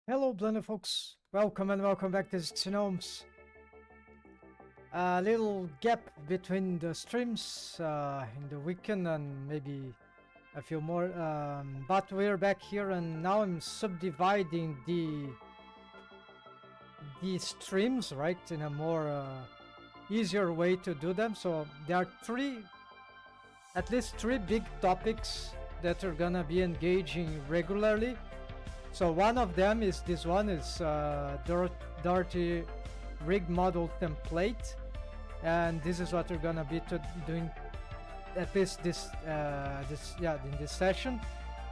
Hello, Blender folks. Welcome and welcome back to epistemic-gnomes. A little gap between the streams in the weekend and maybe a few more, but we're back here and now I'm subdividing the streams, right, in a more easier way to do them. So there are at least three big topics that are gonna be engaging regularly. So one of them is this one is Dorothy rig model template, and this is what we're gonna be doing at least in this session.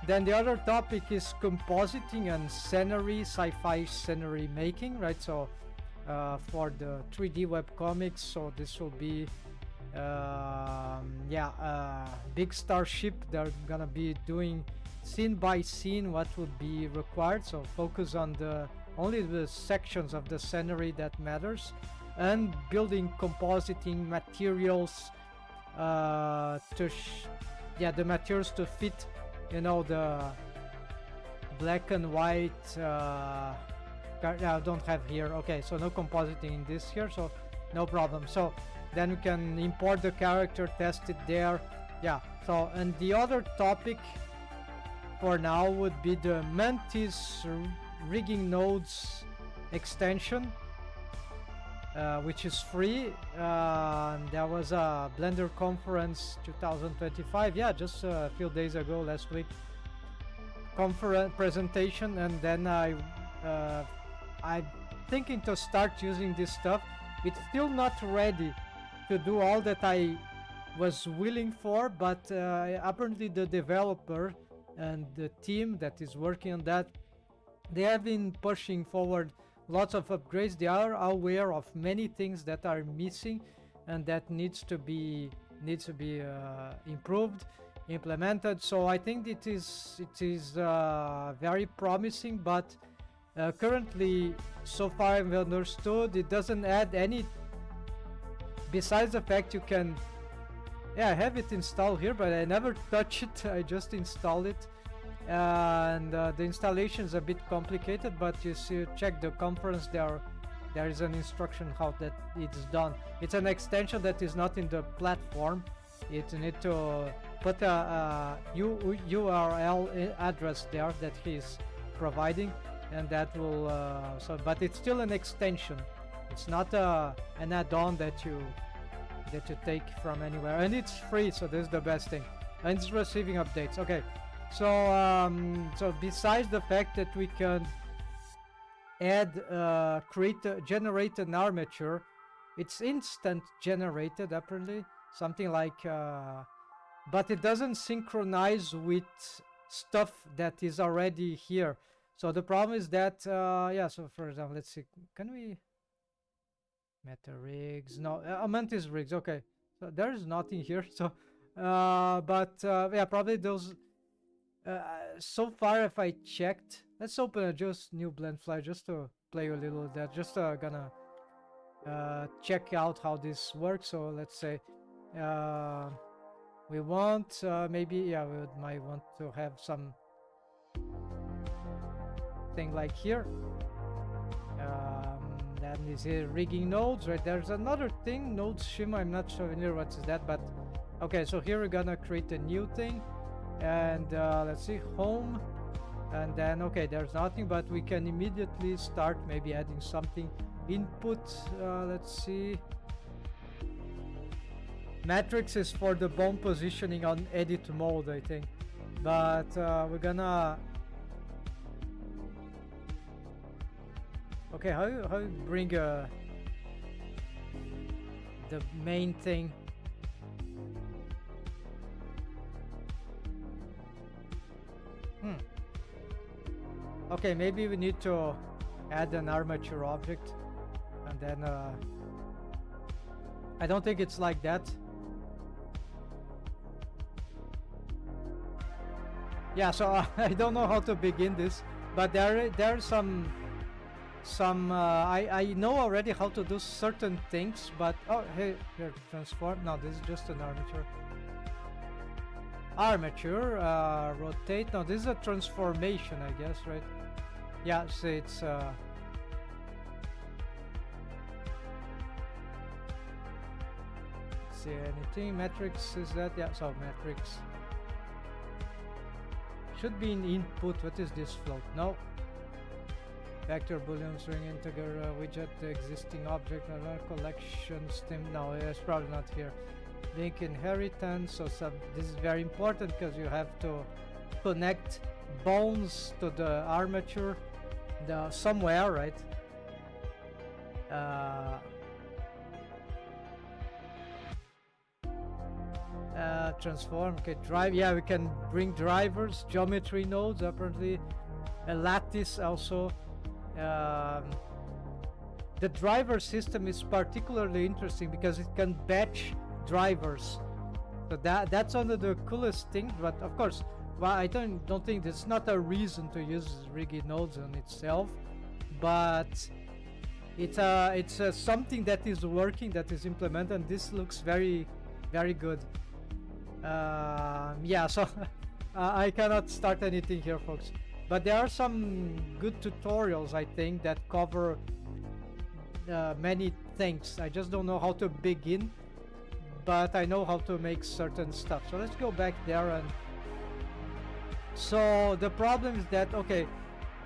Then the other topic is compositing and scenery, sci-fi scenery making, right? So for the 3D webcomics, so this will be big starship. They're gonna be doing scene by scene what would be required, so focus on only the sections of the scenery that matters, and building compositing materials the materials to fit, you know, the black and white I don't have here. Okay, so no compositing in this here, so no problem. So then we can import the character, test it there. Yeah, so and the other topic for now would be the Mantis rigging nodes extension, which is free. There was a Blender conference 2025, yeah, just a few days ago, last week, conference presentation, and then I'm thinking to start using this stuff. It's still not ready to do all that I was willing for, but apparently the developer and the team that is working on that, they have been pushing forward lots of upgrades. They are aware of many things that are missing and that needs to be improved, implemented. So I think it is very promising, but currently, so far I've understood, it doesn't add any, besides the fact you can, yeah, I have it installed here, but I never touch it. I just install it, and the installation is a bit complicated, but you see, check the conference, there is an instruction how that it's done. It's an extension that is not in the platform. You need to put a URL address there that he's providing, and that will but it's still an extension. It's not an add-on that you take from anywhere, and it's free, so this is the best thing, and it's receiving updates. Okay, so so besides the fact that we can add generate an armature, it's instant generated apparently, something like but it doesn't synchronize with stuff that is already here. So the problem is that yeah, so for example, let's see, can we meta rigs? No, Mantis rigs. Okay, so there is nothing here. So yeah, probably those so far, if I checked, let's open a just new blend fly just to play a little of that, just gonna check out how this works. So let's say we want maybe, yeah, we might want to have some thing like here. That is here, rigging nodes, right? There's another thing, node shima, I'm not familiar what is that, but okay, so here we're gonna create a new thing, and let's see, home, and then okay, there's nothing, but we can immediately start maybe adding something. Input, let's see, matrix is for the bone positioning on edit mode, I think, but we're gonna, okay, how you bring the main thing? Okay, maybe we need to add an armature object, and then I don't think it's like that. Yeah, so I don't know how to begin this, but there's some I know already how to do certain things, but oh, hey, here, transform. No, this is just an armature. Rotate. No, this is a transformation, I guess, right? Yeah, so it's see anything matrix is that? Yeah, so matrix should be in input. What is this float? No. Vector boolean string integer widget existing object collection stem. No, it's probably not here. Link inheritance. So this is very important because you have to connect bones to the armature somewhere, right? Transform. Okay, drive. Yeah, we can bring drivers, geometry nodes apparently, a lattice also. The driver system is particularly interesting because it can batch drivers. So that's one of the coolest things. But of course, well, I don't think it's not a reason to use Riggy nodes on itself, but it's something that is working, that is implemented, and this looks very good. Yeah, so I cannot start anything here, folks, but there are some good tutorials, I think, that cover many things. I just don't know how to begin, but I know how to make certain stuff. So let's go back there. And so the problem is that, okay,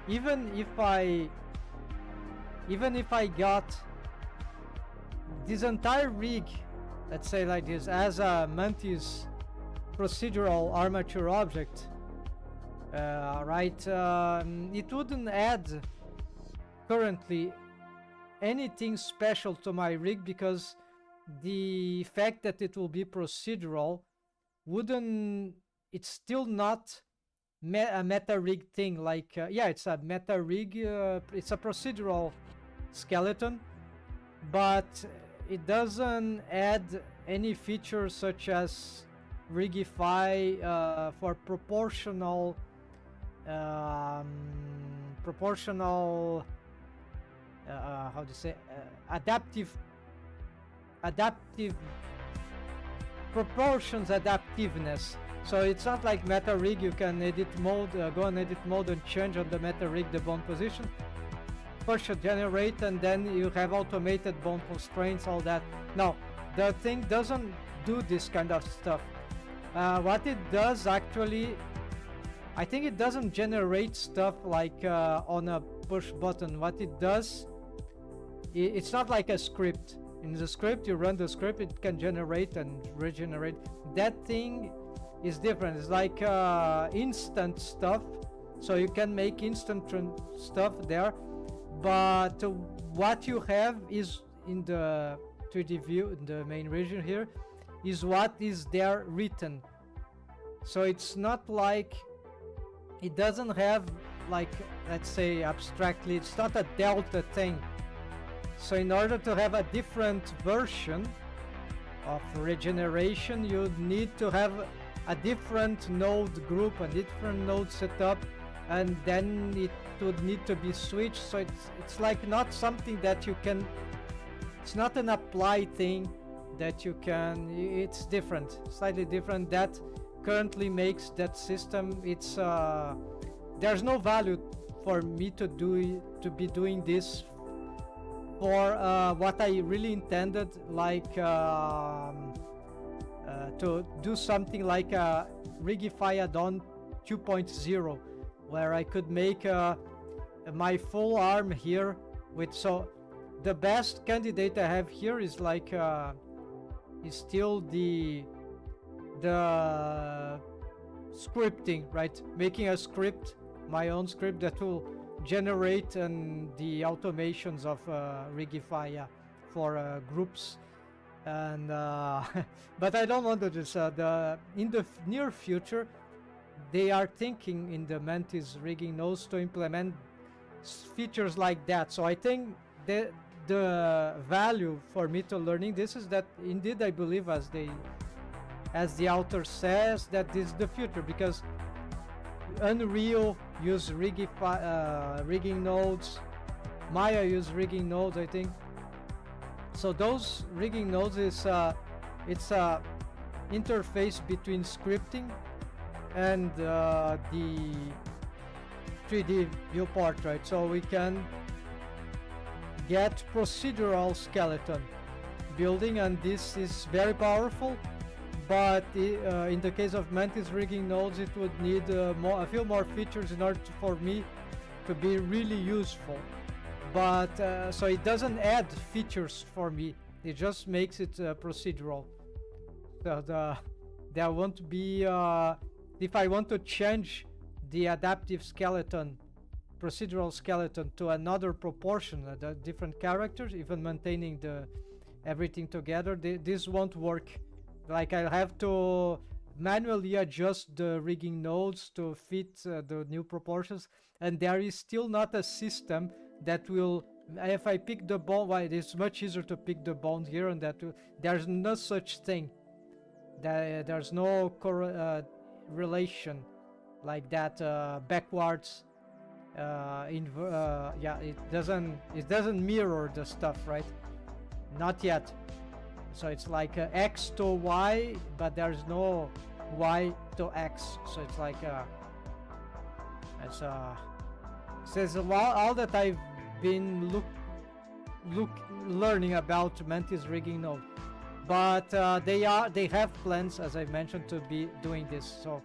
even if I got this entire rig, let's say like this, as a Mantis procedural armature object, right, it wouldn't add currently anything special to my rig, because the fact that it will be procedural wouldn't, it's still not a meta rig thing. Like yeah, it's a meta rig, it's a procedural skeleton, but it doesn't add any features such as rigify for proportional how do you say, adaptive proportions adaptiveness. So it's not like meta rig, you can edit mode, go on edit mode and change on the meta rig the bone position. First you generate and then you have automated bone constraints, all that. No, the thing doesn't do this kind of stuff. What it does actually, I think it doesn't generate stuff like on a push button. What it does, it's not like a script. In the script, you run the script, it can generate and regenerate. That thing is different. It's like instant stuff, so you can make instant stuff there. But what you have is in the 3D view, in the main region here, is what is there written. So it's not like, it doesn't have, like, let's say abstractly, it's not a delta thing. So in order to have a different version of regeneration, you need to have a different node group, a different node setup, and then it would need to be switched. So it's like not something that you can, it's not an apply thing that you can, it's different, slightly different. That currently makes that system, it's there's no value for me to be doing this for what I really intended, like to do something like a Rigify add-on 2.0, where I could make my full arm here with, so the best candidate I have here is like is still the scripting, right? Making a script, my own script that will generate and the automations of Rigify for groups, and but I don't want to do this. In the near future, they are thinking in the Mantis rigging nodes to implement features like that. So I think the value for me to learning this is that indeed I believe, as the author says, that this is the future, because Unreal use rigging nodes, Maya use rigging nodes, I think. So those rigging nodes is it's a interface between scripting and the 3D viewport, right? So we can get procedural skeleton building, and this is very powerful. But in the case of mantis rigging nodes, it would need a few more features in order for me to be really useful. But so it doesn't add features for me, it just makes it procedural. So there won't be if I want to change the adaptive skeleton, procedural skeleton, to another proportion, the different characters, even maintaining the everything together, this won't work. Like, I have to manually adjust the rigging nodes to fit the new proportions, and there is still not a system that will, if I pick the bone, well, it's much easier to pick the bone here, and that there's no such thing. There's no relation like that backwards. Yeah, it doesn't mirror the stuff, right? Not yet. So it's like X to Y, but there's no Y to X. So it's like says all that I've been learning about mantis rigging node. But they have plans, as I mentioned, to be doing this. So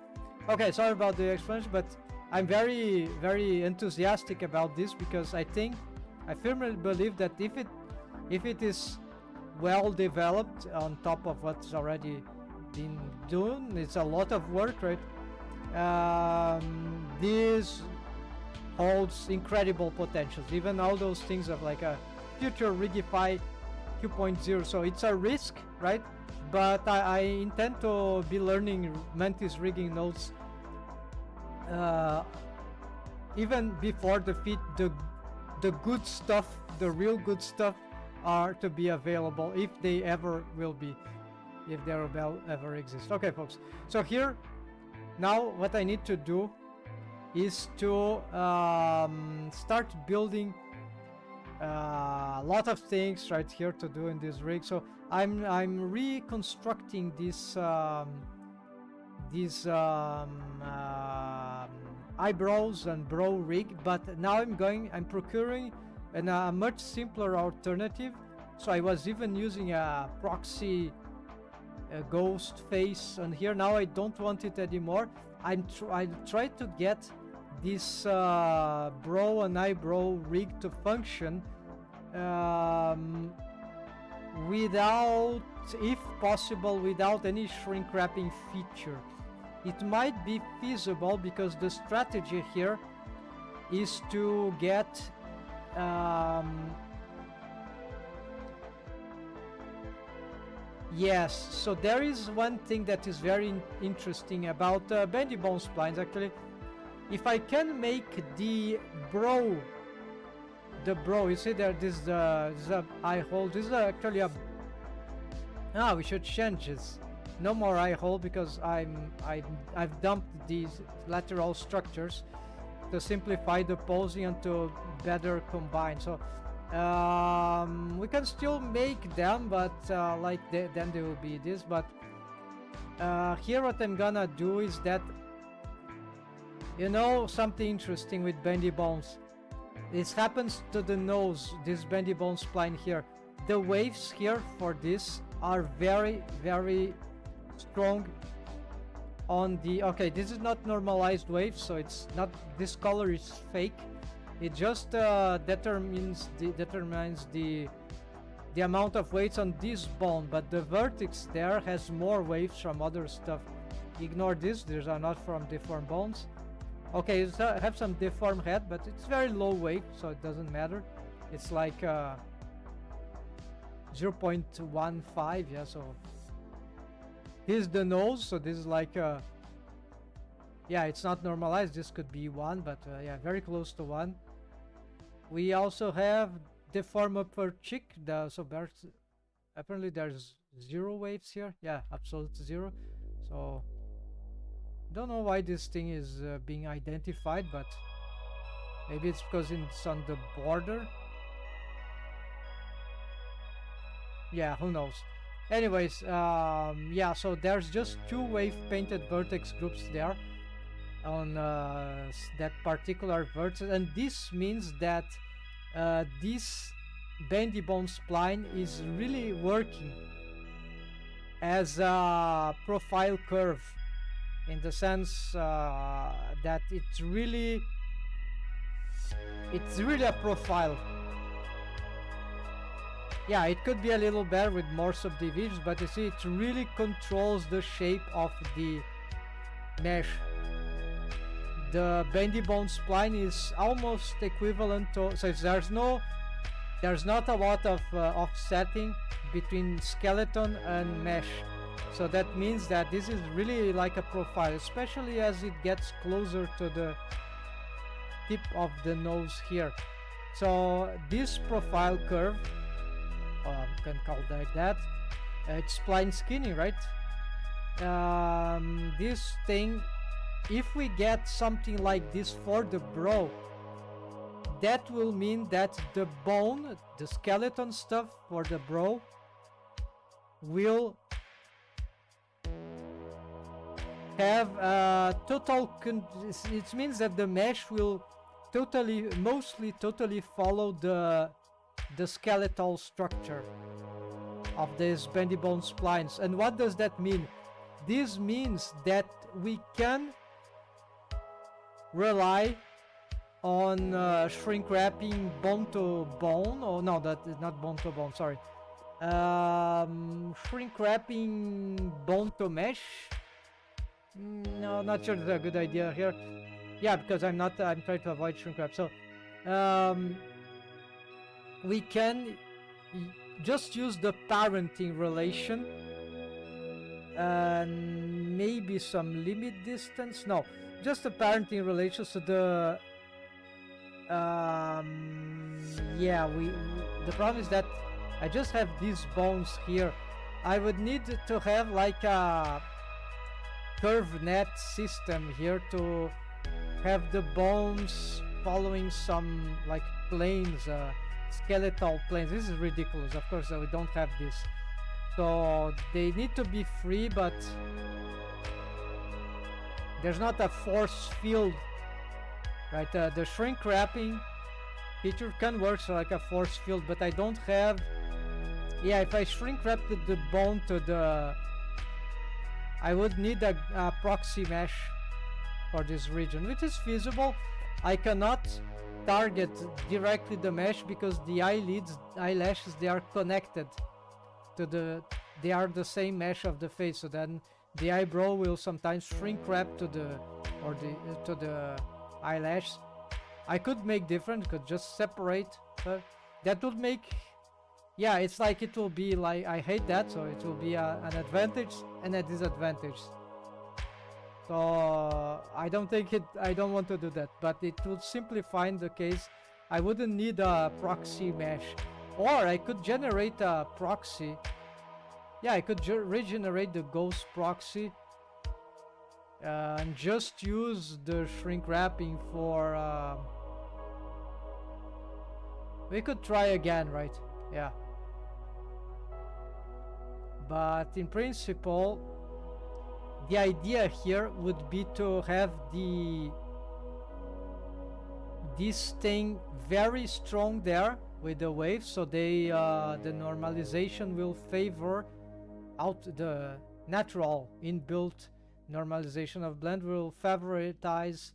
okay, sorry about the explanation, but I'm very, very enthusiastic about this, because I firmly believe that if it is well developed on top of what's already been done, it's a lot of work, right? This holds incredible potentials, even all those things of like a future Rigify 2.0. So it's a risk, right? But I intend to be learning mantis rigging nodes even before the good stuff, the real good stuff, are to be available, if they ever will be, if they will ever exist. Okay, folks, so here now what I need to do is to start building a lot of things right here to do in this rig. So I'm reconstructing this eyebrows and brow rig, but now I'm procuring a much simpler alternative. So I was even using a proxy ghost face, and here now I don't want it anymore. I tried to get this brow and eyebrow rig to function without, if possible, without any shrink wrapping feature. It might be feasible, because the strategy here is to get yes, so there is one thing that is very interesting about bendy bone splines. Actually, if I can make the brow, you see there, this is the eye hole. This is actually a we should change this. No more eye hole, because I've dumped these lateral structures to simplify the posing and to better combine. So we can still make them, but then they will be this. But here what I'm gonna do is that, you know, something interesting with bendy bones. This happens to the nose, this bendy bone spline here. The waves here for this are very, very strong on the, okay, this is not normalized wave, so it's not, this color is fake. It just determines the amount of weights on this bone, but the vertex there has more waves from other stuff. Ignore this, these are not from deformed bones. Okay, it have some deformed head, but it's very low weight, so it doesn't matter. It's like 0.15, yeah, so here's the nose, so this is like yeah, it's not normalized, this could be 1, but yeah, very close to 1. We also have deformed upper cheek, so apparently there's 0 waves here, yeah, absolute 0. So don't know why this thing is being identified, but maybe it's because it's on the border. Yeah, who knows. Anyways, yeah, so there's just 2 wave painted vertex groups there. on that particular vertex, and this means that this bendy bone spline is really working as a profile curve, in the sense that it's really a profile. Yeah, it could be a little better with more subdivisions, but you see, it really controls the shape of the mesh. The bendy bone spline is almost equivalent to, so there's not a lot of offsetting between skeleton and mesh. So that means that this is really like a profile, especially as it gets closer to the tip of the nose here. So this profile curve, can call it like that, it's spline skinny, right? This thing, if we get something like this for the brow, that will mean that the bone, the skeleton stuff for the brow, will have a total it means that the mesh will mostly totally follow the skeletal structure of these bendy bone splines. And what does that mean? This means that we can rely on shrink wrapping bone to bone, or no, that is not bone to bone, sorry, shrink wrapping bone to mesh. No, not sure that's a good idea here. Yeah, because I'm trying to avoid shrink wrap. So we can just use the parenting relation and maybe some limit distance. No, just the parenting relation. So the yeah, the problem is that I just have these bones here. I would need to have like a curve net system here to have the bones following some like planes, skeletal planes. This is ridiculous. Of course, we don't have this, so they need to be free, but there's not a force field, right? The shrink wrapping feature can work so like a force field, but I don't have. Yeah, if I shrink wrap the bone to the, I would need a proxy mesh for this region, which is feasible. I cannot target directly the mesh because the eyelashes, they are connected to they are the same mesh of the face. So then the eyebrow will sometimes shrink wrap to the eyelash. I could make different, could just separate, but that would make, yeah, it's like it will be like, I hate that, so it will be an advantage and a disadvantage. So I don't want to do that, but it would simplify the case. I wouldn't need a proxy mesh, or I could generate a proxy. Yeah, I could regenerate the ghost proxy and just use the shrink wrapping for we could try again, right? Yeah, but in principle the idea here would be to have this thing very strong there with the waves, so the normalization will favor out the natural inbuilt normalization of blend will favoritize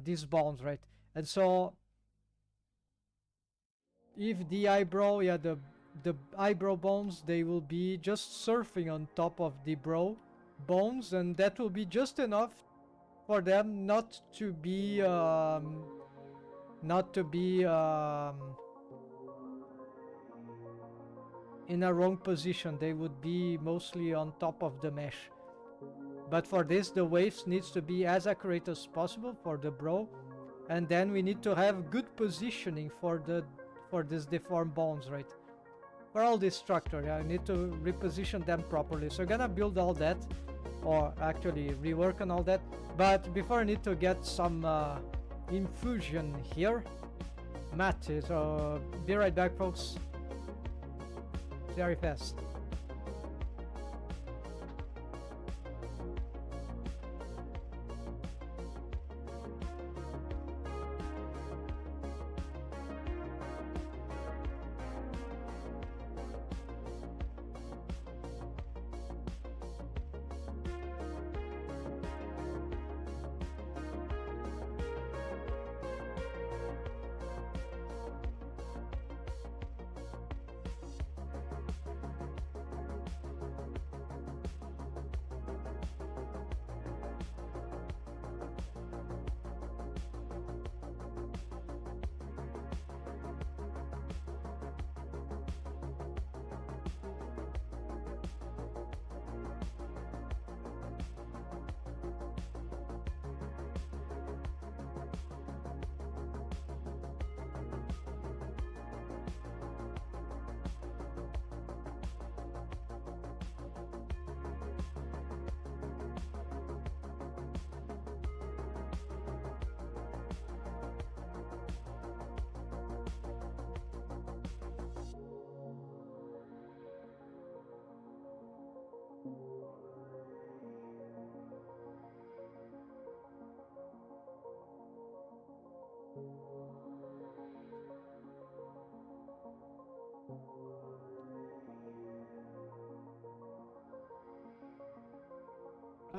these bones, right? And so if the eyebrow, yeah, the eyebrow bones, they will be just surfing on top of the brow bones, and that will be just enough for them not to be in a wrong position. They would be mostly on top of the mesh. But for this, the waves needs to be as accurate as possible for the brow, and then we need to have good positioning for these deformed bones, right? For all this structure, yeah, I need to reposition them properly. So I'm gonna build all that, or actually rework on all that. But before, I need to get some infusion here. Matte, so be right back, folks. Very fast.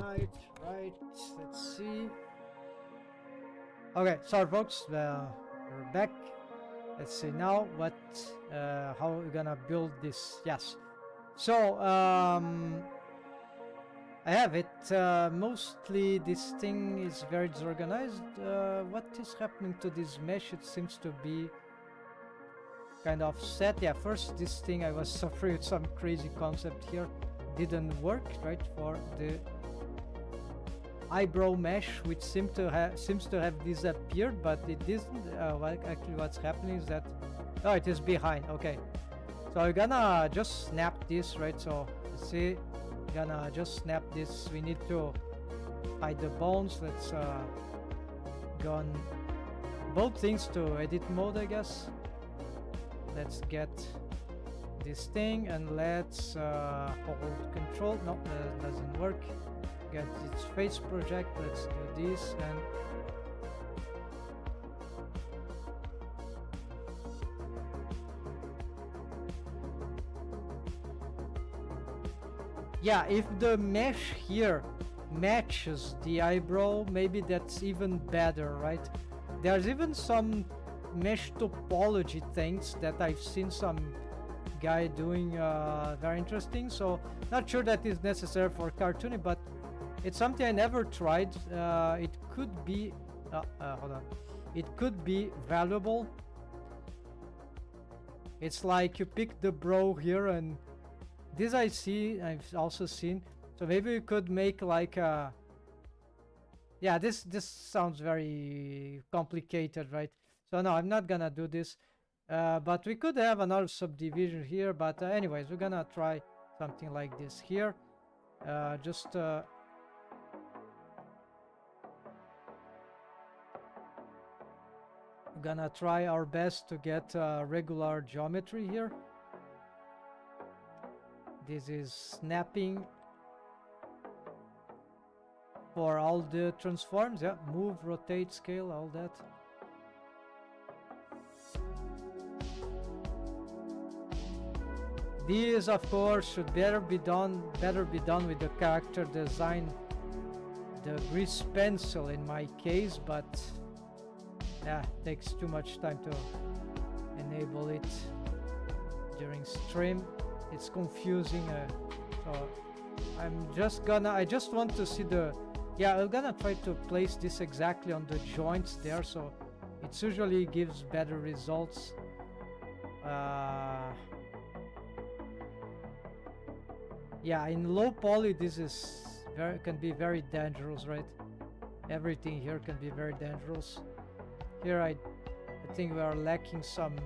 Right. Let's see. Okay, sorry folks, we're back. Let's see now what, how we're gonna build this. Yes. So, I have it. Mostly this thing is very disorganized. What is happening to this mesh? It seems to be kind of set. Yeah, first this thing I was suffering with some crazy concept here. Didn't work, right, for the eyebrow mesh, which seems to have disappeared, but it isn't. Actually what's happening is that, oh, it is behind. Okay, so we're gonna just snap this, right? So see, gonna just snap this. We need to hide the bones. Let's go on both things to edit mode, I guess. Let's get this thing and let's hold control. No, that doesn't work. Get its face project. Let's do this and yeah, if the mesh here matches the eyebrow, maybe that's even better, right? There's even some mesh topology things that I've seen some guy doing, very interesting. So not sure that is necessary for cartooning, but it's something I never tried. It could be hold on, it could be valuable. It's like you pick the brow here, and this I've also seen. So maybe we could make like a, yeah, this sounds very complicated, right? So no, I'm not gonna do this. But we could have another subdivision here. But anyways, we're gonna try something like this here. Just gonna try our best to get regular geometry here. This is snapping for all the transforms. Yeah, move, rotate, scale, all that. These, of course, should better be done with the character design, the grease pencil in my case, but yeah, takes too much time to enable it during stream. It's confusing, so I just want to see the, yeah, I'm gonna try to place this exactly on the joints there, so it usually gives better results. Yeah, in low poly this is can be very dangerous, right? Everything here can be very dangerous. Here I think we are lacking some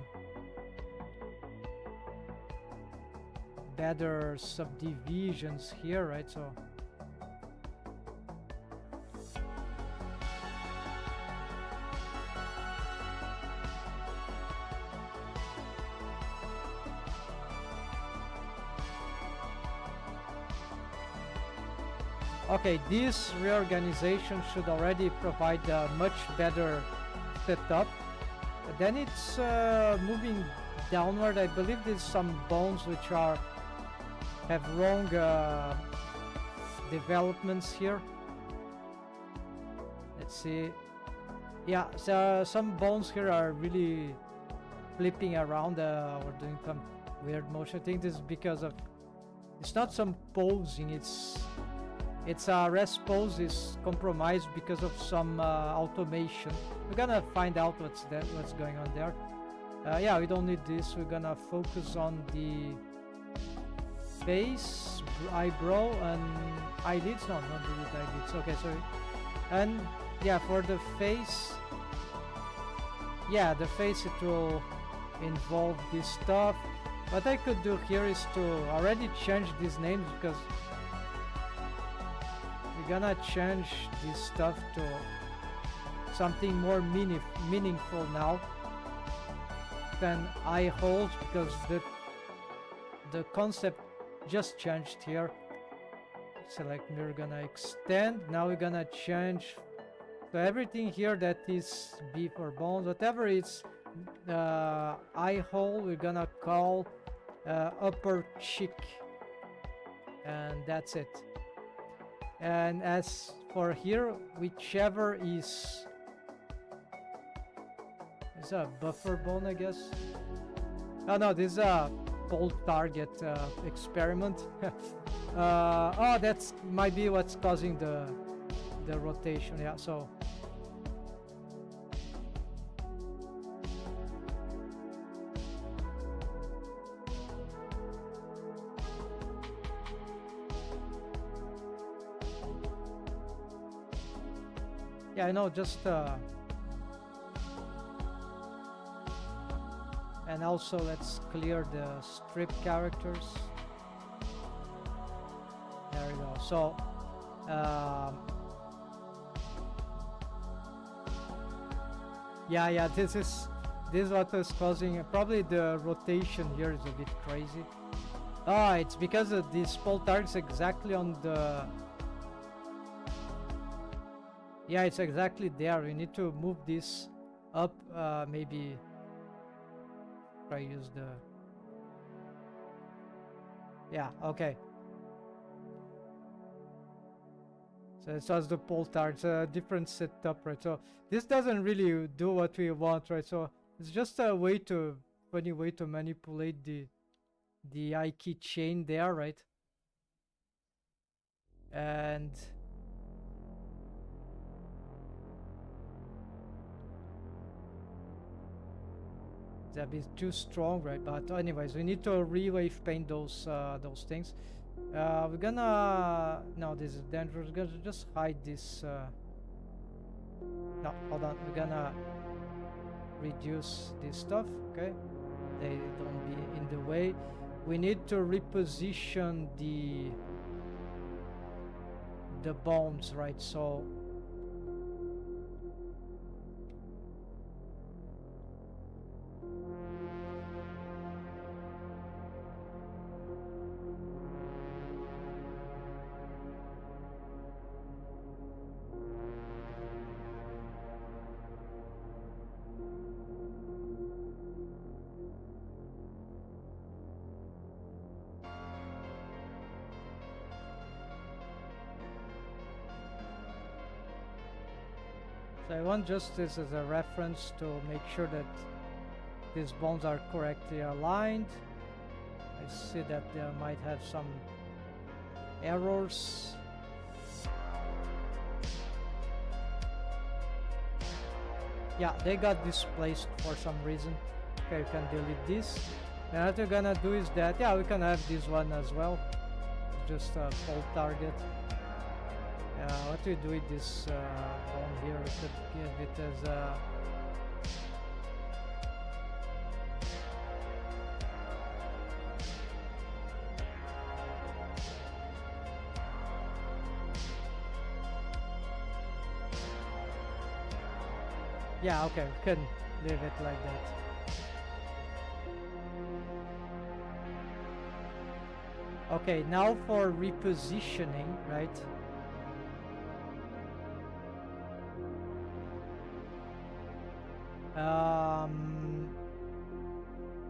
better subdivisions here, right? So okay, this reorganization should already provide a much better setup. But then it's moving downward. I believe there's some bones which have wrong developments here. Let's see. Yeah, so some bones here are really flipping around or doing some weird motion. I think this is because of, it's not some posing, it's rest pose is compromised because of some automation. We're gonna find out what's going on there. Yeah, we don't need this. We're gonna focus on the face, eyebrow, and eyelids. No, not the eyelids. Okay, so, and yeah, for the face, yeah, the face, it will involve this stuff. What I could do here is to already change these names, because we're gonna change this stuff to something more meaningful now than eye holes, because the concept just changed here. Select, we're gonna extend. Now we're gonna change, so everything here that is B for bones, whatever it's eye hole, we're gonna call upper cheek, and that's it. And as for here, whichever is a buffer bone, I guess. Oh no, this is a bolt target experiment. Oh, that's might be what's causing the rotation. Yeah, so yeah, I know, just and also let's clear the strip characters. There we go. So yeah, this is what is causing probably the rotation here is a bit crazy. Ah, it's because of this pole target's exactly on the. Yeah, it's exactly there. We need to move this up. Maybe try use the. Yeah. Okay. So it was the pole target. It's a different setup, right? So this doesn't really do what we want, right? So it's just a way to funny way to manipulate the I key chain there, right? And it's a bit too strong, right? But anyways, we need to re-wave paint those things. We're gonna no, this is dangerous. We're gonna just hide this. No, hold on. We're gonna reduce this stuff. Okay, they don't be in the way. We need to reposition the bones, right? So I want just this as a reference to make sure that these bones are correctly aligned. I see that they might have some errors. Yeah, they got displaced for some reason. Okay, we can delete this. And what we're gonna do is that, yeah, we can have this one as well. Just a pole target. What do we do with this bone here? We could give it as a. Yeah, okay, we can leave it like that. Okay, now for repositioning, right?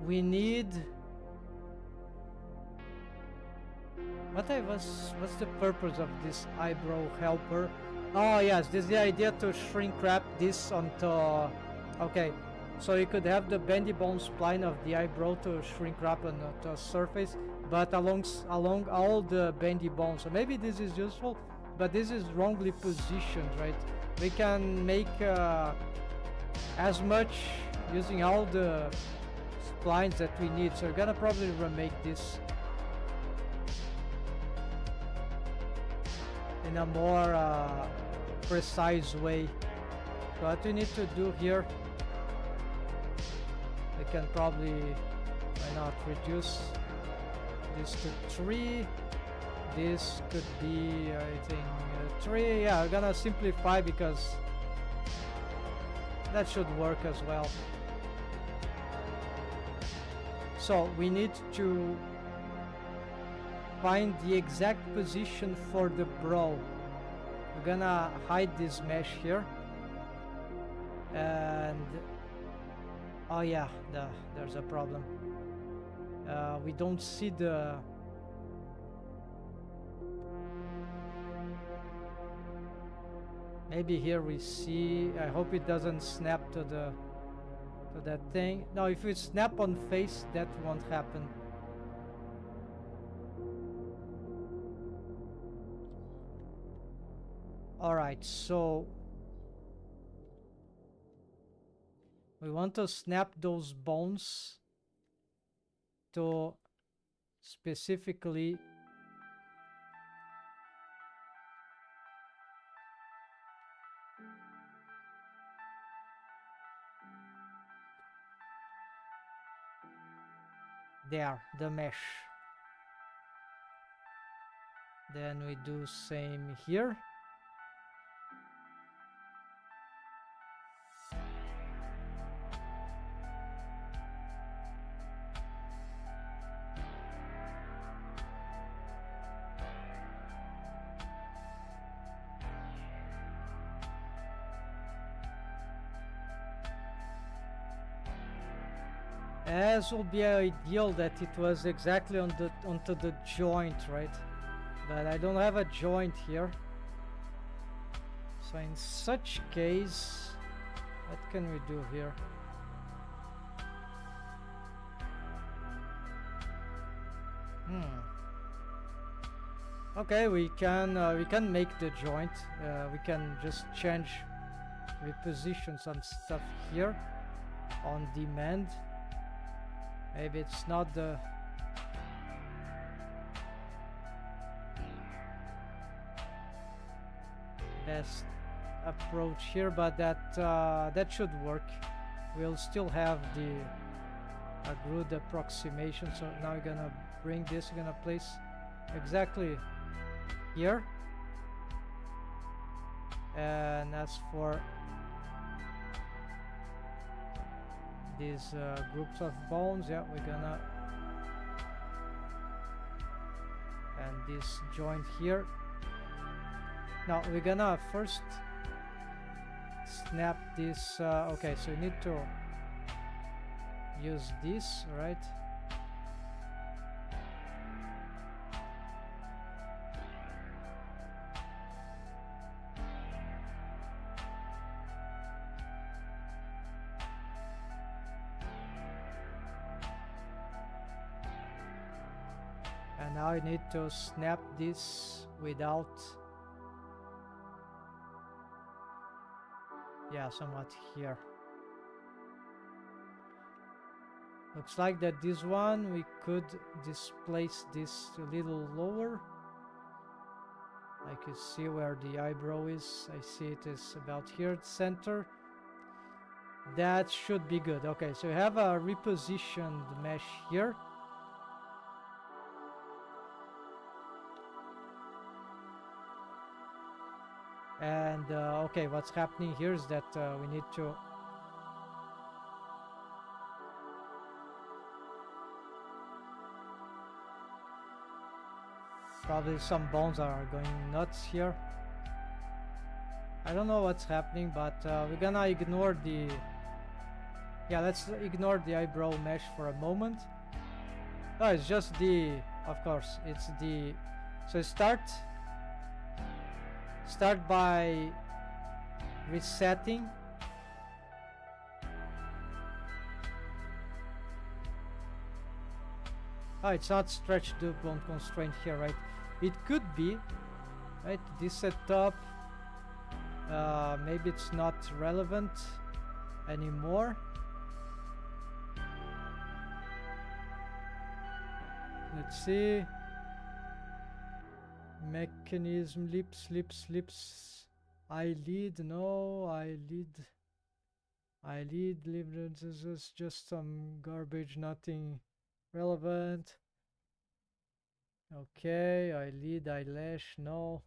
We need. What's the purpose of this eyebrow helper? Oh yes, this is the idea to shrink wrap this onto. Okay, so you could have the bendy bone spline of the eyebrow to shrink wrap on the surface, but along all the bendy bones. So maybe this is useful, but this is wrongly positioned, right? We can make as much using all the splines that we need. So we're gonna probably remake this in a more precise way. So what we need to do here, we can probably, why not, reduce this to 3. This could be, I think, 3. Yeah, we're gonna simplify because that should work as well. So we need to find the exact position for the brow. We're gonna hide this mesh here, and oh yeah, there's a problem. We don't see the. Maybe here we see, I hope it doesn't snap to the to that thing. No, if we snap on face, that won't happen. All right, so we want to snap those bones to specifically there, the mesh. Then we do same here. As would be ideal that it was exactly on the onto the joint, right? But I don't have a joint here. So in such case, what can we do here? Okay, we can make the joint. We can just change, reposition some stuff here on demand. Maybe it's not the best approach here, but that should work. We'll still have the a good approximation. So now we're gonna bring this, we're gonna place exactly here. And as for these groups of bones, yeah, we're gonna, and this joint here. Now we're gonna first snap this. Okay, so you need to use this, right? And now I need to snap this without, yeah, somewhat here. Looks like that this one we could displace this a little lower. I can see where the eyebrow is. I see it is about here at center. That should be good. Okay, so we have a repositioned mesh here. And okay, what's happening here is that we need to probably some bones are going nuts here. I don't know what's happening, but we're gonna ignore the, yeah, let's ignore the eyebrow mesh for a moment. Oh, it's just the, of course, it's the, so start by resetting. Oh, it's not stretch the bone constraint here, right? It could be, right? This setup, maybe it's not relevant anymore. Let's see. Mechanism, lips, eyelid, no, eyelid, this is just some garbage, nothing relevant. Okay, eyelid, eyelash, no.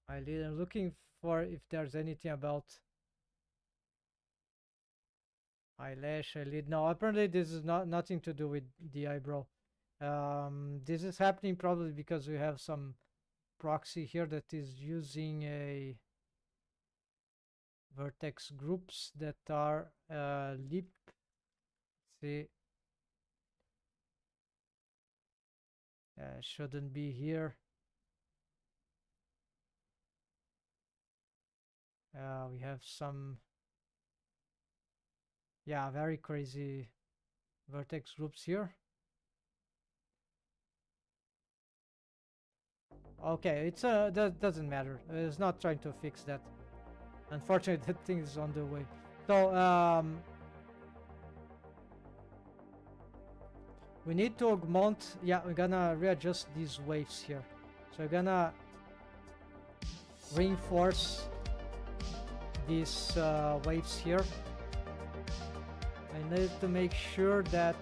Eyelid, I'm looking for if there's anything about eyelash, eyelid. No, apparently this is nothing to do with the eyebrow. This is happening probably because we have some proxy here that is using a vertex groups that are lip. See, shouldn't be here. We have some, yeah, very crazy vertex groups here. Okay, it's that doesn't matter. It's not trying to fix that. Unfortunately, that thing is on the way. So we need to augment. Yeah, we're gonna readjust these waves here. So we're gonna reinforce these waves here. I need to make sure that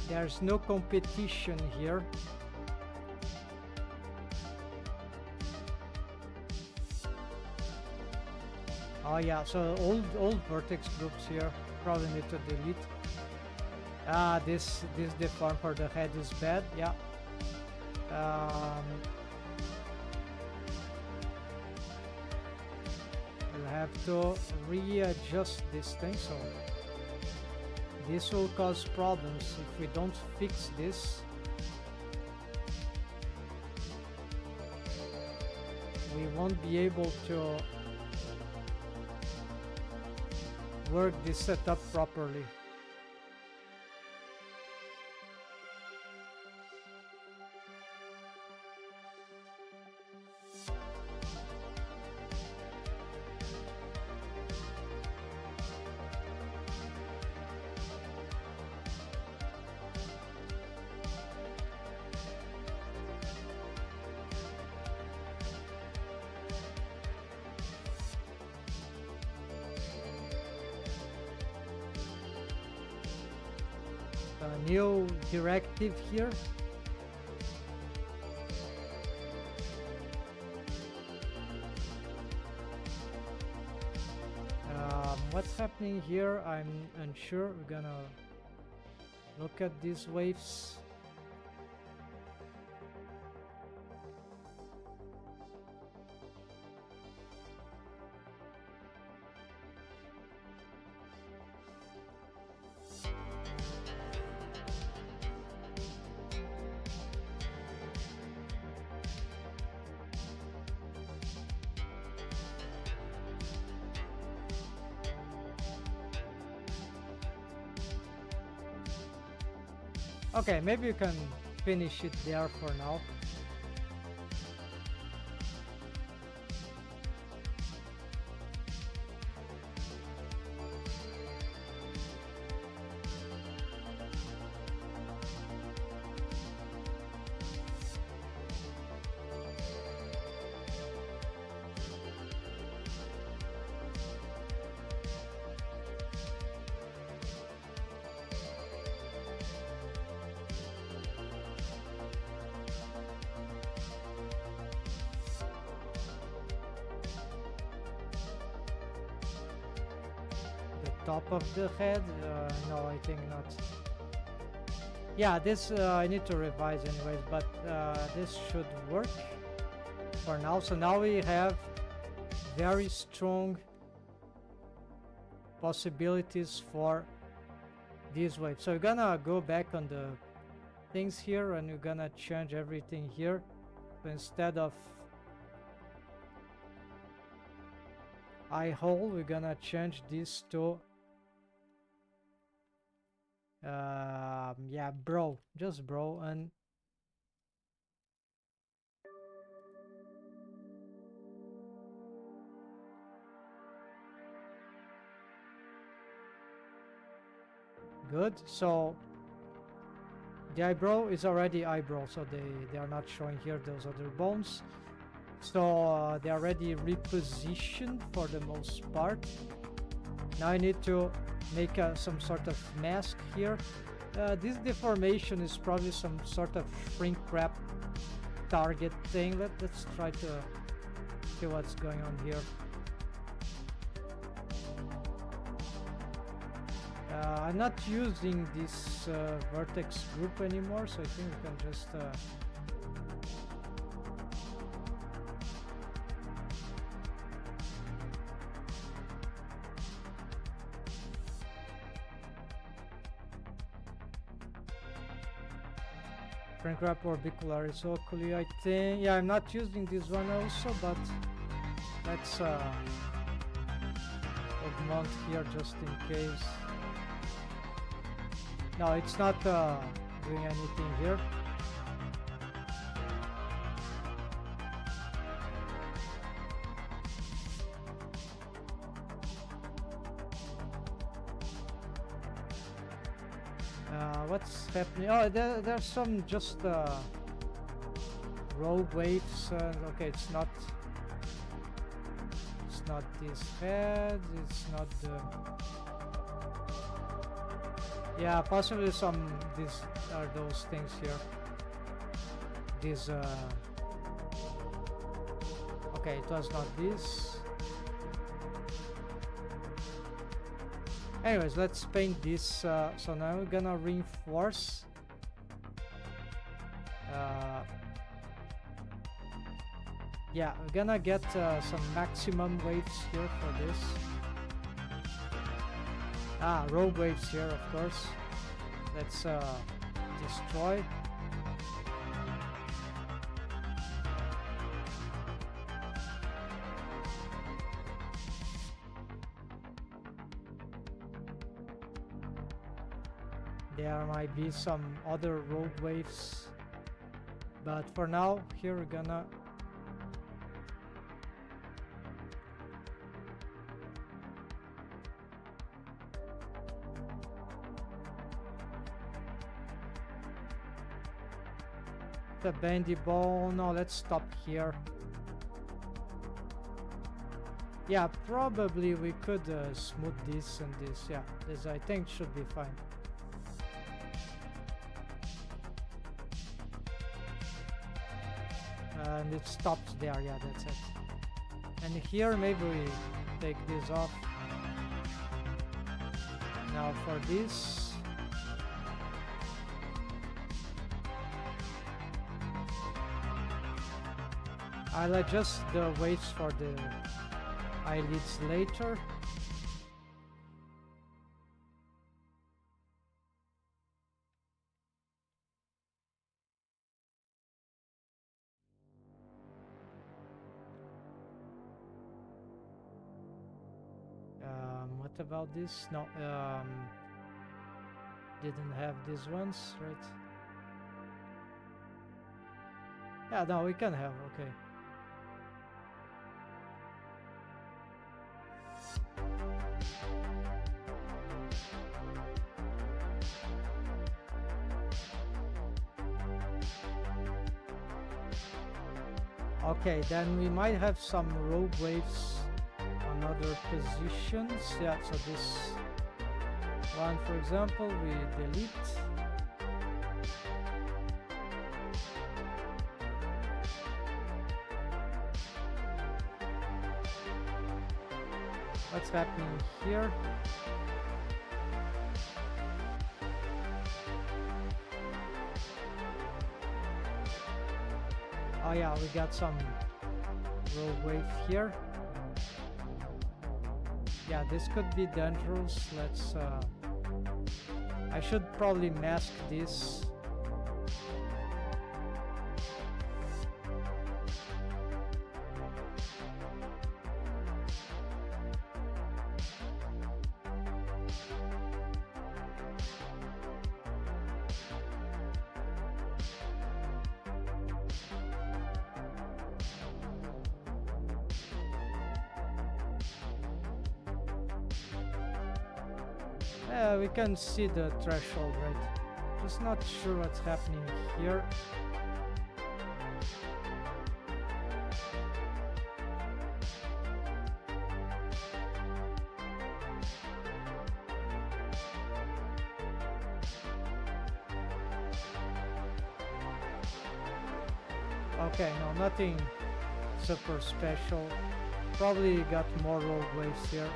there's no competition here. Oh yeah, so old vertex groups here probably need to delete. This deform for the head is bad. Yeah. We'll have to readjust this thing, so this will cause problems if we don't fix this. We won't be able to work this setup properly. New directive here. What's happening here? I'm unsure. We're gonna look at these waves. Okay, maybe you can finish it there for now. Top of the head? No, I think not. Yeah, this I need to revise anyways, but this should work for now. So now we have very strong possibilities for this wave. So we're gonna go back on the things here and we're gonna change everything here. So instead of eye hole, we're gonna change this to yeah, bro, just bro. And good. So the eyebrow is already eyebrow, so they are not showing here those other bones. So they are already repositioned for the most part. Now I need to make some sort of mask here. This deformation is probably some sort of shrink wrap target thing. Let's try to see what's going on here. I'm not using this vertex group anymore, so I think we can just Shrinkwrap orbicularis oculi, I think. Yeah, I'm not using this one also, but let's augment here just in case. No, it's not doing anything here. What's happening? Oh, there's some just rogue waves. Okay, it's not this head. It's not the. Yeah, possibly some. These are those things here. These. Okay, it was not this. Anyways, let's paint this. So now we're gonna reinforce. Yeah, we're gonna get some maximum waves here for this. Rogue waves here, of course. Let's destroy. There might be some other rogue waves, but for now, here we're gonna the bendy ball. No, let's stop here. Yeah, probably we could smooth this and this. Yeah, this I think should be fine. And it stops there. Yeah, that's it. And here maybe we take this off. Now for this, I'll adjust the waves for the eyelids later. What about this? No, didn't have these ones, right? Yeah, no, we can have, okay. Okay, then we might have some rogue waves on other positions. Yeah, so this one, for example, we delete. What's happening here? Oh yeah, we got some rogue wave here. Yeah, this could be dangerous. Let's I should probably mask this. We can see the threshold, right? Just not sure what's happening here. Okay, no, nothing super special. Probably got more rogue waves here.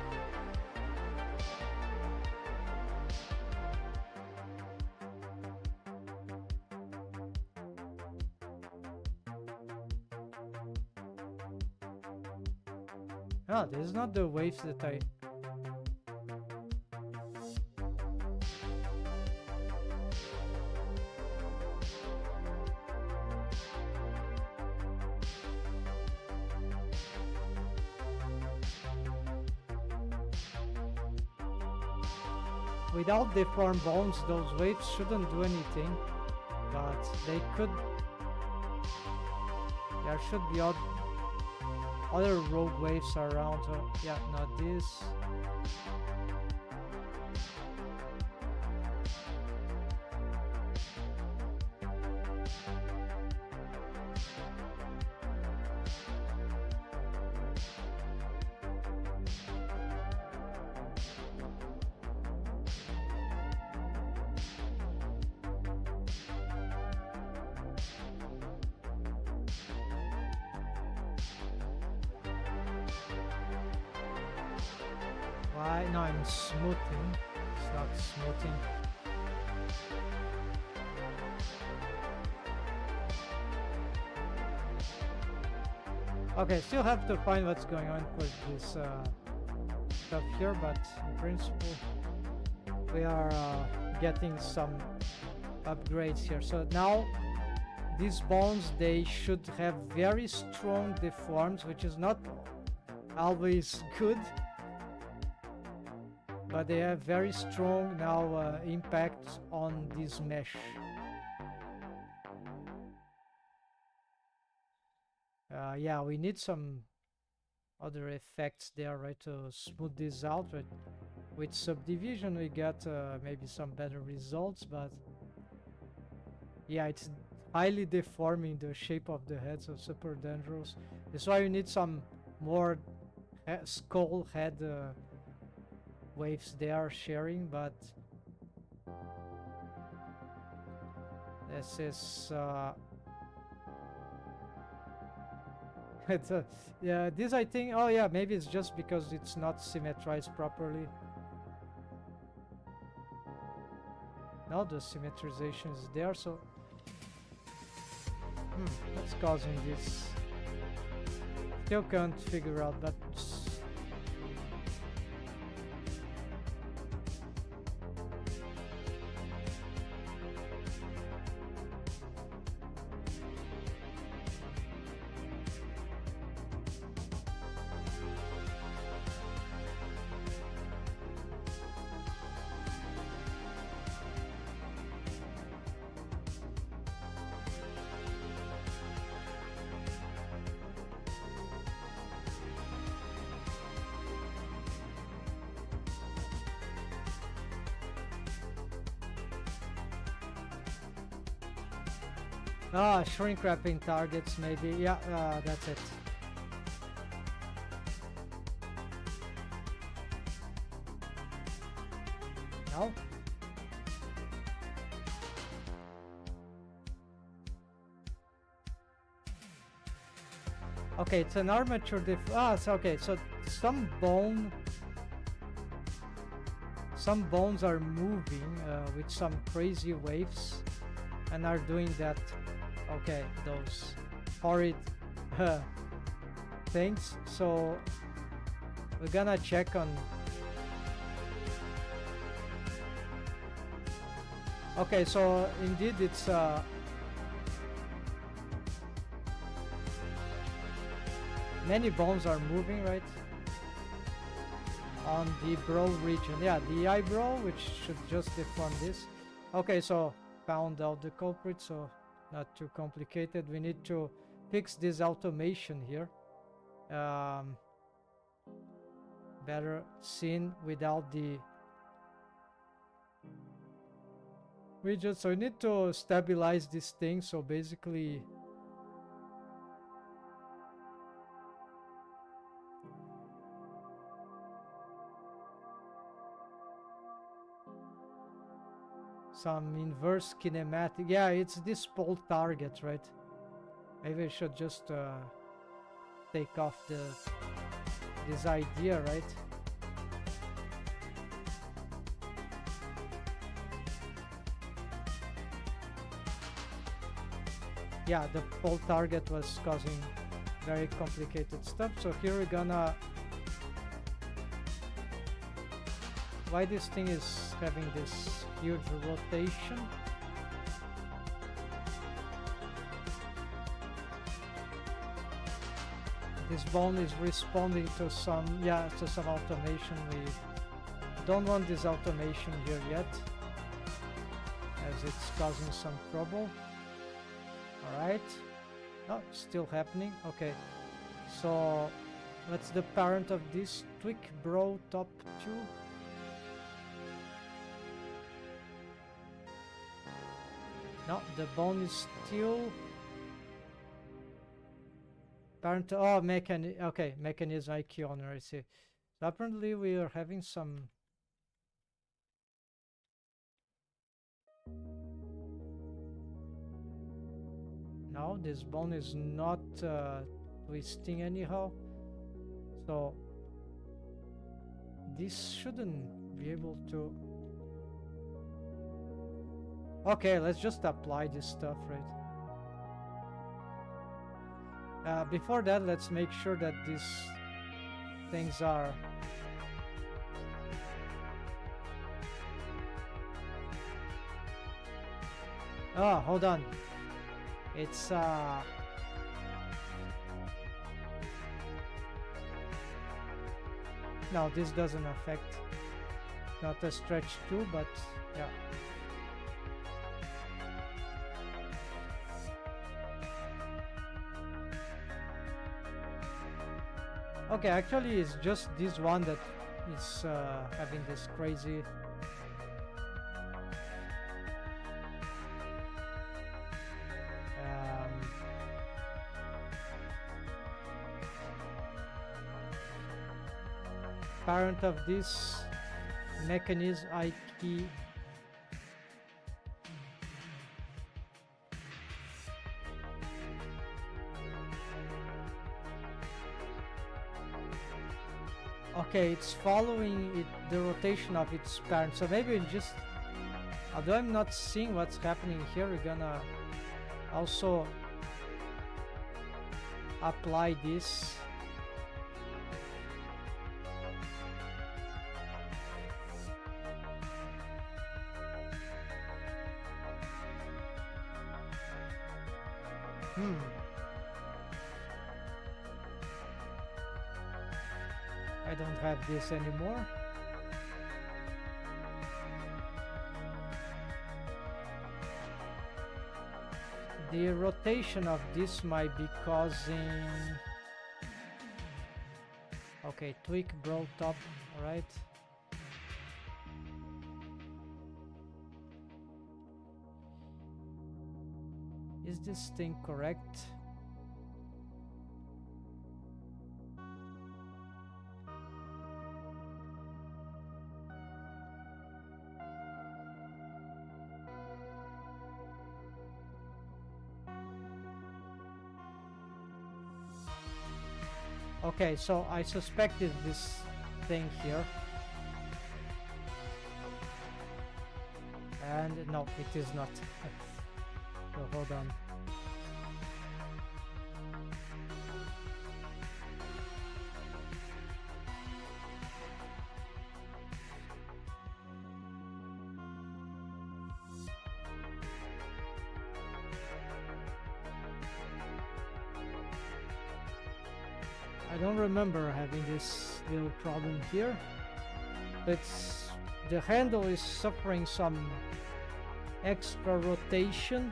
Ah, this is not the waves that I... without deformed bones, those waves shouldn't do anything, but they could. There should be other rogue waves around. So yeah, not this. Why? No, I'm smoothing. It's not smoothing. Okay, still have to find what's going on with this stuff here, but in principle we are getting some upgrades here. So now these bones, they should have very strong deforms, which is not always good. But they have very strong now impact on this mesh. Yeah, we need some other effects there, right, to smooth this out. Right? With subdivision, we get maybe some better results, but yeah, it's highly deforming the shape of the heads of super dangerous. That's why you need some more skull head waves they are sharing, but this is it's yeah, this I think, oh yeah, maybe it's just because it's not symmetrized properly. Now the symmetrization is there, so what's causing this? Still can't figure out, but shrink wrapping targets, maybe. Yeah, that's it. No? Okay, it's an armature so okay, so some bones are moving with some crazy waves and are doing that. Okay, those horrid things. So we're gonna check on. Okay, so indeed it's many bones are moving, right? On the brow region. Yeah, the eyebrow, which should just deform this. Okay, so found out the culprit, so not too complicated. We need to fix this automation here. Better seen without the widget. So we need to stabilize this thing. So basically some inverse kinematic. Yeah, it's this pole target, right? Maybe I should just take off this idea, right? Yeah, the pole target was causing very complicated stuff. So here we're gonna. Why this thing is having this huge rotation? This bone is responding to some, yeah, to some automation we don't want this automation here yet, as it's causing some trouble. Alright. Oh, still happening. Okay. So, what's the parent of this? Tweak bro top 2. No, the bone is still parent. Oh, okay, mechanism IQ owner. I see. So apparently we are having some. No, this bone is not twisting anyhow. So this shouldn't be able to. Okay, let's just apply this stuff, right? Before that, let's make sure that these things are oh, hold on. It's no, this doesn't affect. Not a stretch too, but yeah. Okay, actually it's just this one that is having this crazy parent of this mechanism IK. Okay, it's following the rotation of its parent. So maybe just, although I'm not seeing what's happening here, we're gonna also apply this. I don't have this anymore. The rotation of this might be causing... Okay, tweak bro top, alright. Is this thing correct? Okay, so I suspected this thing here. And no, it is not. So hold on. I don't remember having this little problem here. It's the handle is suffering some extra rotation.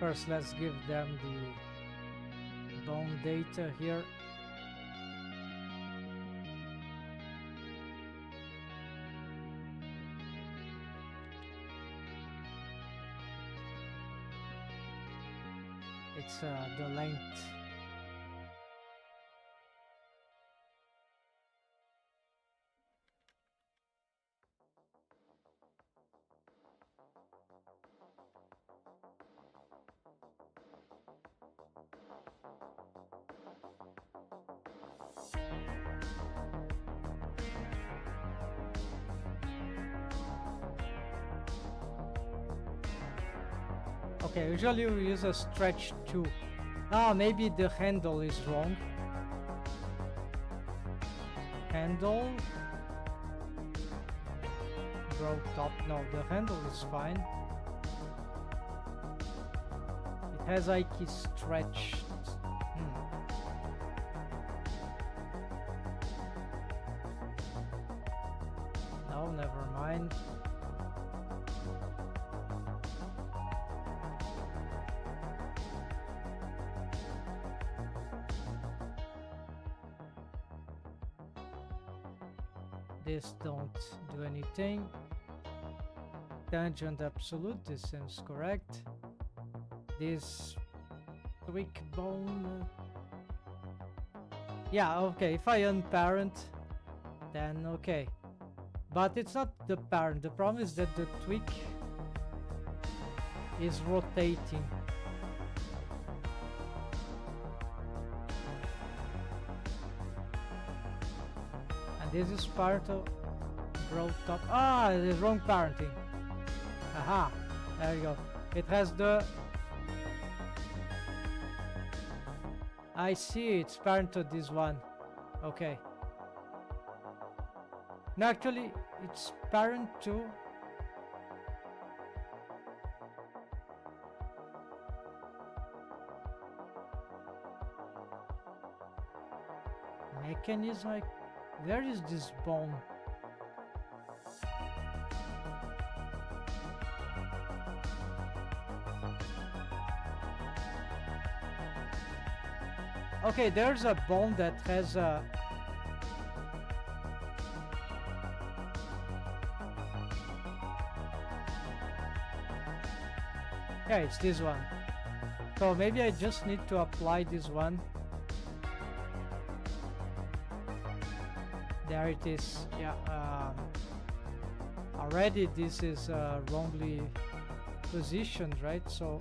First, let's give them the bone data here. It's the length. Okay, usually we use a stretch too. Ah, maybe the handle is wrong. Handle bro top. No, the handle is fine. It has like stretch. No, never mind. This don't do anything. Tangent absolute, this seems correct. This tweak bone. Yeah, okay, if I unparent, then okay. But it's not the parent. The problem is that the tweak is rotating. And this is part of bro top. Ah, it is wrong parenting. Aha, there you go. It has the... I see, it's parent to this one. Okay. No, actually, it's parent to... mechanism, like... Where is this bone? Okay, there's a bone that has a... Yeah, it's this one. So maybe I just need to apply this one. There it is. Yeah. Already this is wrongly positioned, right? So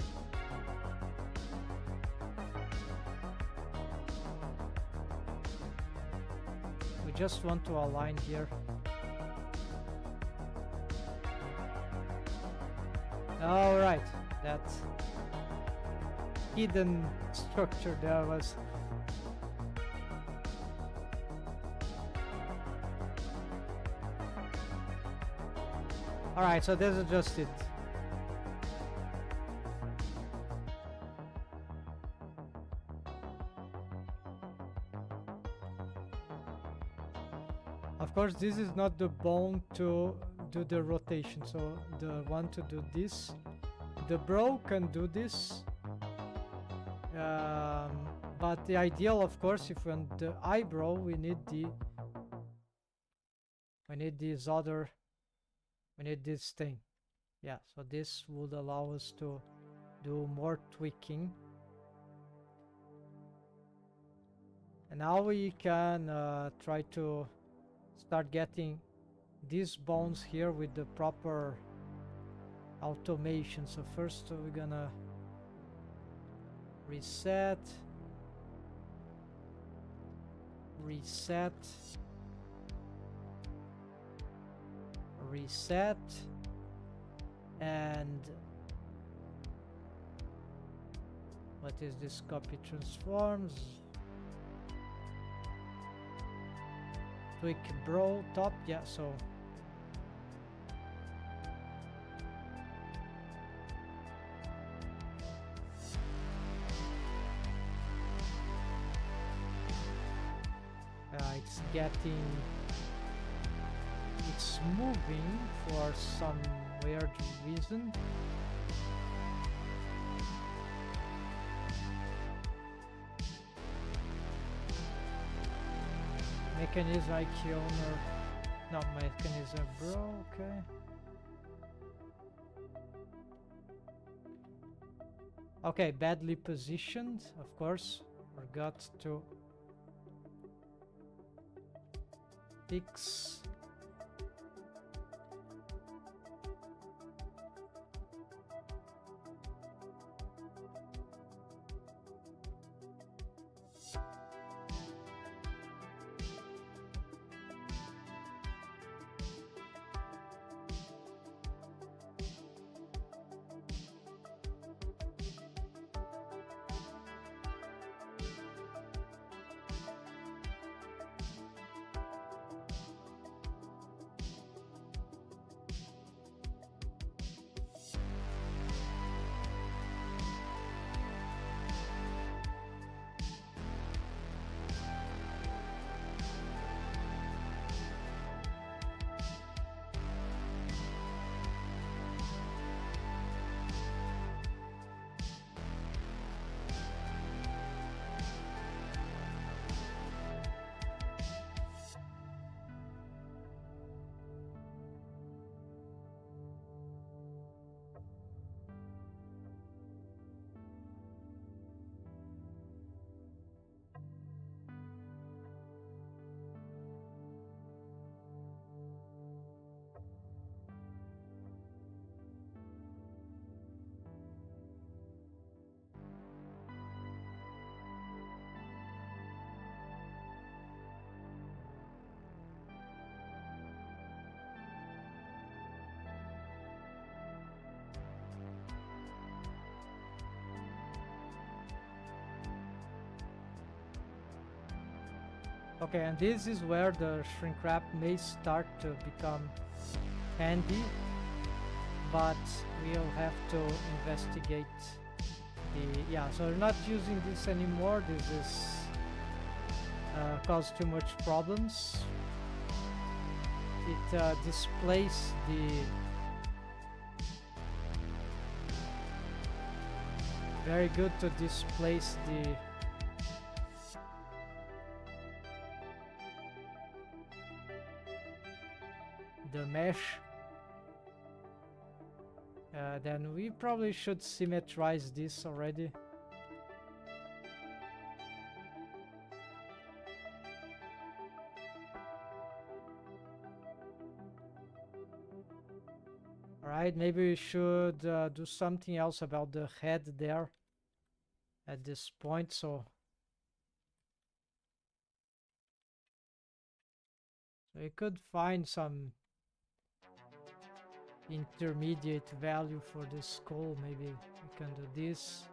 we just want to align here. All right. That hidden structure there was... Alright, so this is just it. Of course, this is not the bone to do the rotation, so the one to do this. The bro can do this. But the ideal, of course, if we want the eyebrow, we need this other... We need this thing. Yeah, so this would allow us to do more tweaking. And now we can try to start getting these bones here with the proper automation. So first we're gonna reset, reset, reset, and what is this? Copy transforms, tweak bro top. Yeah, so it's getting, it's moving for some weird reason. Mechanism IQ owner, not mechanism bro, okay. Okay, badly positioned, of course, forgot to fix. Okay, and this is where the shrink wrap may start to become handy, but we'll have to investigate the... Yeah, so we're not using this anymore. This is caused too much problems. It displays the... Very good to displace the mesh. Then we probably should symmetrize this already. Alright, maybe we should do something else about the head there at this point. So we could find some intermediate value for this skull. Maybe we can do this.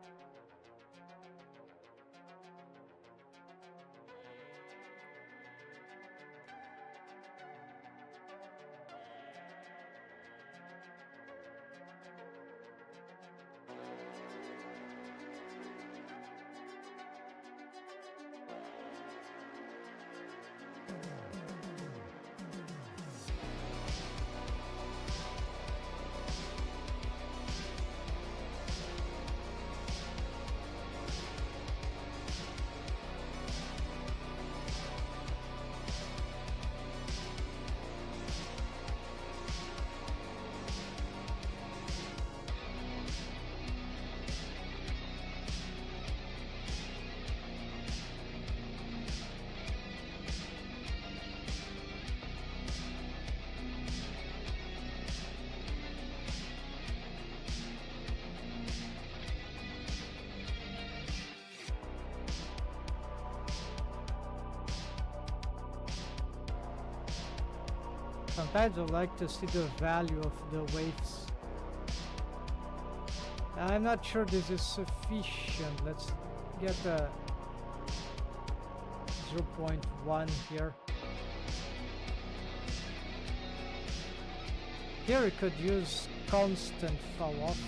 Sometimes I like to see the value of the weights. I'm not sure this is sufficient. Let's get a 0.1 here. Here we could use constant fall off.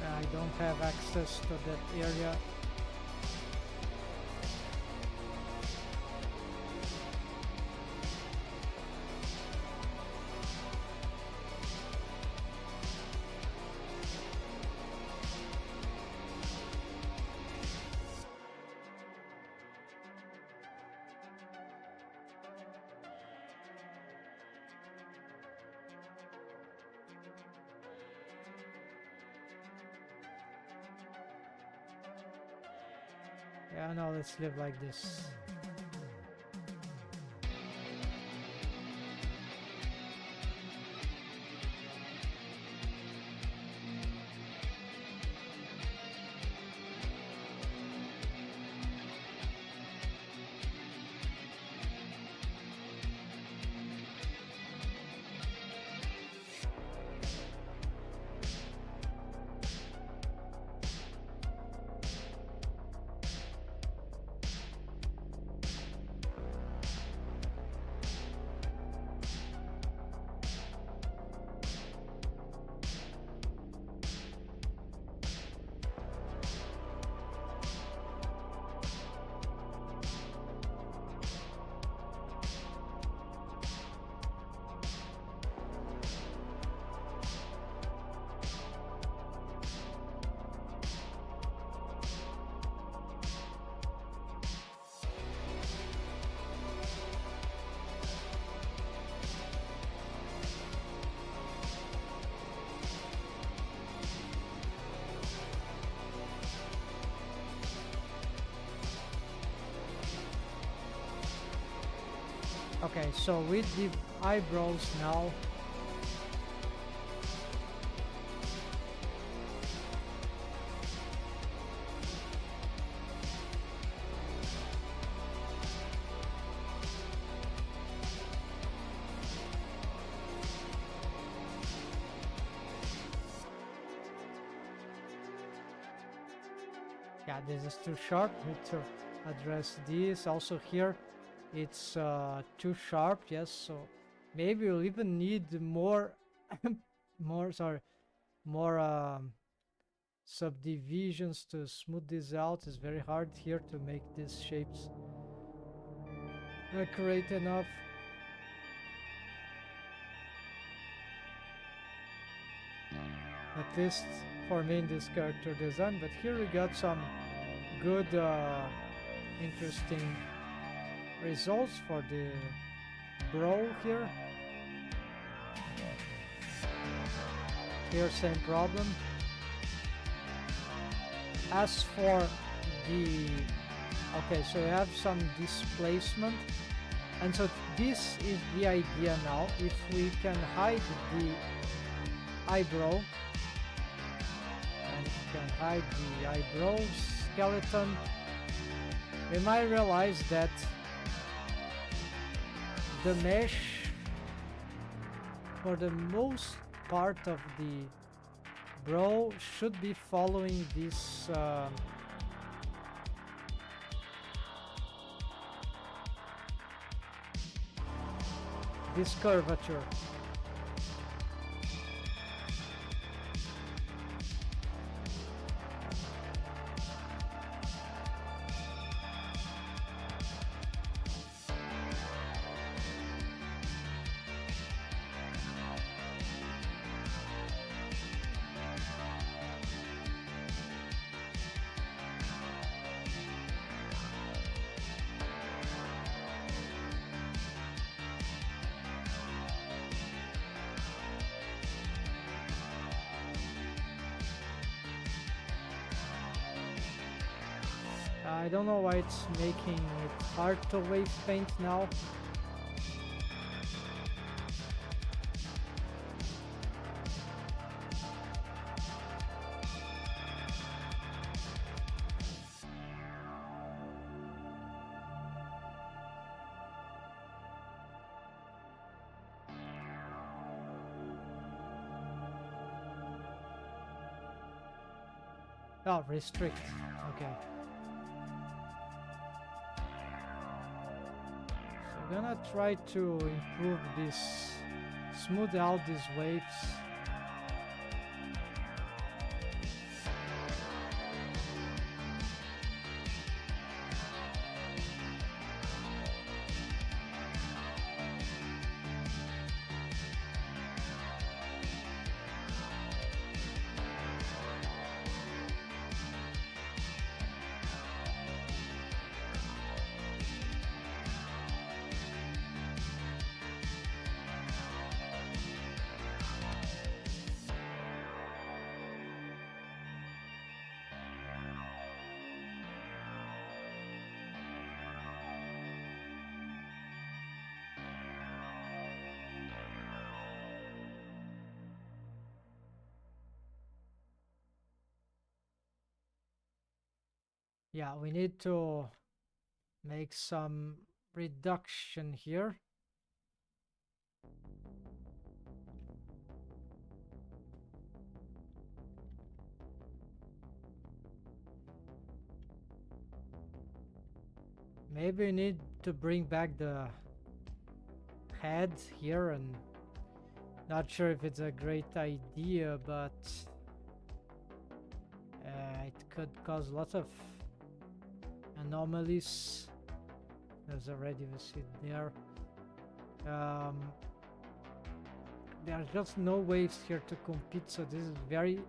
I don't have access to that area. Yeah, no, let's live like this. Okay, so with the eyebrows now, Yeah, this is too short. Need to address this. Also here, it's too sharp. Yes, so maybe we'll even need more, more subdivisions to smooth this out. It's very hard here to make these shapes accurate enough. At least for me in this character design. But here we got some good, interesting results for the bro here. Here, same problem. As for the... Okay, so you have some displacement. And so this is the idea now. If we can hide the eyebrow, and we can hide the eyebrow skeleton, we might realize that the mesh, for the most part of the brow, should be following this this curvature. I don't know why it's making it hard to wave paint now. Oh, restrict. Okay. So I'm gonna try to improve this, smooth out these waves. Yeah, we need to make some reduction here. Maybe we need to bring back the head here, and not sure if it's a great idea, but it could cause lots of anomalies. There's already a seed there. There's just no waves here to compete, so this is very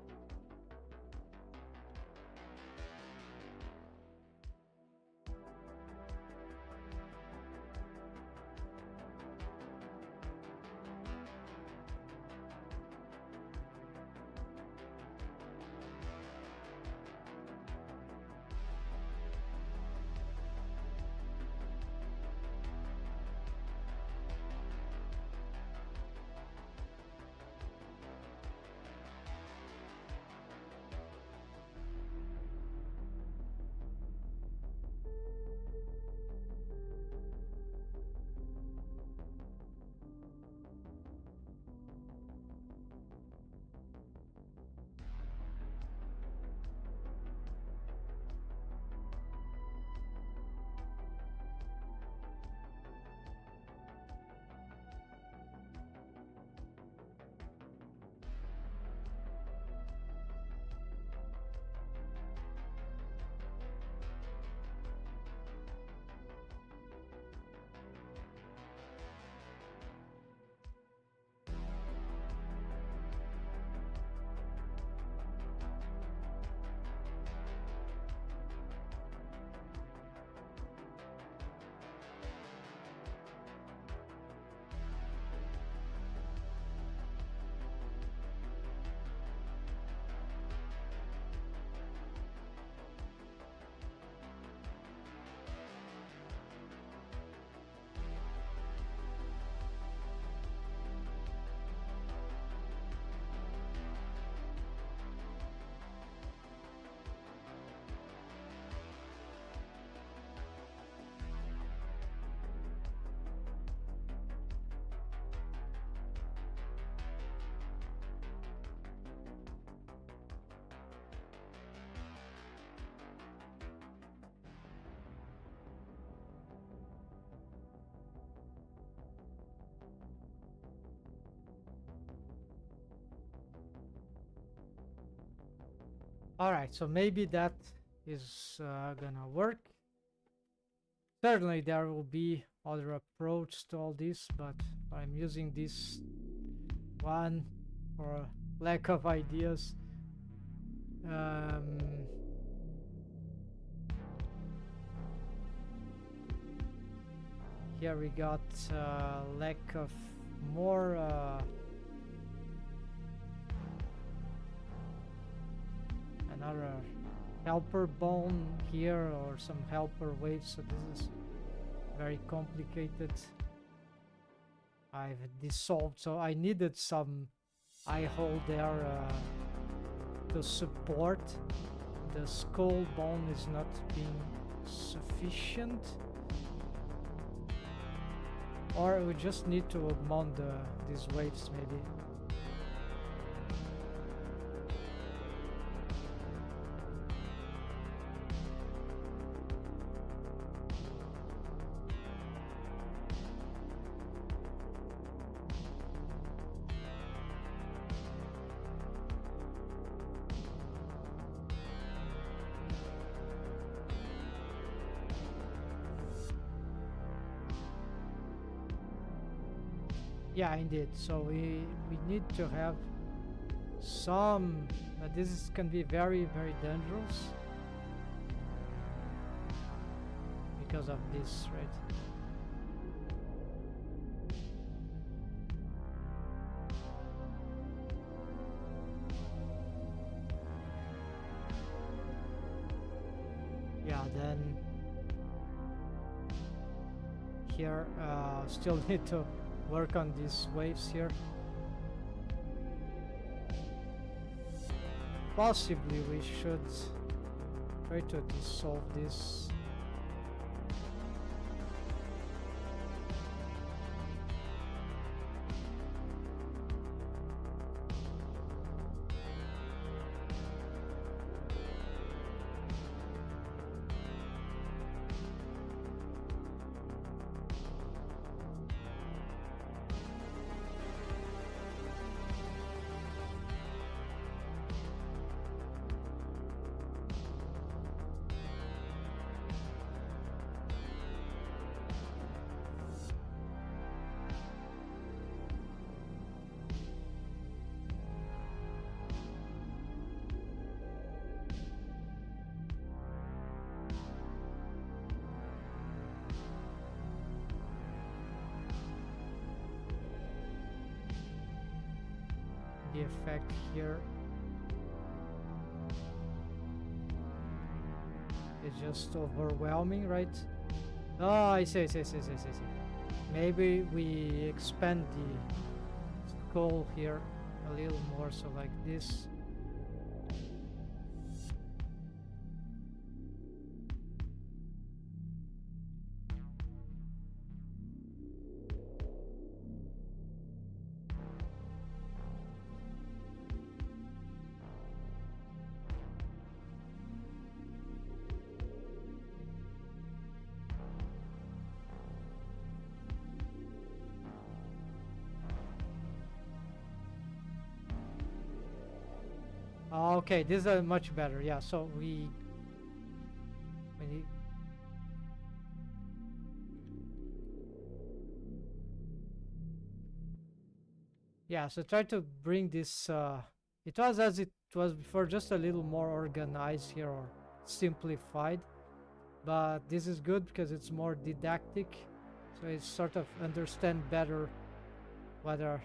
Alright, so maybe that is gonna work. Certainly there will be other approach to all this, but I'm using this one for lack of ideas. Here we got lack of more another helper bone here, or some helper waves, so this is very complicated. I've dissolved, so I needed some eye hole there to support. The skull bone is not being sufficient, or we just need to augment these waves maybe. Yeah, indeed. So we need to have some, but can be very dangerous because of this, right? Yeah, then here still need to work on these waves here. Possibly we should try to dissolve this. The effect here is just overwhelming, right? Oh, I see. Maybe we expand the skull here a little more, so like this. Okay, these are much better. Yeah, so we need. Yeah, so try to bring this. It was as it was before, just a little more organized here, or simplified. But this is good because it's more didactic, so it sort of understand better whether.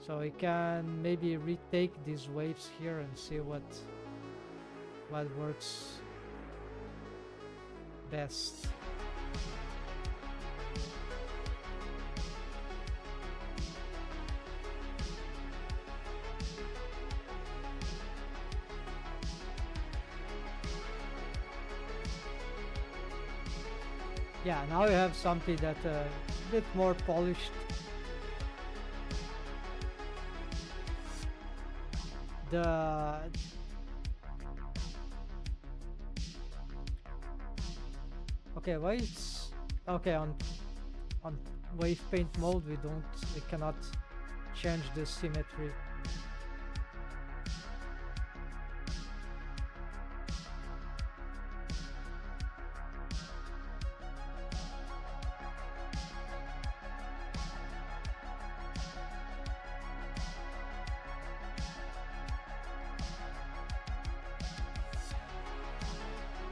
So we can maybe retake these waves here and see what works best. Yeah, now we have something that a bit more polished. Okay, why it's okay on wave paint mode? We cannot change the symmetry.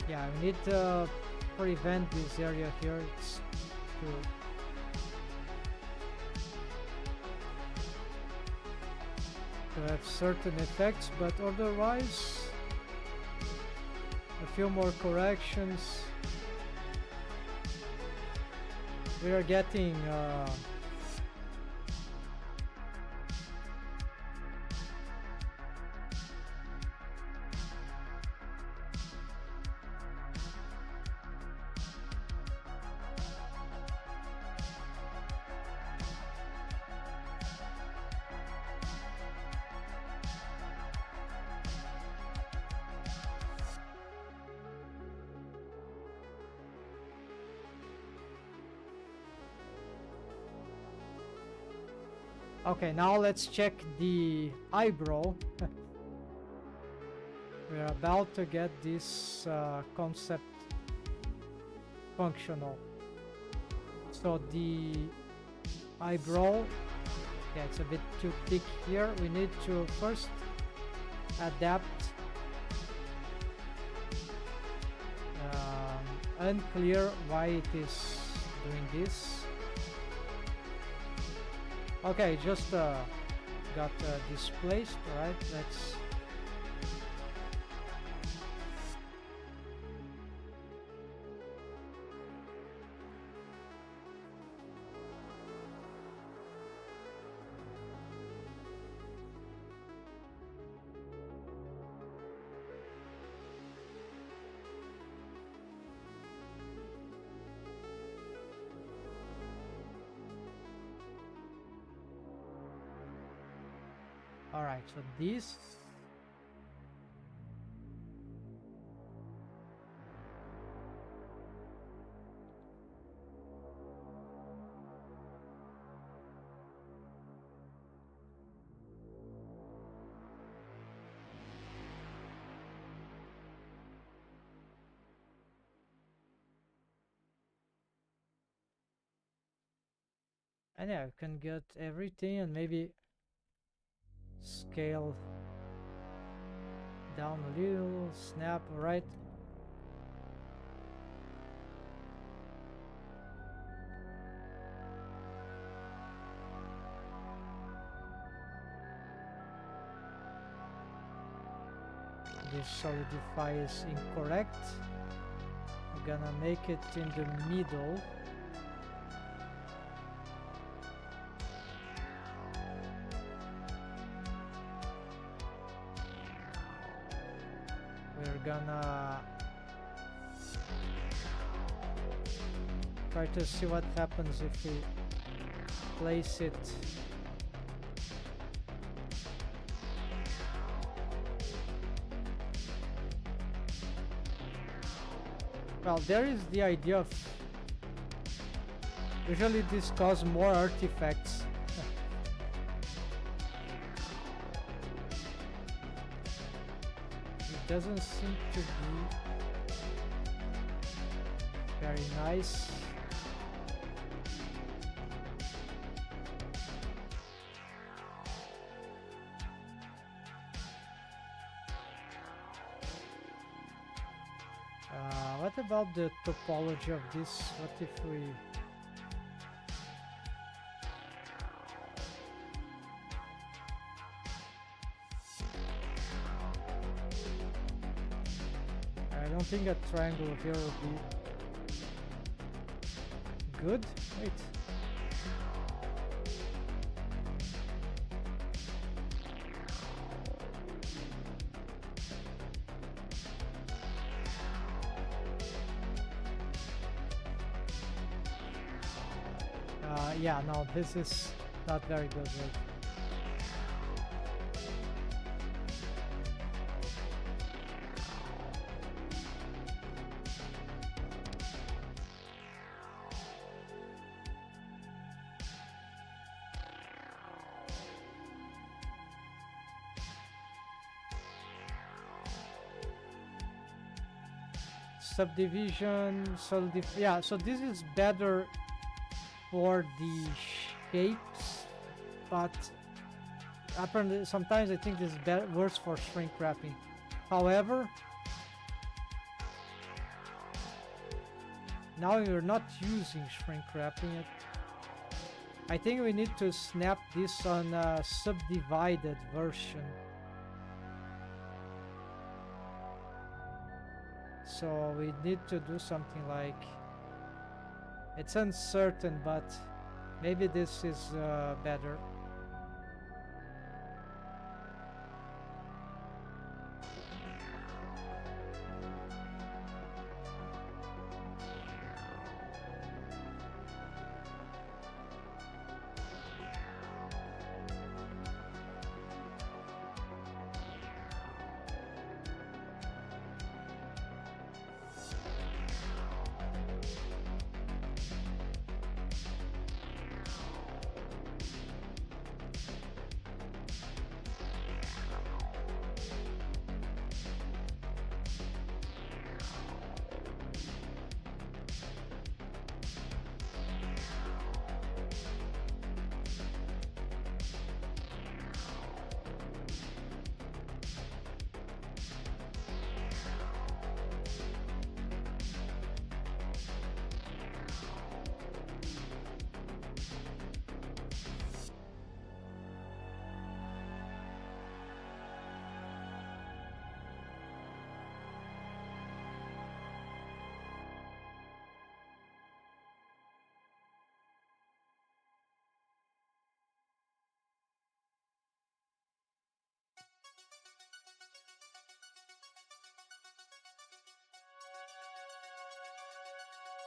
Yeah, we need to prevent this area here. It's to have certain effects, but otherwise a few more corrections. We are getting okay, now let's check the eyebrow. We're about to get this concept functional. So the eyebrow, yeah, it's a bit too thick here. We need to first adapt. Unclear why it is doing this. Okay, just got displaced. All right, let's. All right, so this. And yeah, you can get everything and maybe scale down a little, snap, right? This solidify is incorrect. We're gonna make it in the middle. We're gonna try to see what happens if we place it well. There is the idea of usually this causes more artifacts. Doesn't seem to be very nice. What about the topology of this? What if we I don't think a triangle here would be good. Wait. Yeah, no, this is not very good. Right? Subdivision, yeah, so this is better for the shapes, but apparently sometimes I think this is worse for shrink wrapping. However, Now you're not using shrink wrapping it. I think we need to snap this on a subdivided version. So we need to do something like, it's uncertain, but maybe this is better.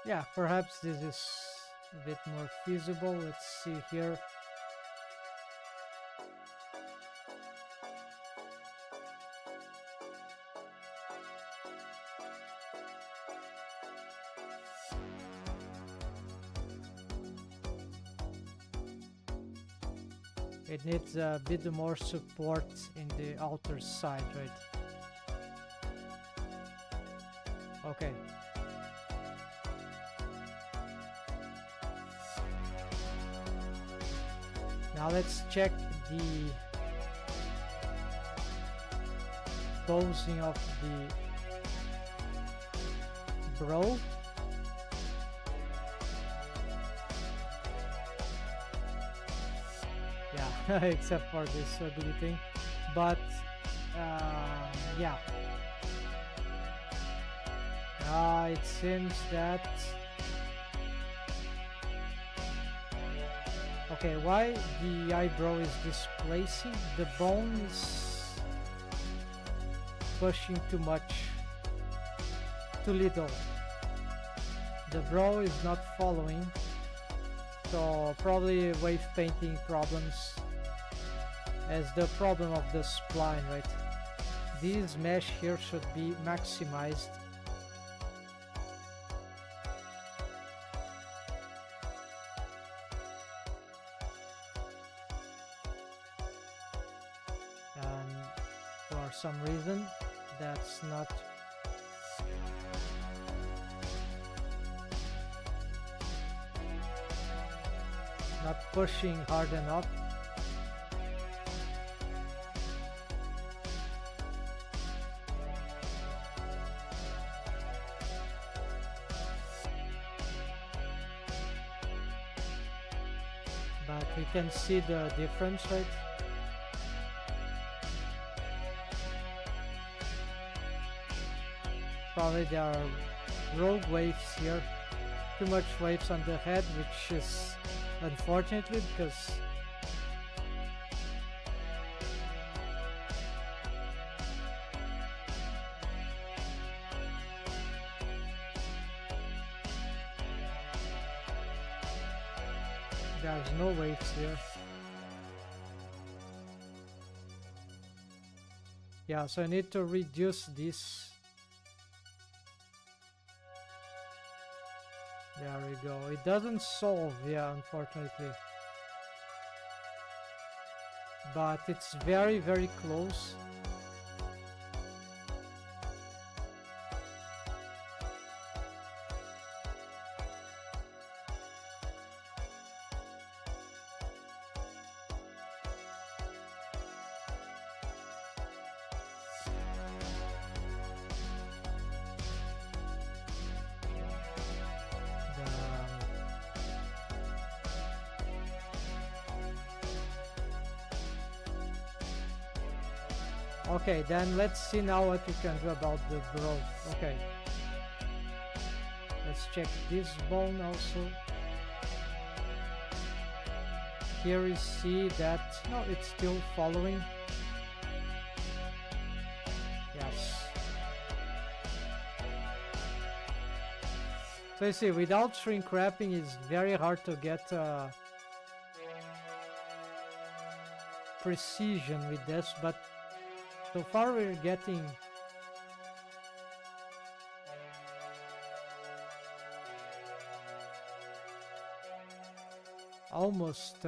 Yeah, perhaps this is a bit more feasible. Let's see here. It needs a bit more support in the outer side, right? Okay. Now let's check the posing of the bro. Yeah, except for this ugly thing. But yeah. It seems that... Okay, why the eyebrow is displacing? The bone is pushing too much, too little. The brow is not following, so probably wave painting problems as the problem of the spline, right? This mesh here should be maximized. For some reason that's not pushing hard enough. But we can see the difference, right? Probably there are rogue waves here, too much waves on the head, which is unfortunately because there's no waves here. Yeah, so I need to reduce this. There we go. It doesn't solve, yeah, unfortunately. But it's very, very close. Okay, then let's see now what we can do about the growth. Okay. Let's check this bone also. Here we see that, no, it's still following. Yes. So you see, without shrink wrapping, it's very hard to get precision with this, but so far we're getting almost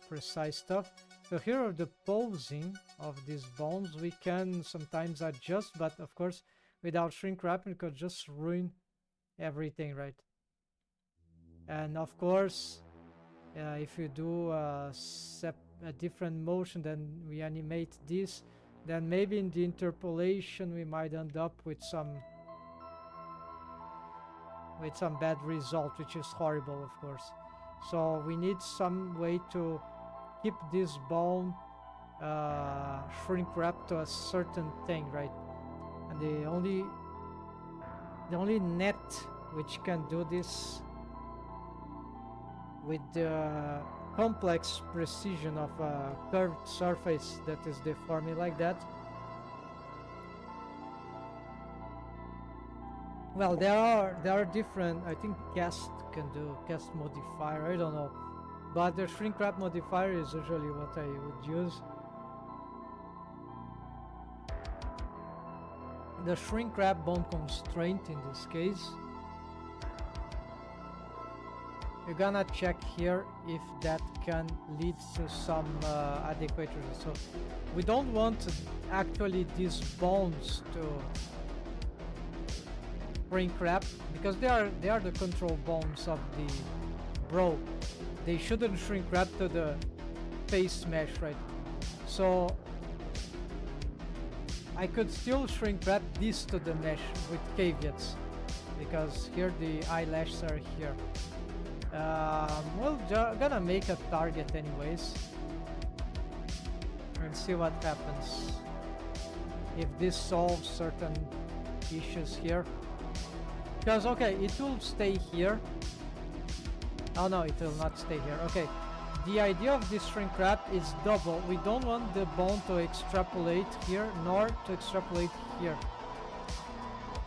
precise stuff. So here are the posing of these bones. We can sometimes adjust, but of course without shrink wrapping it could just ruin everything, right? And of course if you do a different motion, then we animate this, then maybe in the interpolation we might end up with some bad result, which is horrible, of course. So we need some way to keep this bone shrink wrapped to a certain thing, right? And the only net which can do this with the complex precision of a curved surface that is deforming like that. Well, there are different, I think cast can do cast modifier, I don't know, but the shrink wrap modifier is usually what I would use. The shrink wrap bone constraint in this case, you're gonna check here if that can lead to some adequate results. So we don't want actually these bones to shrink wrap because they are the control bones of the bro. They shouldn't shrink wrap to the face mesh, right? So I could still shrink wrap this to the mesh with caveats because here the eyelashes are here. Well, gonna make a target anyways and see what happens if this solves certain issues here. Because okay, it will stay here. Oh no, it will not stay here. Okay, the idea of this shrink wrap is double. We don't want the bone to extrapolate here nor to extrapolate here.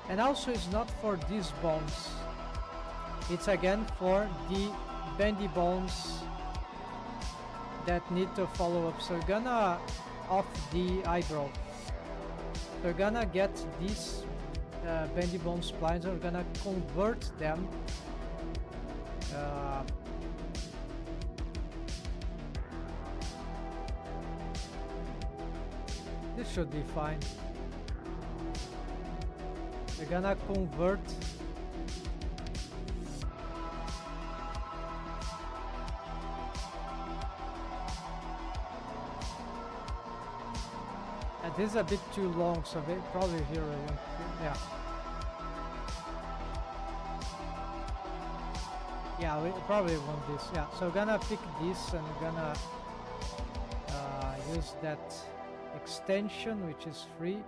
And also it's not for these bones. It's again for the bendy bones that need to follow up. So we're gonna off the eyebrow. We're gonna get these bendy bone splines. We're gonna convert them this should be fine. We're gonna convert this is a bit too long, so they probably here we want, yeah. Yeah, we probably want this. Yeah, so we're gonna pick this and we're gonna use that extension, which is free.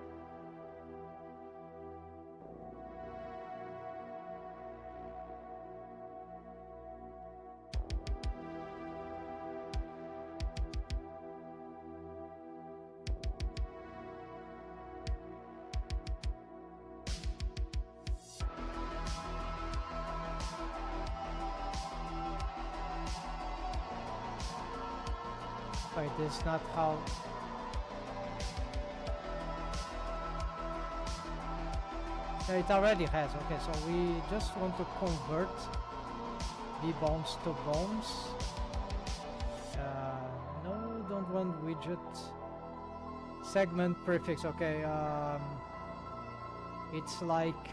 Wait, this is not how... Yeah, it already has. Okay, so we just want to convert the bones to bones. No, don't want widget. Segment prefix, okay. It's like...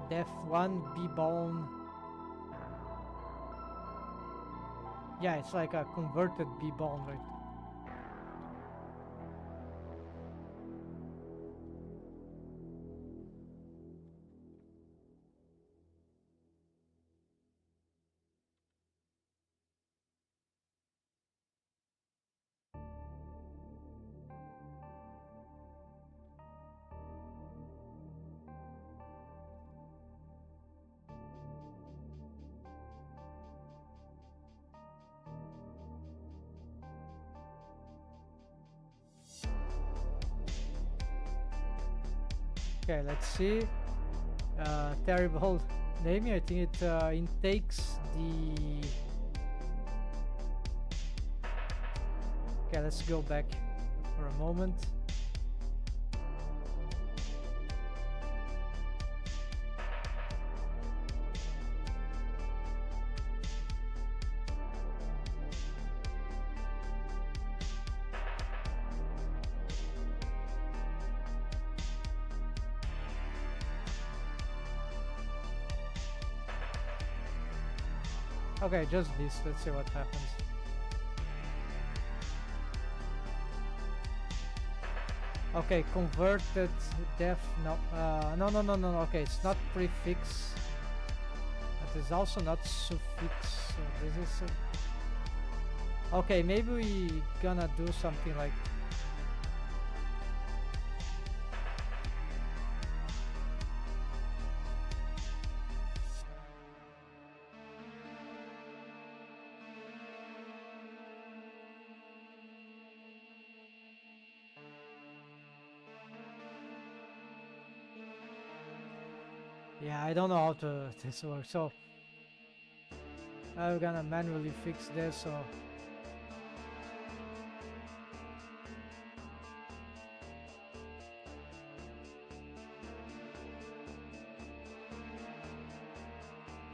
def1 b bone. Yeah, it's like a converted b bone, right? Okay, let's see. Terrible naming. I think it intakes the... Okay, let's go back for a moment. Okay, just this. Let's see what happens. Okay, converted def. No, no. Okay, it's not prefix. It is also not suffix. So this is. Okay, maybe we gonna do something like. Yeah, I don't know how to this works. So I'm gonna manually fix this. So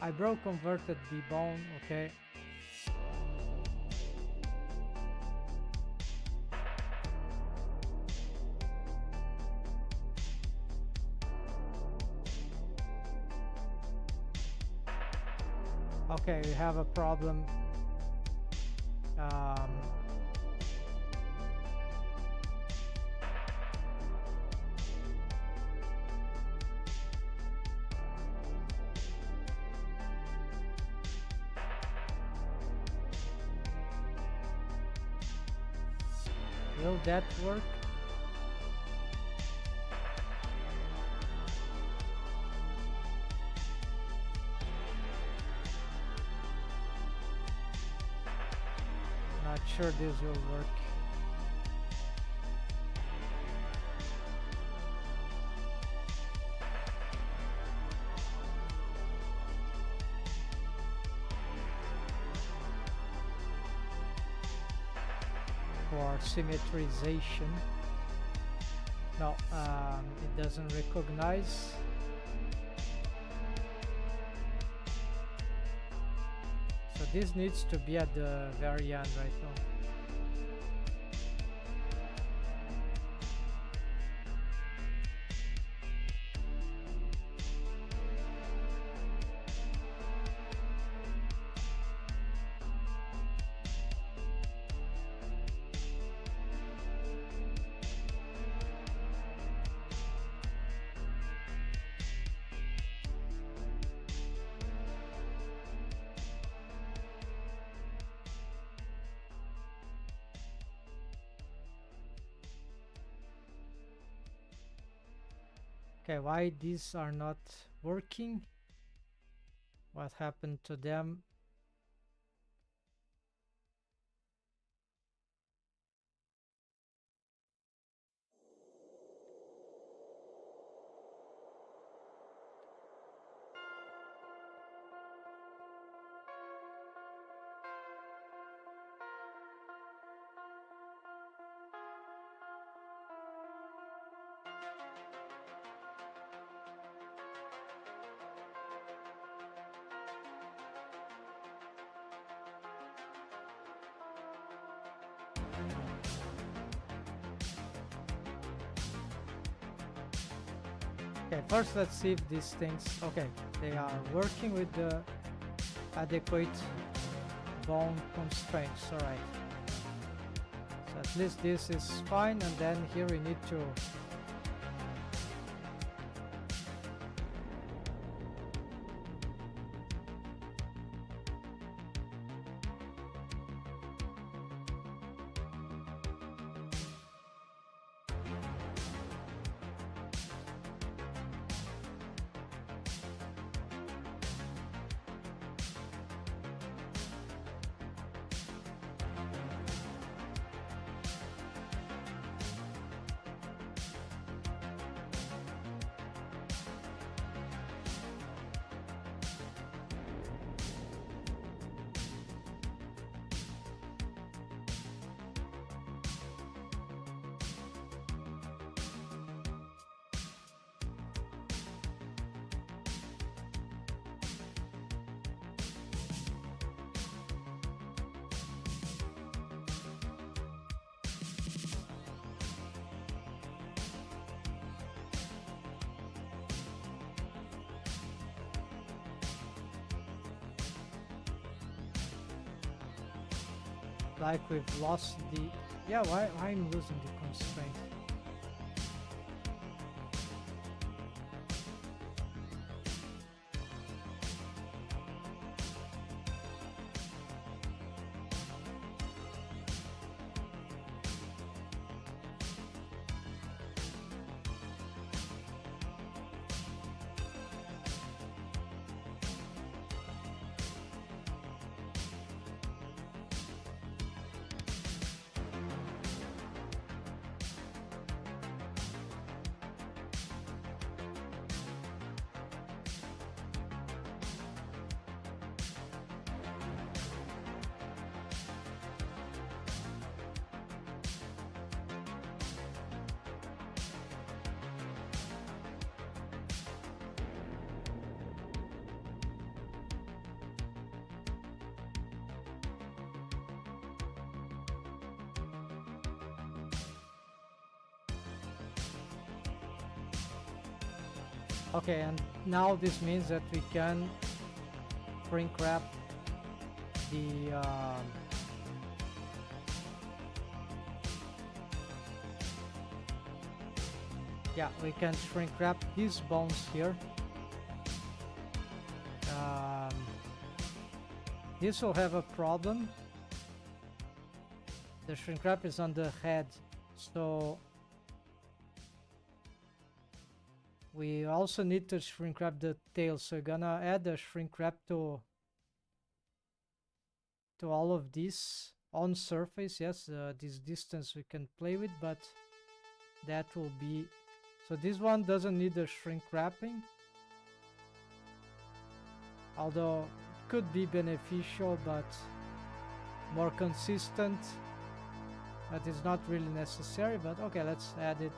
I broke converted debone. Okay. Okay, we have a problem. Will that work? Not sure this will work. For symmetrization. No, it doesn't recognize. So this needs to be at the very end right now. Okay, why these are not working? What happened to them? Okay, first let's see if these things, okay, they are working with the adequate bone constraints. All right, so at least this is fine, and then here we need to like we've lost the... Yeah, why I'm losing the constraint? Okay, and now this means that we can shrink wrap the yeah, we can shrink wrap these bones here. This will have a problem. The shrink wrap is on the head, so we also need to shrink wrap the tail. So we're gonna add a shrink wrap to all of this on surface. Yes, this distance we can play with, but that will be... So this one doesn't need a shrink wrapping, although it could be beneficial, but more consistent. That is not really necessary, but okay, let's add it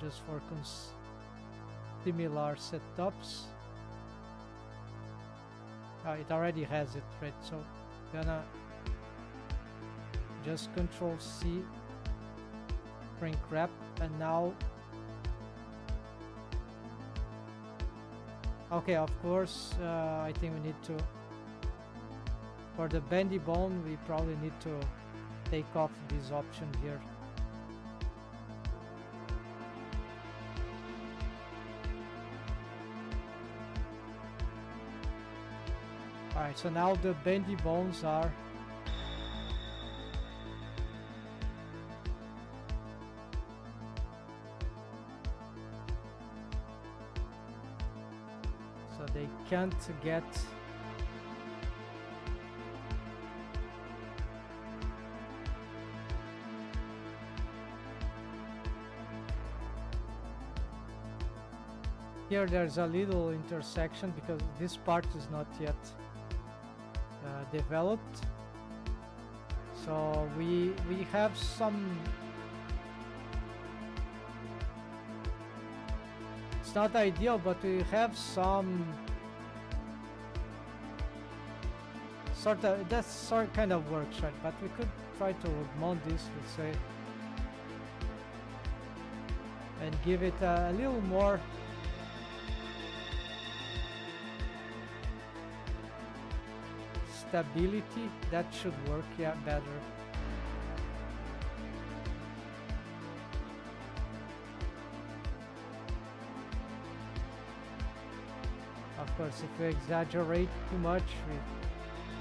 just for similar setups. Oh, it already has it, right? So gonna just Control C, shrink wrap, and now okay, of course, I think we need to, for the bendy bone, we probably need to take off this option here. Alright, so now the bendy bones are so they can't get here. There's a little intersection because this part is not yet developed, so we have some... It's not ideal, but we have some sort of... That sort kind of works, right? But we could try to mount this, let's say, and give it a little more stability. That should work, yeah, better. Of course, if we exaggerate too much,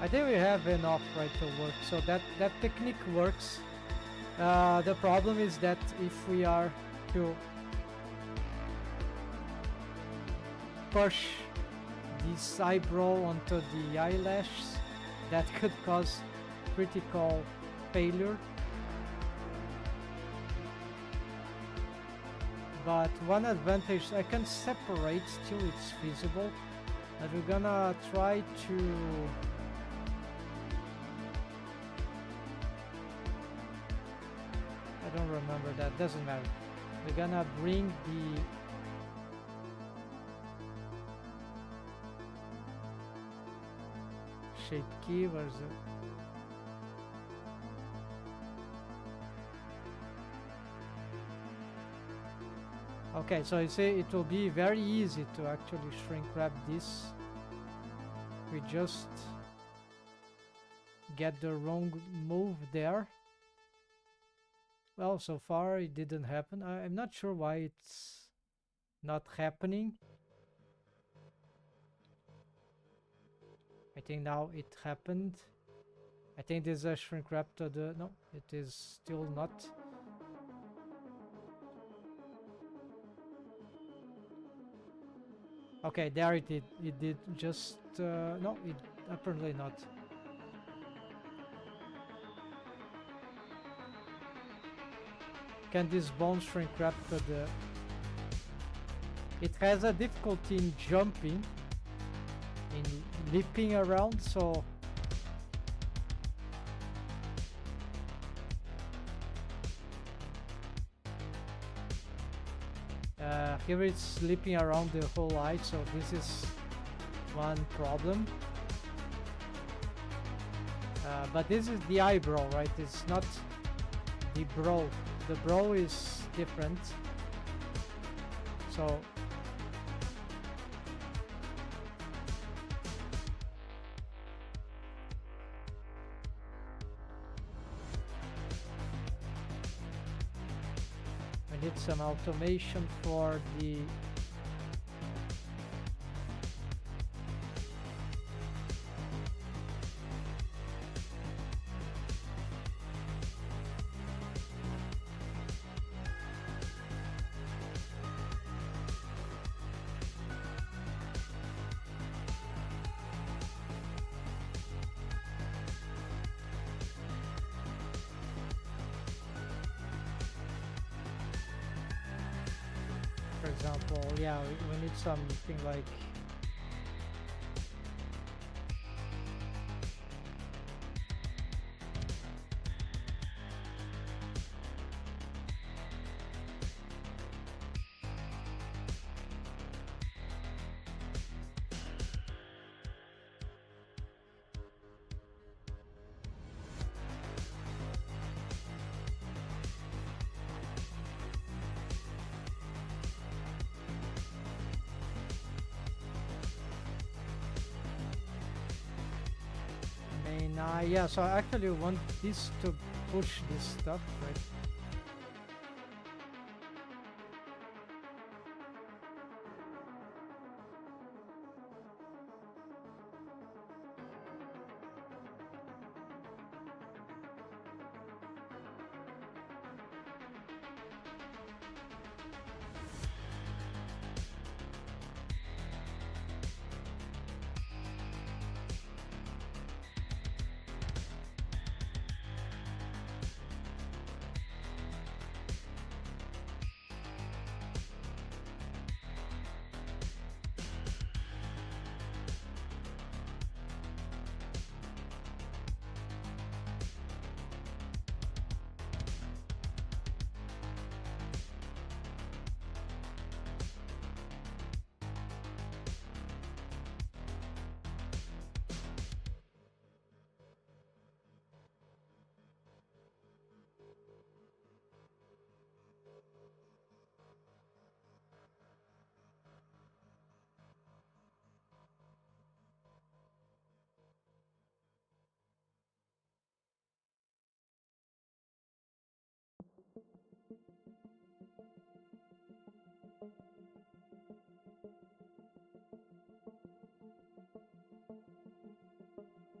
I think we have enough, right, to work. So that technique works. The problem is that if we are to push this eyebrow onto the eyelashes, that could cause critical failure. But one advantage, I can separate till it's feasible, but we're gonna try to I don't remember that, doesn't matter. We're gonna bring the shape key, where's it? Okay, so you see it will be very easy to actually shrink wrap this. We just get the wrong move there. Well, so far it didn't happen. I'm not sure why it's not happening. I think now it happened. I think this is a shrink raptor. No, it is still not. Okay, there it did. It did just no, it apparently not. Can this bone shrink raptor? It has a difficulty in jumping, in leaping around, so here it's leaping around the whole eye, so this is one problem. But this is the eyebrow, right? It's not the brow. The brow is different. So we need some automation for the for example, yeah, we need something like yeah, so I actually want this to push this stuff, right?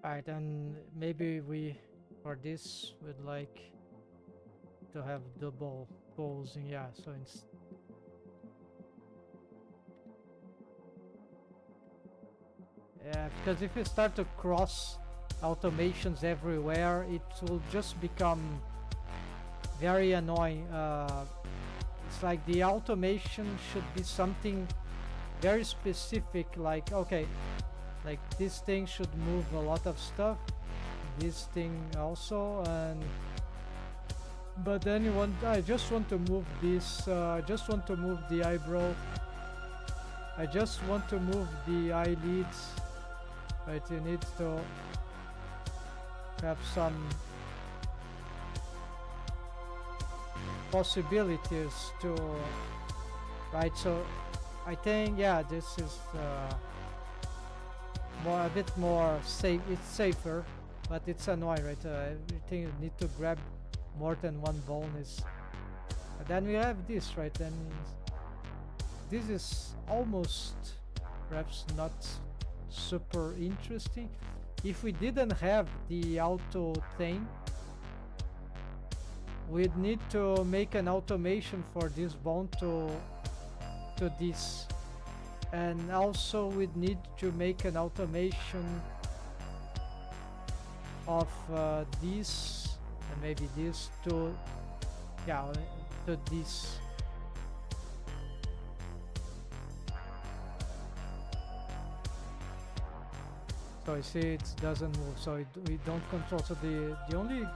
Alright, and maybe we, for this, would like to have double posing, yeah, so yeah, because if you start to cross automations everywhere, it will just become very annoying. It's like the automation should be something very specific, like, okay, like this thing should move a lot of stuff, this thing also, and but then you want, I just want to move this, I just want to move the eyebrow, I just want to move the eyelids, right? You need to have some possibilities to, right? So I think, yeah, this is a bit more safe. It's safer but it's annoying, right? Everything you need to grab more than one bone is. But then we have this, right? Then this is almost perhaps not super interesting. If we didn't have the auto thing, we'd need to make an automation for this bone to this, and also we'd need to make an automation of this, and maybe this to, yeah, to this. So you see it doesn't move, so we don't control. So the only,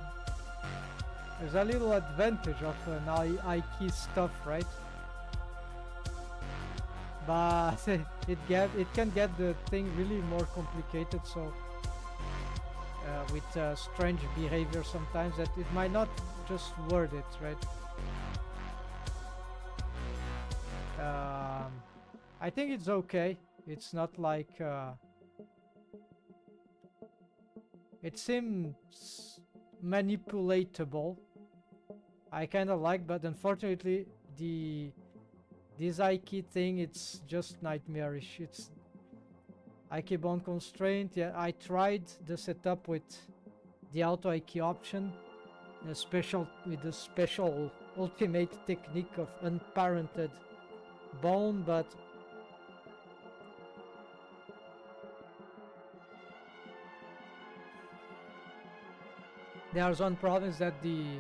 there's a little advantage of an I key stuff, right? But it can get the thing really more complicated. So with strange behavior sometimes, that it might not just word it, right? I think it's okay. It's not like it seems manipulatable. I kind of like, but unfortunately this I-key thing, it's just nightmarish. It's I-key bone constraint. Yeah, I tried the setup with the auto I-key option, with the special ultimate technique of unparented bone, but there's one problem, is that the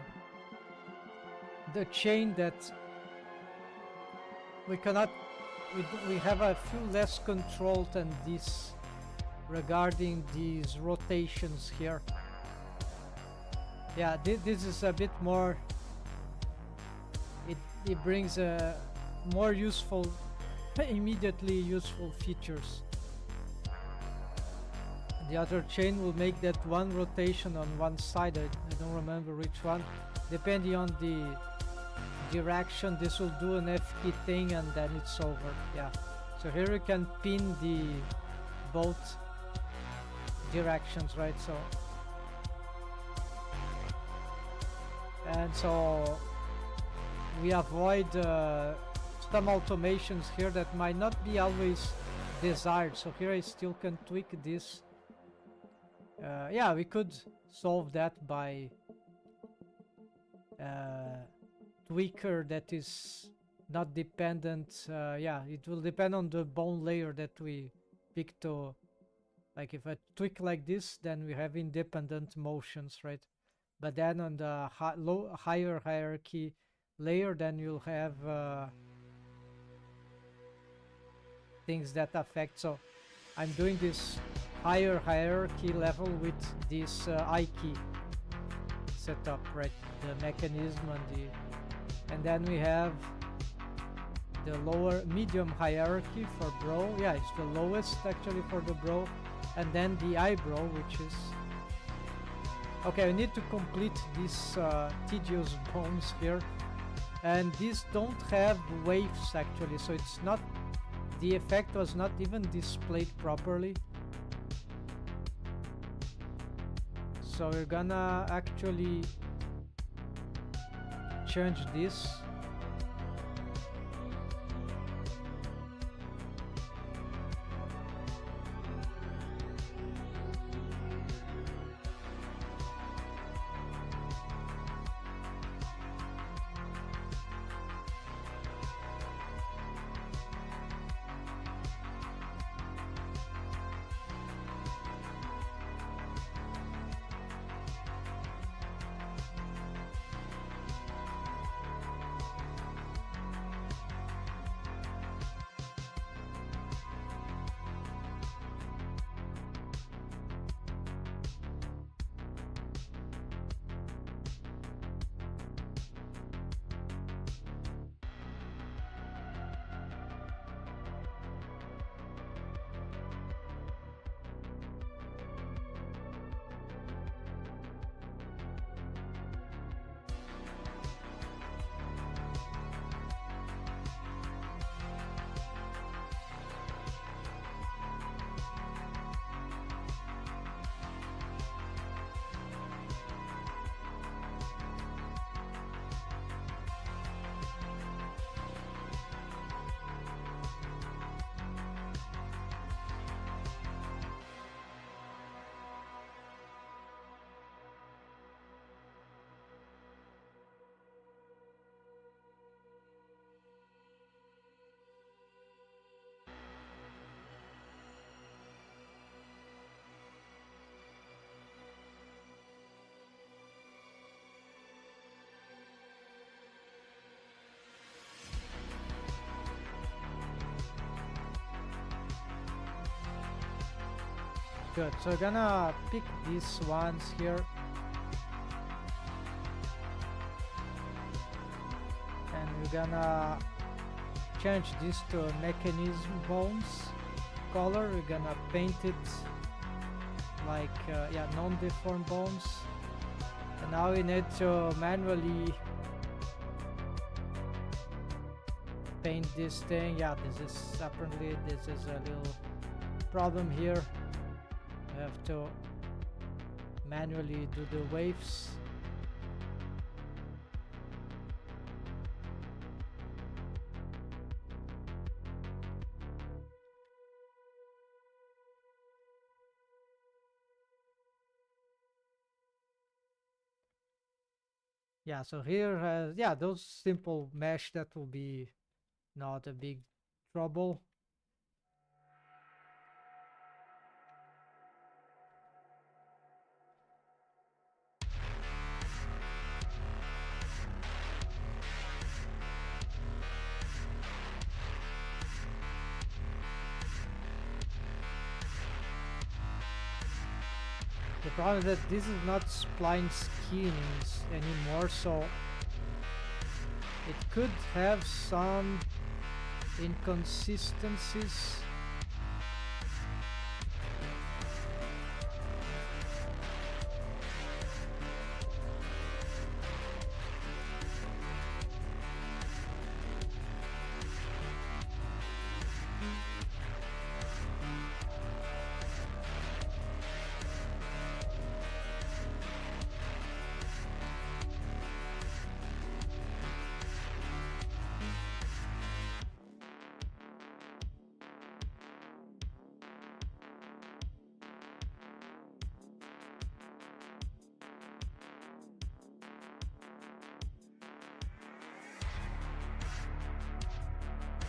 chain that we cannot, we have a few less control than this regarding these rotations here. Yeah, this is a bit more, it brings a more useful, immediately useful features. The other chain will make that one rotation on one side. I don't remember which one. Depending on the direction, this will do an F key thing, and then it's over. Yeah. So here you can pin the both directions, right? So, and so we avoid some automations here that might not be always desired. So here I still can tweak this. Yeah, we could solve that by tweaker that is not dependent. Yeah, it will depend on the bone layer that we pick to. Like if I tweak like this, then we have independent motions, right? But then on the higher hierarchy layer, then you'll have things that affect. So I'm doing this higher hierarchy level with this I key setup, right? The mechanism and then we have the lower medium hierarchy for brow. Yeah, it's the lowest actually for the brow, and then the eyebrow, which is okay. We need to complete these tedious bones here, and these don't have waves actually, so it's not, the effect was not even displayed properly. So we're gonna actually change this. good. So we're gonna pick these ones here. And we're gonna change this to mechanism bones color. We're gonna paint it like yeah, non-deformed bones. And now we need to manually paint this thing. Yeah, this is apparently this is a little problem here. I have to manually do the waves. Yeah, so here, yeah, those simple mesh, that will be not a big trouble. The problem is that this is not spline skin anymore, so it could have some inconsistencies.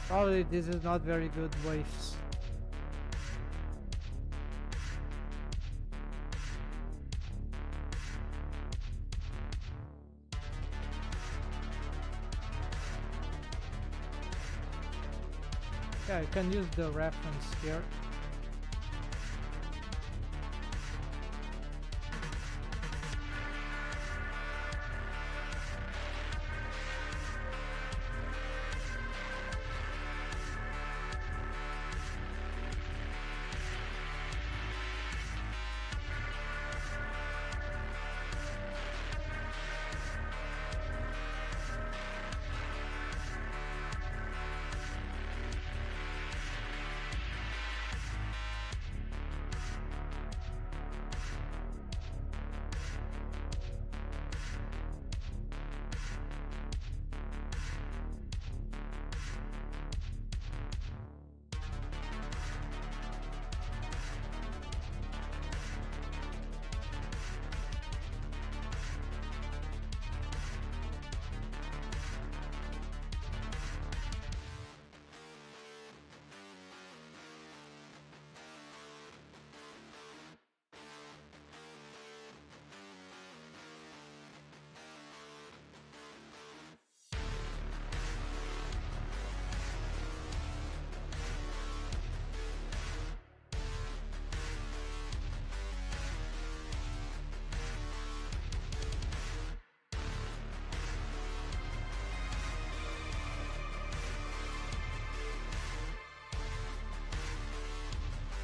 Probably this is not very good waves. Yeah, you can use the reference here.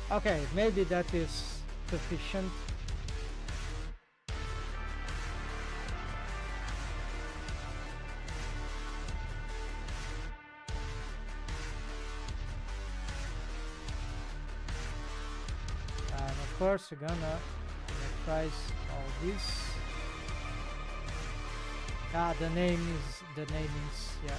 Okay, maybe that is sufficient. And of course we're gonna price all this. Ah, the namings, yeah.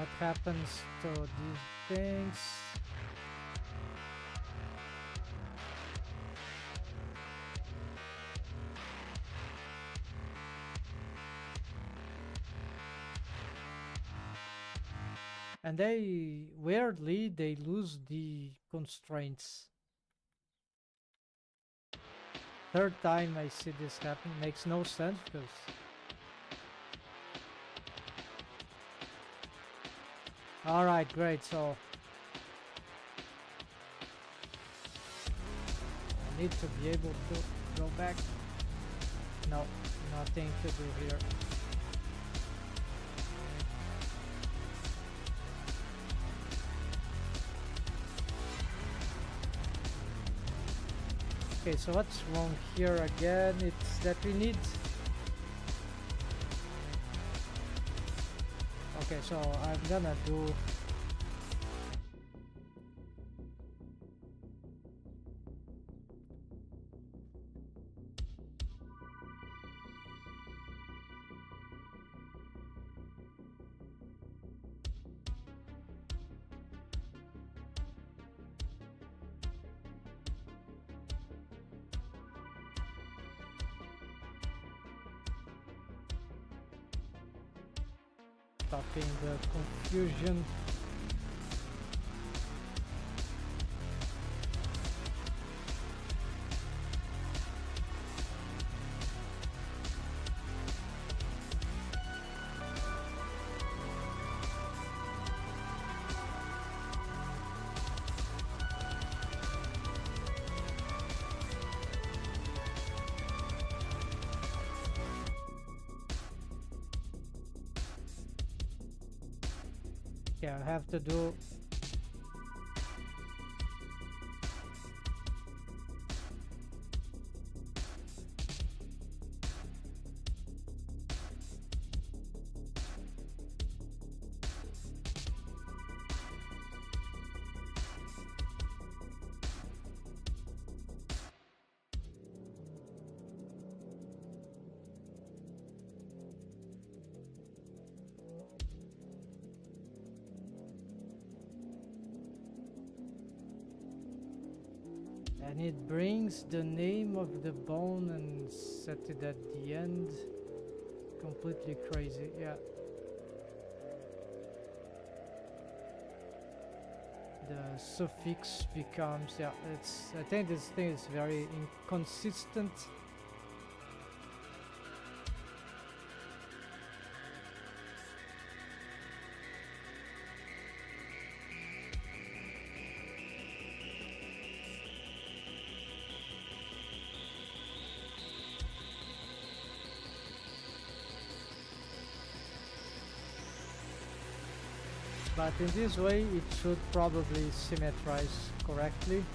what happens to these things. And they weirdly they lose the constraints. Third time I see this happen. Makes no sense because alright, great, so I need to be able to go back. No, nothing to do here. Okay, so what's wrong here again? It's that we need... Okay, so I'm gonna do... stopping the confusion. Yeah, I have to do... And it brings the name of the bone and set it at the end. Completely crazy, yeah. The suffix becomes, yeah, it's, I think this thing is very inconsistent. But in this way, it should probably symmetrize correctly.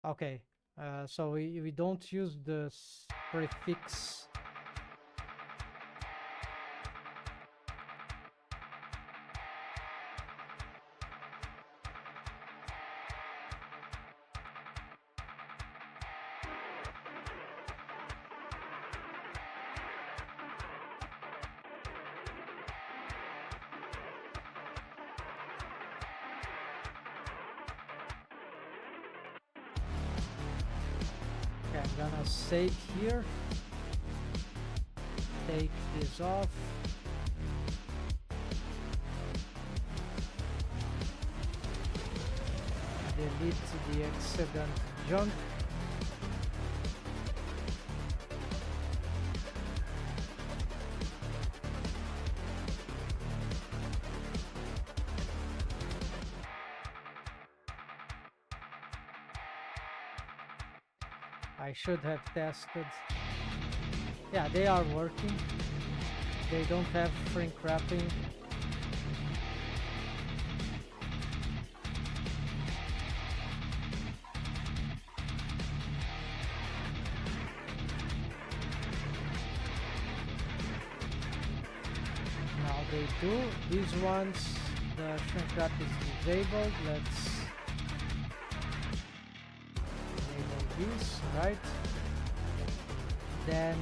Okay, so we don't use the prefix. Okay, I'm gonna save here. Take this off. Delete the excellent junk. I should have tested. Yeah, they are working. They don't have shrink wrapping. Now they do. These ones, the shrink wrap is disabled. Let's enable these, right? Then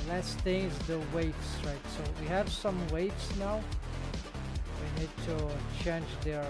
last thing is the waves, right? So we have some waves now. We need to change their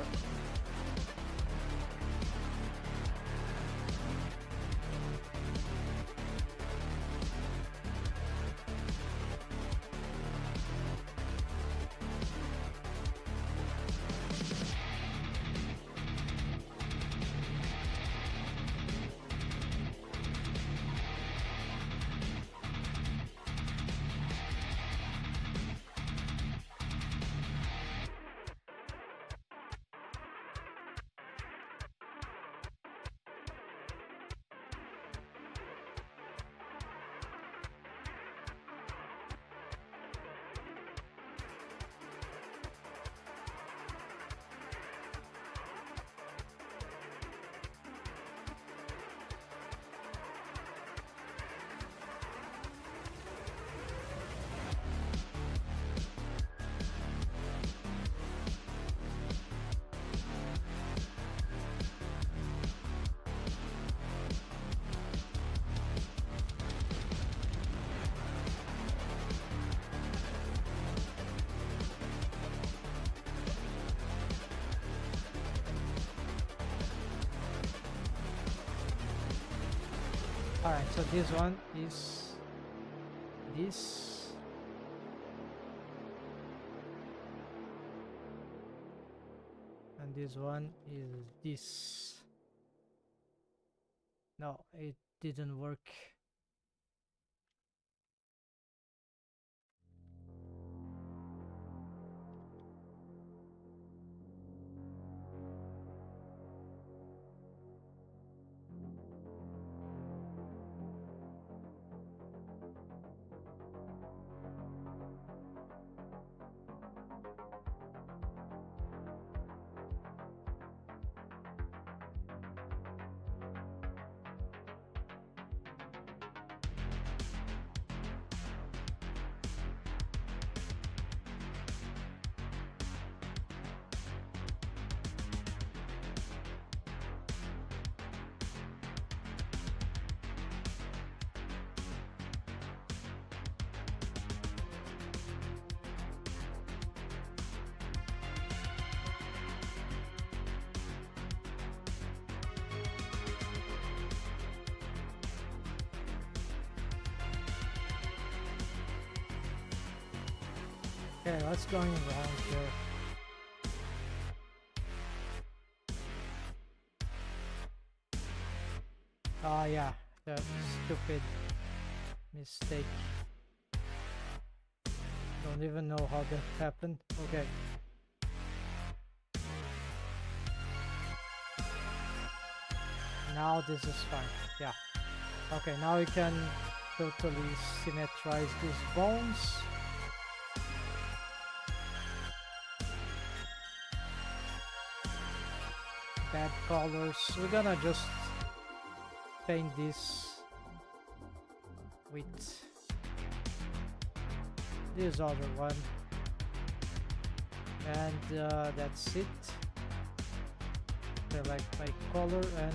Alright, so this one is this. And this one is this. No, it didn't work. Okay, what's going wrong here? Oh yeah, that stupid mistake. Don't even know how that happened. Okay. Now this is fine. Yeah. Okay, now we can totally symmetrize these bones. Bad colors. We're gonna just paint this with this other one, and that's it. Select my color and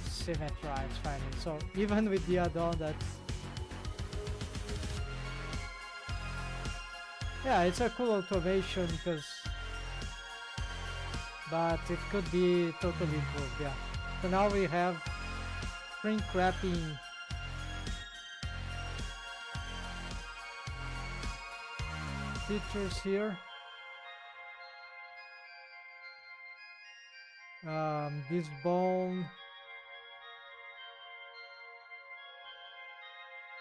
symmetrize finally. So even with the add-on, that's, yeah, it's a cool automation because, but it could be totally improved. Yeah, so now we have shrink wrapping features here. This bone,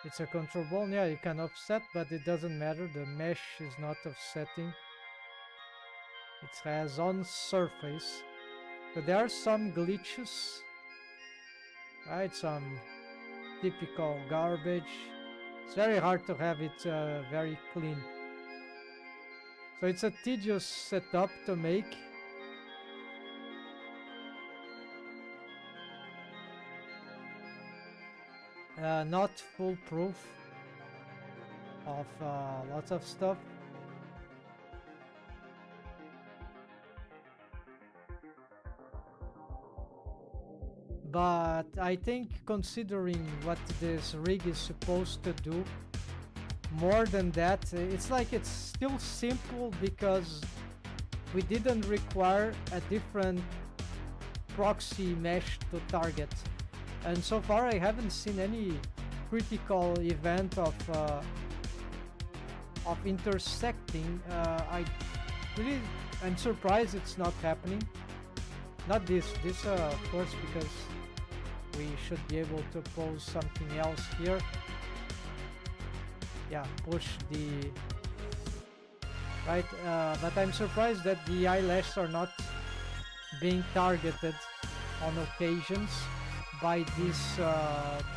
it's a control bone. Yeah, you can offset, but it doesn't matter. The mesh is not offsetting. It has on surface. So there are some glitches, right? Some typical garbage. It's very hard to have it very clean. So it's a tedious setup to make. Not foolproof of lots of stuff. But I think considering what this rig is supposed to do, more than that, it's like it's still simple because we didn't require a different proxy mesh to target. And so far I haven't seen any critical event of intersecting. I'm surprised it's not happening. Not this of course, because we should be able to pose something else here. Yeah, push the right, but I'm surprised that the eyelashes are not being targeted on occasions by these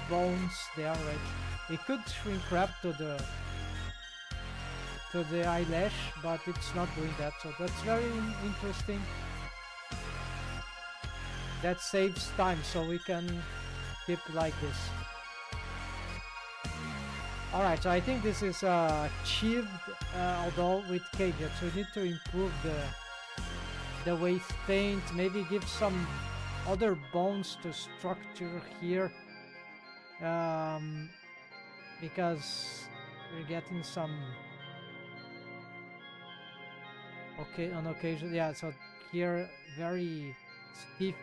bones there, right? It could shrink wrap to the eyelash, but it's not doing that, so that's very interesting. That saves time, so we can keep like this. Alright, so I think this is achieved, although with cages. We need to improve the wave paint, maybe give some other bones to structure here, because we're getting some on occasion. Yeah, so here very stiff,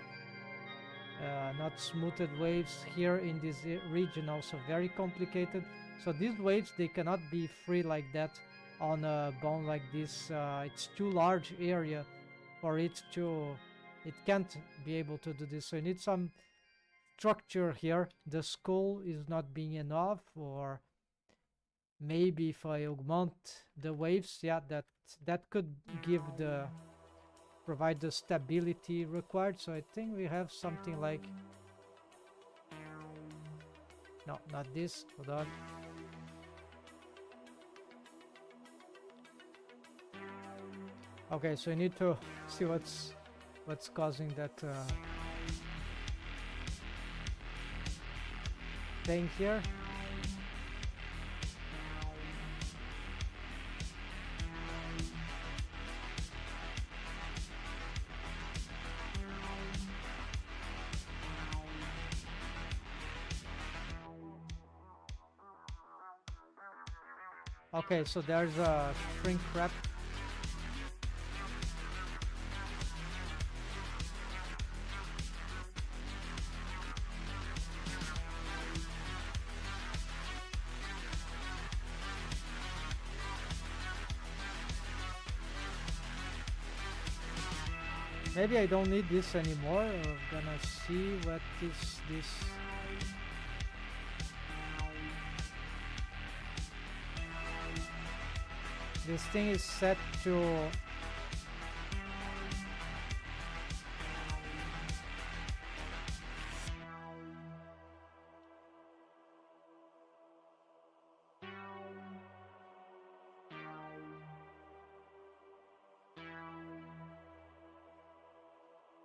not smoothed waves. Here in this region also very complicated. So these waves, they cannot be free like that on a bone like this. It's too large area for it can't be able to do this. So you need some structure here. The skull is not being enough, or maybe if I augment the waves, yeah, that could provide the stability required. So I think we have something like, no, not this, hold on. Okay, so I need to see what's causing that thing here. Okay, so there's a shrink wrap. Maybe I don't need this anymore. We're gonna see what is this. This thing is set to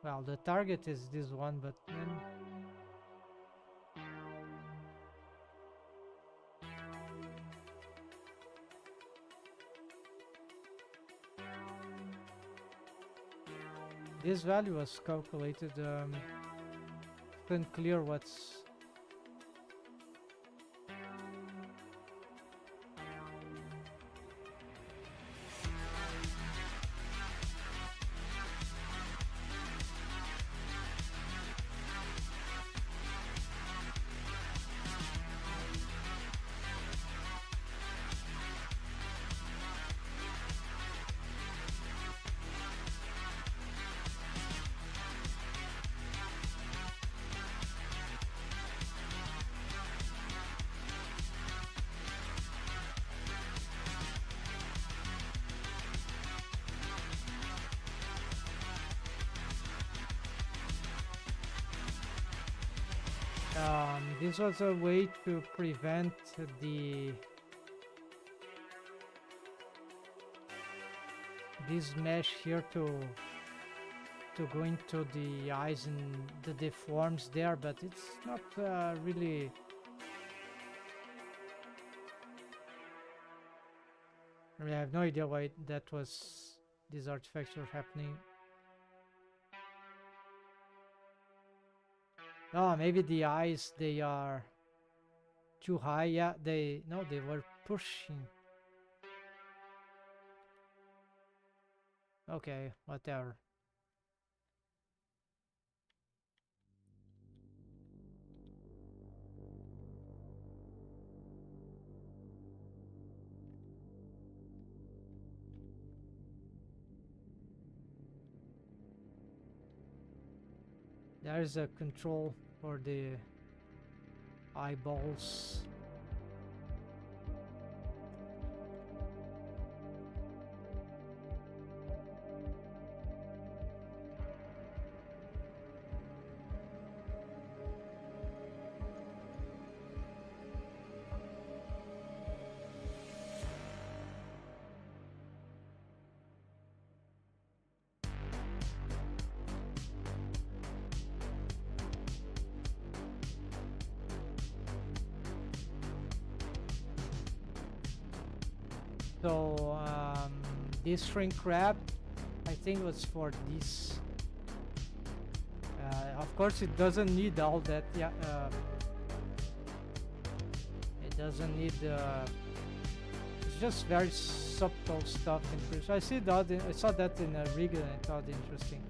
well, the target is this one, but then this value was calculated. Isn't clear what's. This was a way to prevent this mesh here to go into the eyes and the deforms there, but it's not really. I mean, I have no idea why that was these artifacts were happening. Oh, maybe the eyes, they are too high. Yeah, they were pushing. Okay, whatever. There's a control for the eyeballs. So this shrink wrap, I think, was for this. Of course, it doesn't need all that. Yeah, it doesn't need. It's just very subtle stuff in prison. I saw that in a rig and I thought interesting.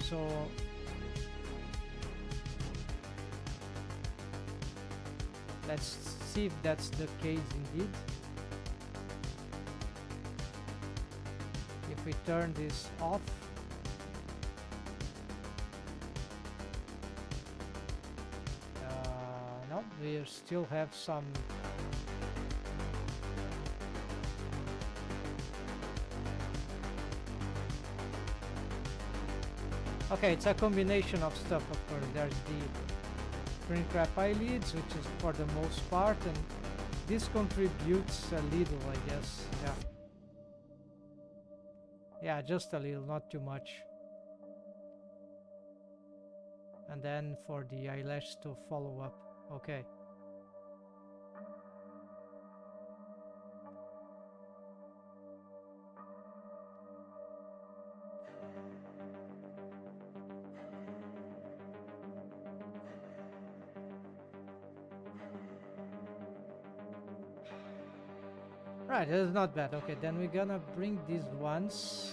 So. Let's see if that's the case indeed. If we turn this off, no, we still have some. Okay, it's a combination of stuff, of course. There's the shrink wrap eyelids, which is for the most part, and this contributes a little, I guess. Yeah, just a little, not too much. And then for the eyelash to follow up. Okay. Right, that's not bad. Okay, then we're gonna bring these ones,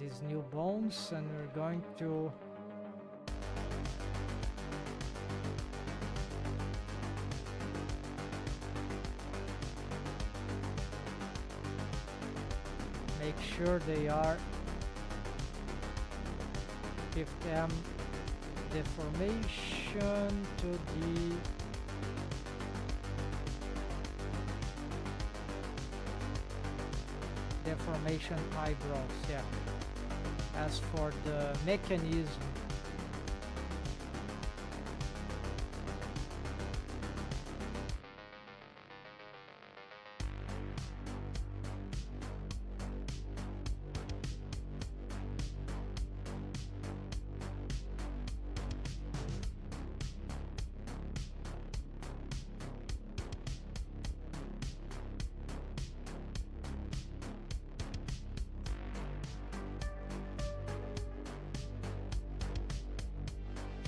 these new bones, and we're going to make sure they are 5M deformation to the deformation eyebrows. Yeah. As for the mechanism,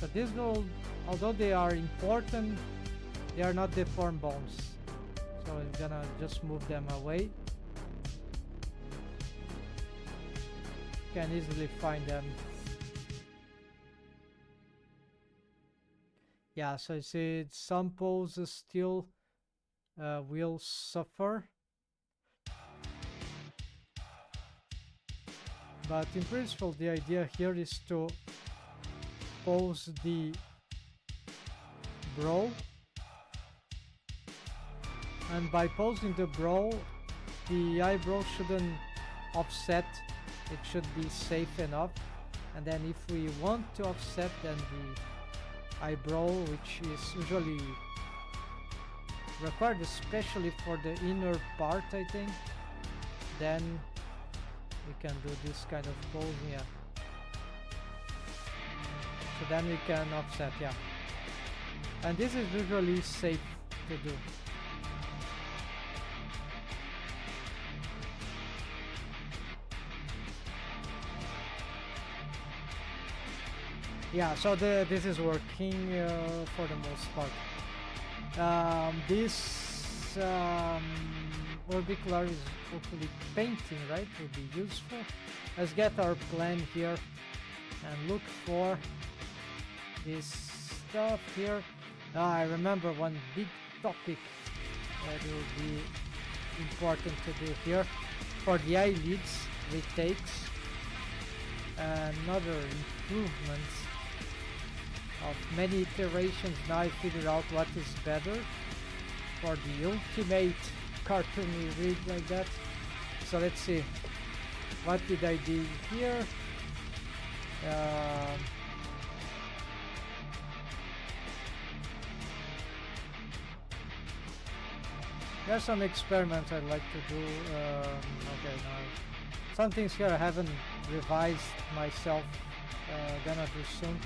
but these will, although they are important, they are not deformed bones. So I'm gonna just move them away. You can easily find them. Yeah, so you see some poses still will suffer. But in principle, the idea here is to pose the brow, and by posing the brow, the eyebrow shouldn't offset. It should be safe enough. And then if we want to offset, then the eyebrow, which is usually required especially for the inner part, I think, then we can do this kind of pose, yeah. So then we can offset, yeah. And this is usually safe to do. Yeah, so this is working for the most part. This orbicular is hopefully painting, right? Will be useful. Let's get our plan here and look for this stuff here. I remember one big topic that will be important to do here for the eyelids retakes. Another improvement of many iterations. Now I figured out what is better for the ultimate cartoony rig like that. So let's see, what did I do here? There's some experiments I'd like to do. Okay, now some things here I haven't revised myself. Gonna do soon.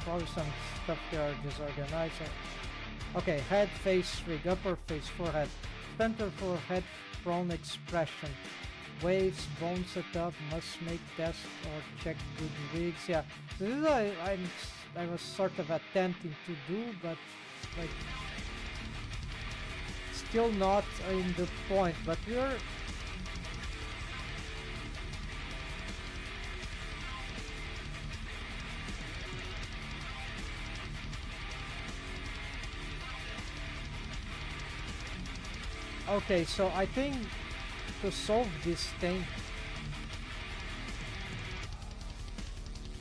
Probably some stuff here are disorganized. Okay, head, face, rig, upper face, forehead, center forehead, prone expression, waves, bone setup, must make test or check good rigs. Yeah, this is I was sort of attempting to do, but like still not in the point. But we're okay, so I think to solve this thing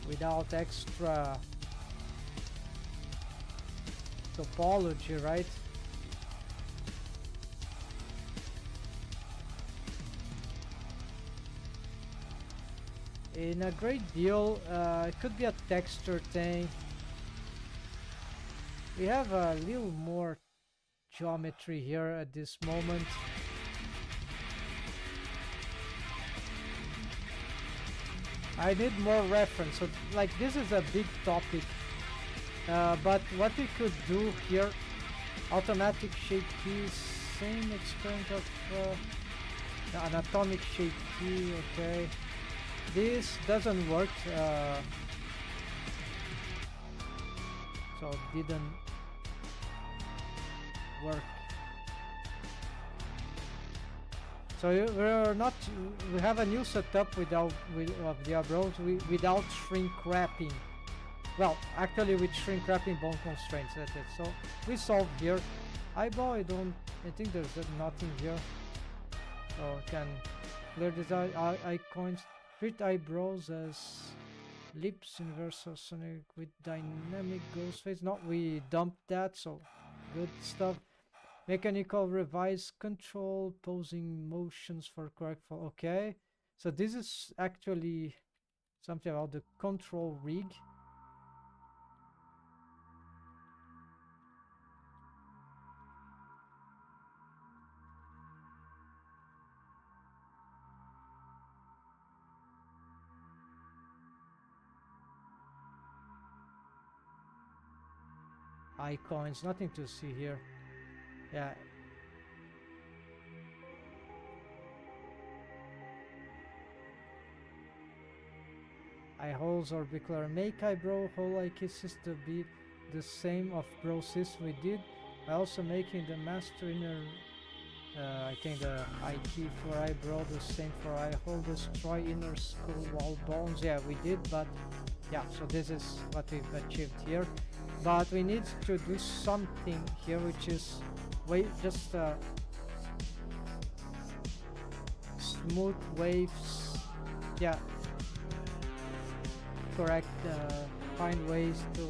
without extra topology, right? In a great deal, it could be a texture thing. We have a little more geometry here at this moment. I need more reference. So like this is a big topic, but what we could do here, automatic shape keys, same experiment of the anatomic shape key. Okay, this doesn't work, so didn't work. So we have a new setup of the eyebrows without shrink wrapping. Well, actually with shrink wrapping bone constraints, that's it. So we solved here. Eyebrow, I think there's nothing here. So I can clear this icons. Treat eyebrows as lips inverse sonic with dynamic ghost face. Not, we dumped that, so good stuff. Mechanical revise control, posing motions for correct fall. Okay, so this is actually something about the control rig. Icons, nothing to see here. Yeah. Eye holes orbicular. Make eyebrow hole eye kisses to be the same of brow system we did. By also making the master inner, I think the eye key for eyebrow the same for eye hole. Destroy inner skull wall bones. Yeah, we did, but yeah. So this is what we've achieved here. But we need to do something here, which is just smooth waves. Yeah, correct. Find ways to,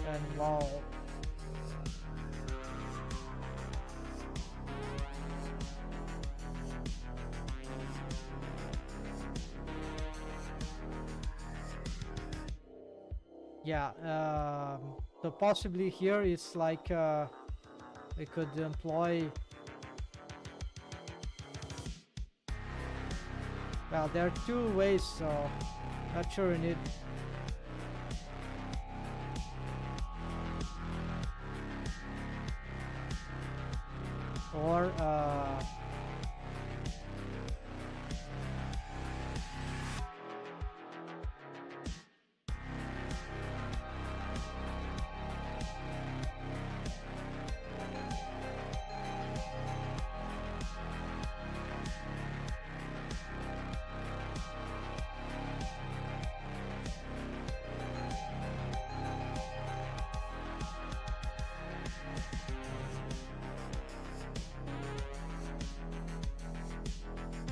and wow, Yeah, so possibly here it's like we could employ. Well, there are two ways, so not sure we need. Or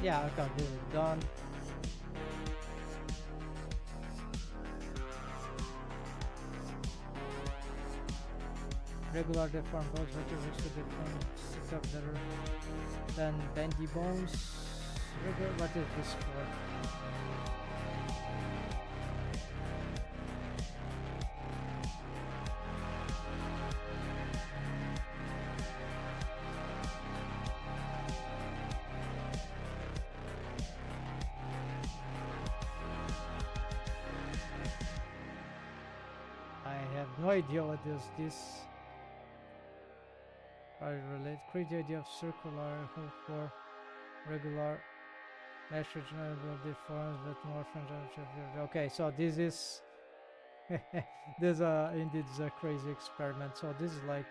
yeah, okay, this is done. Regular deform bones, which is to deform sit up better than bendy bones. Regular, what is this for? I have no idea what is this. I relate. Create the idea of circular hook for regular mesh regional deforms but more from. Okay, so this is this indeed is a crazy experiment. So this is like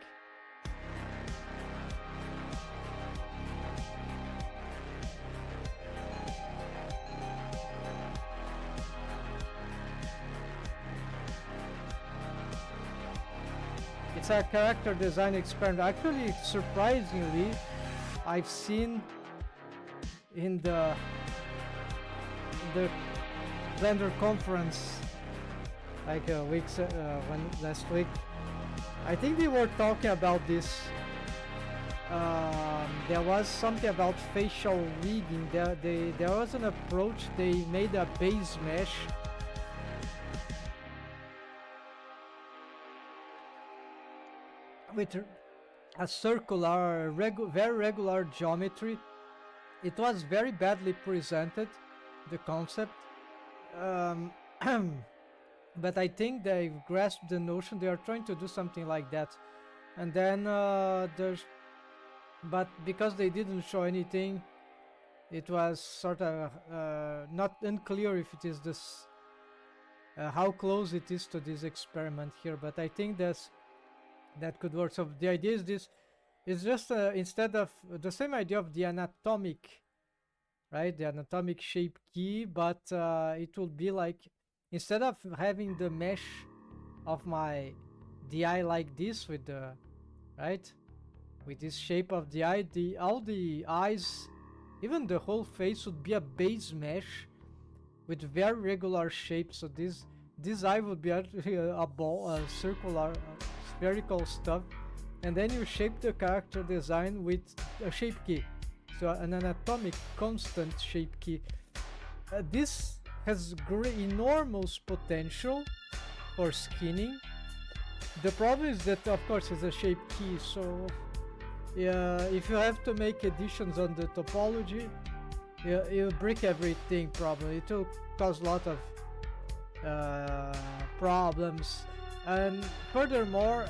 it's a character design experiment. Actually, surprisingly, I've seen in the Blender conference like last week. I think they were talking about this. There was something about facial rigging. There was an approach. They made a base mesh with a circular, very regular geometry. It was very badly presented, the concept, but I think they've grasped the notion. They are trying to do something like that, and then but because they didn't show anything, it was sort of not unclear if it is this, how close it is to this experiment here. But I think that could work. So the idea is this. It's just instead of the same idea of the anatomic, right? The anatomic shape key, but it will be like instead of having the mesh of the eye like this with the right with this shape of the eye, all the eyes, even the whole face would be a base mesh with very regular shapes. So this eye would be actually a ball, a circular, spherical stuff. And then you shape the character design with a shape key, so an anatomic constant shape key. This has enormous potential for skinning. The problem is that, of course, it's a shape key, so if you have to make additions on the topology, you'll break everything probably. It will cause a lot of problems, and furthermore,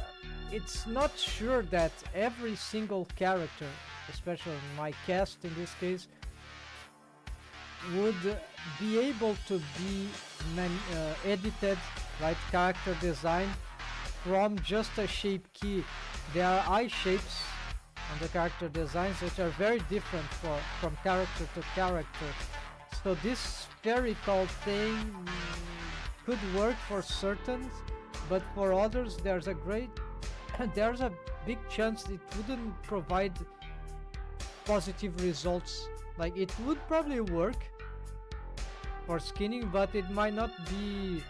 it's not sure that every single character, especially my cast in this case, would be able to be edited, right, character design from just a shape key. There are eye shapes on the character designs which are very different from character to character. So this spherical thing could work for certain, but for others there's a big chance it wouldn't provide positive results. Like, it would probably work for skinning, but it might not be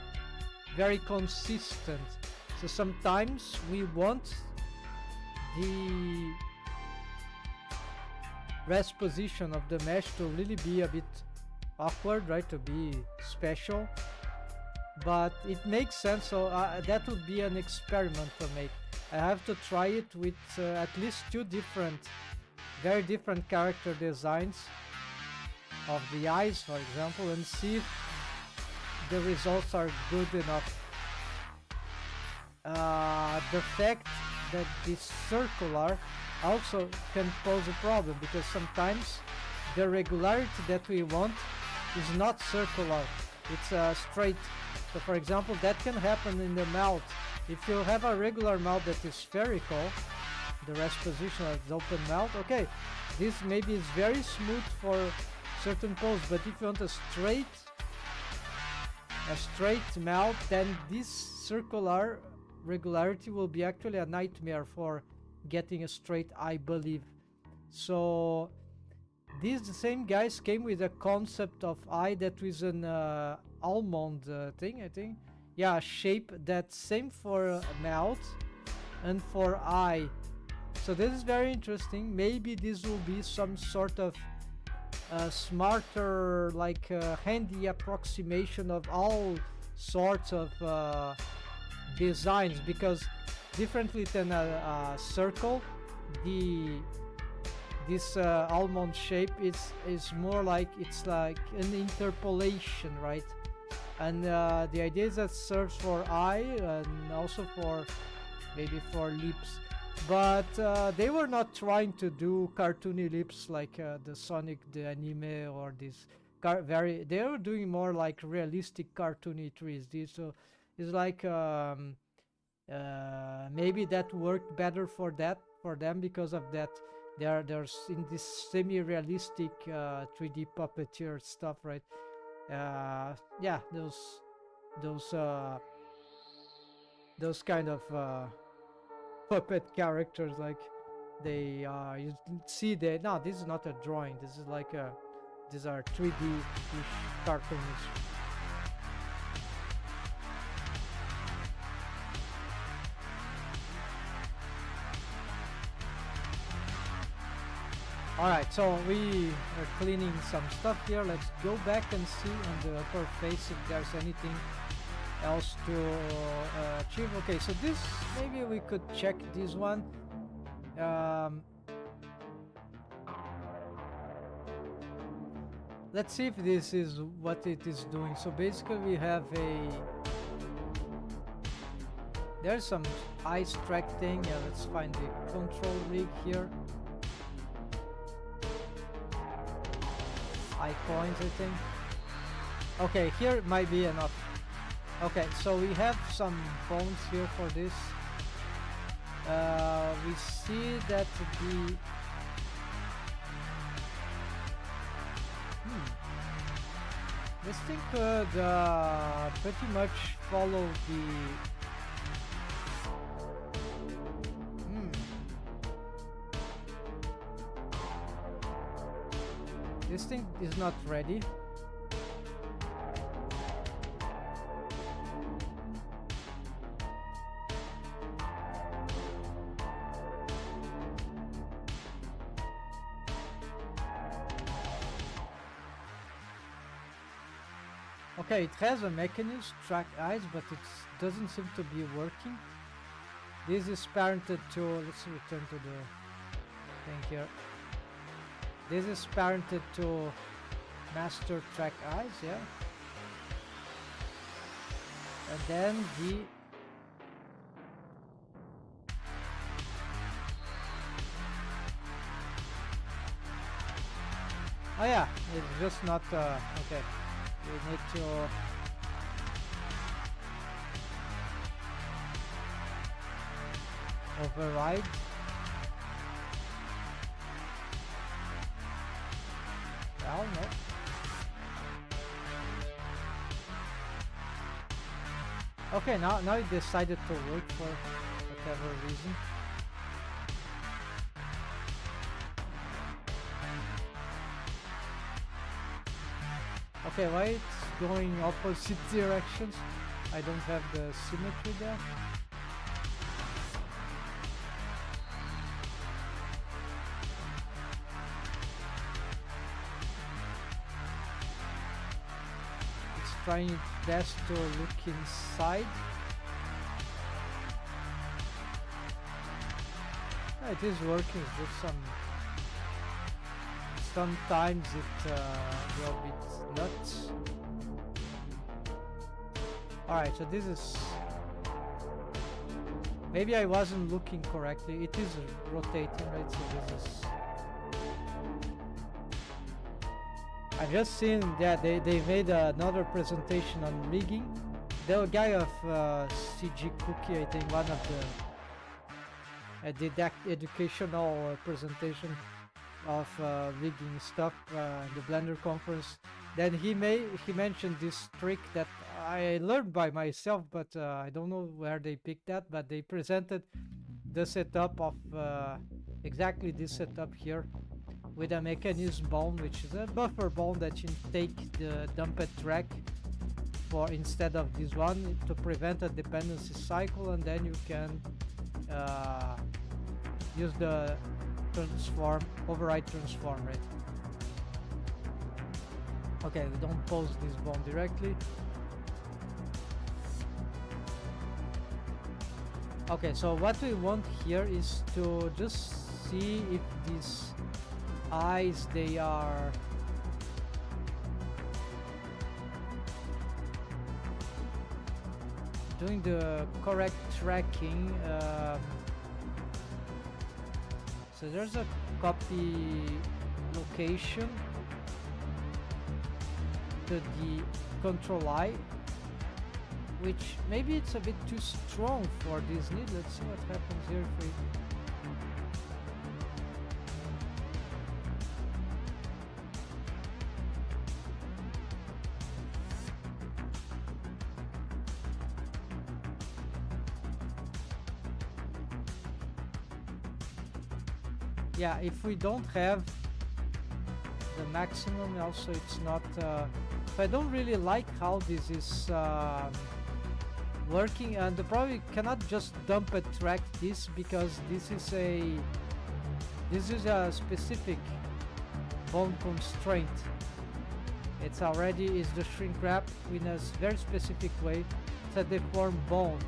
very consistent. So sometimes we want the rest position of the mesh to really be a bit awkward, right, to be special. but it makes sense. So that would be an experiment to make. I have to try it with at least two different, very different character designs of the eyes, for example, and see if the results are good enough. The fact that this circular also can pose a problem, because sometimes the regularity that we want is not circular, it's straight. So for example, that can happen in the mouth. If you have a regular mouth that is spherical, the rest position of the open mouth, okay, this maybe is very smooth for certain pose, but if you want a straight mouth, then this circular regularity will be actually a nightmare for getting a straight, I believe. So these same guys came with a concept of eye that was an almond thing, I think. Yeah, shape that same for mouth and for eye. So this is very interesting. Maybe this will be some sort of smarter, like handy approximation of all sorts of designs, because differently than a circle, this almond shape is more like, it's like an interpolation, right? And the idea is that serves for eye and also for maybe for lips, but they were not trying to do cartoony lips like the Sonic the anime or this they were doing more like realistic cartoony trees. So it's like maybe that worked better for them because of that. There's in this semi-realistic 3D puppeteer stuff, right? Yeah, those kind of puppet characters, like they you see that no, this is not a drawing. This is like these are 3D cartoons. Alright, so we are cleaning some stuff here. Let's go back and see on the upper face if there's anything else to achieve. Okay, so this, maybe we could check this one. Let's see if this is what it is doing. So basically we have there's some ice track thing. Yeah, let's find the control rig here. Coins, I think. Okay, here it might be enough. Okay, so we have some bones here for this. We see that this thing could pretty much follow the this thing is not ready. Okay, it has a mechanism to track eyes, but it doesn't seem to be working. This is parented to, let's return to the thing here. This is parented to master track eyes, yeah. And then oh yeah, it's just not okay. We need to override. Well, no. Okay, now it decided to work for whatever reason. Okay, why it's going opposite directions? I don't have the symmetry there. trying its best to look inside. It is working, it's just sometimes it will be nuts. Alright, so this is... Maybe I wasn't looking correctly. It is rotating, right? So this is... I've just seen that they made another presentation on rigging. The guy of CG Cookie, I think, one of the educational presentation of rigging stuff in the Blender conference. Then he mentioned this trick that I learned by myself, but I don't know where they picked that. But they presented the setup of exactly this setup here, with a mechanism bone, which is a buffer bone that you take the dumped track for instead of this one to prevent a dependency cycle, and then you can use the override transform, right? Okay, we don't pose this bone directly. Okay, so what we want here is to just see if these eyes, they are doing the correct tracking. So there's a copy location to the control eye, which maybe it's a bit too strong for this need. Let's see what happens here if we... Yeah, if we don't have the maximum, also it's not... I don't really like how this is working, and the probably cannot just dump a track this, because this is a specific bone constraint. It's already is the shrink wrap in a very specific way. It's a deformed bone.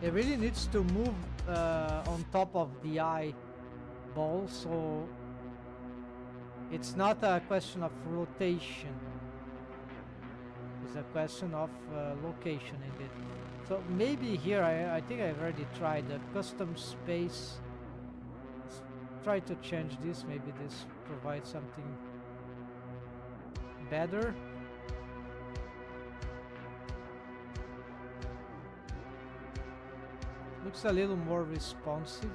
It really needs to move on top of the eye ball, so it's not a question of rotation. It's a question of location indeed. So maybe here, I think I've already tried the custom space. Let's try to change this. Maybe this provides something better. Looks a little more responsive.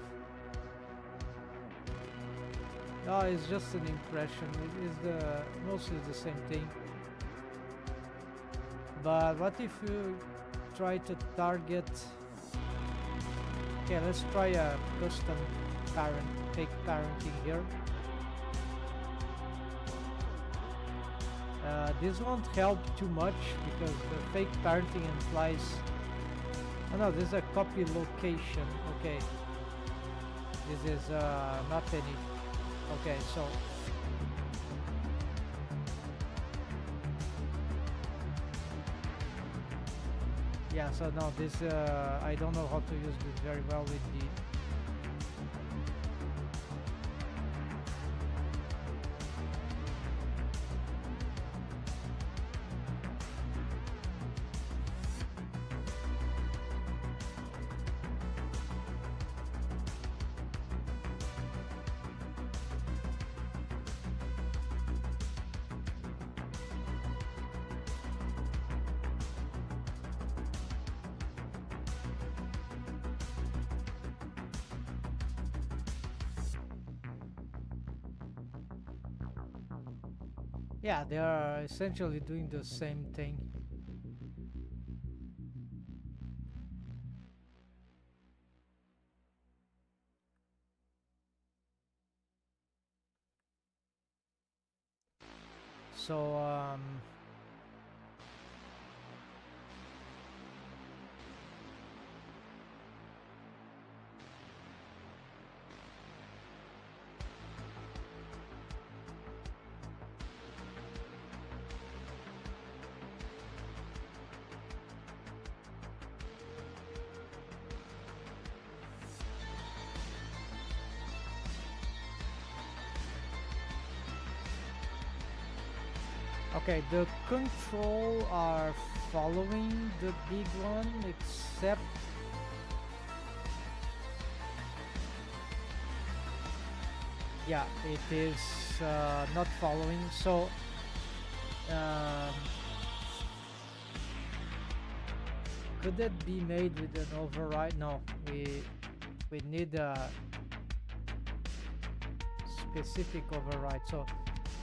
No, it's just an impression. It is mostly the same thing. But what if you try to target... Okay, let's try a custom fake parenting here. This won't help too much because the fake parenting implies... Oh no, this is a copy location. Okay. This is not any... Okay, so... Yeah, so no, this... I don't know how to use this very well with the... Yeah, they are essentially doing the same thing. So, Okay, the control are following the big one, except yeah, it is not following. So um, could that be made with an override? No, we need a specific override. So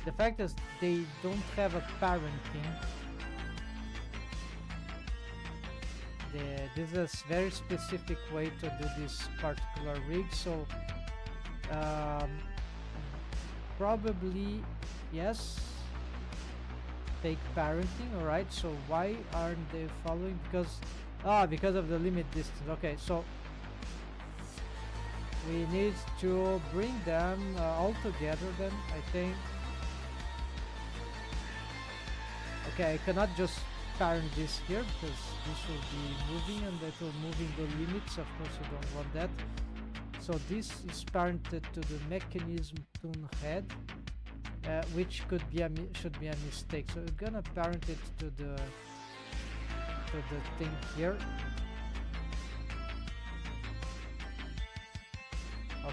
the fact is they don't have a parenting. This is a very specific way to do this particular rig. So probably yes, fake parenting. All right. So why aren't they following? Because of the limit distance. Okay. So we need to bring them all together then, I think. Okay, I cannot just parent this here because this will be moving and that will moving the limits. Of course, you don't want that. So this is parented to the mechanism tune head, which should be a mistake. So we're gonna parent it to the thing here.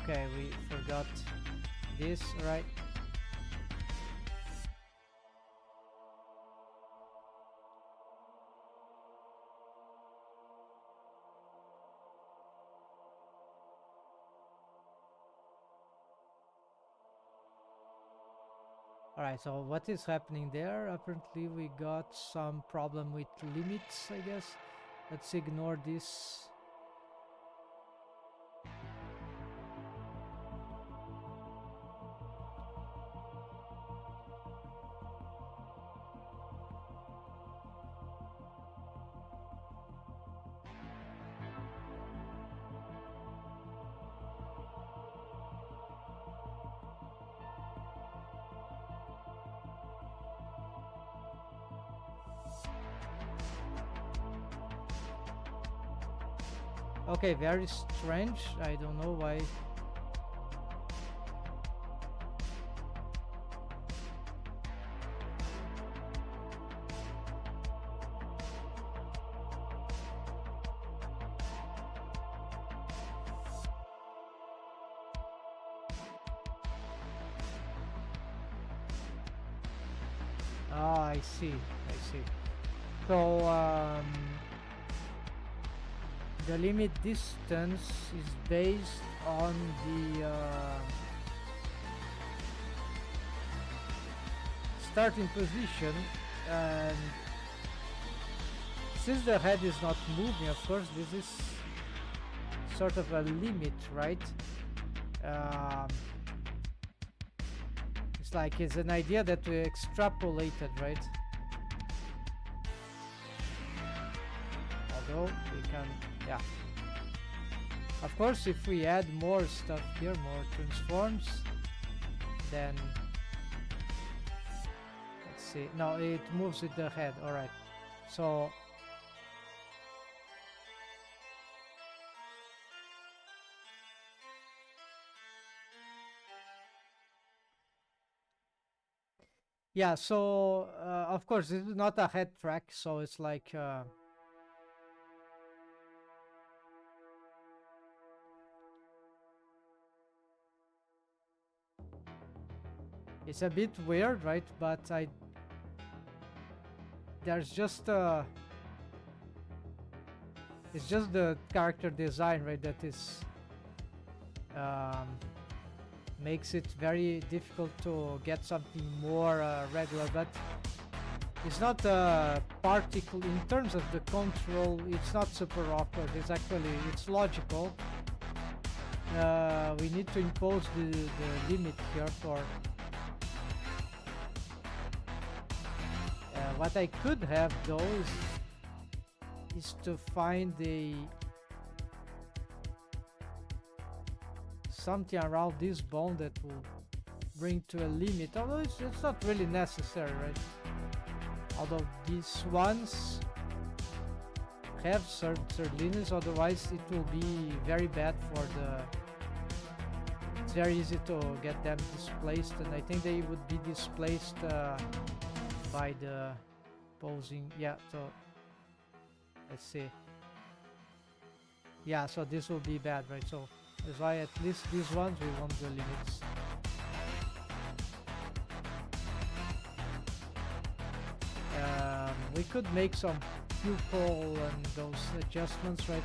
Okay, we forgot this, right? Alright, so what is happening there? Apparently we got some problem with limits, I guess. Let's ignore this. Okay, very strange. I don't know why. Ah, I see. So, the limit distance is based on the starting position, and since the head is not moving, of course, this is sort of a limit, right? It's like it's an idea that we extrapolated, right? Although we can, yeah. Of course, if we add more stuff here, more transforms, then let's see. No, it moves with the head. All right. So yeah. So of course, this is not a head track, so it's like. It's a bit weird, right? But there's just it's just the character design, right? That is makes it very difficult to get something more regular. But it's not particle in terms of the control. It's not super awkward. It's logical. We need to impose the limit here for. What I could have though is to find something around this bone that will bring to a limit, although it's not really necessary, right? Although these ones have certain limits, otherwise it will be very bad for it's very easy to get them displaced, and I think they would be displaced by the posing. Yeah, so let's see. Yeah, so this will be bad, right? So that's why at least these ones we want the limits. We could make some pupil and those adjustments, right?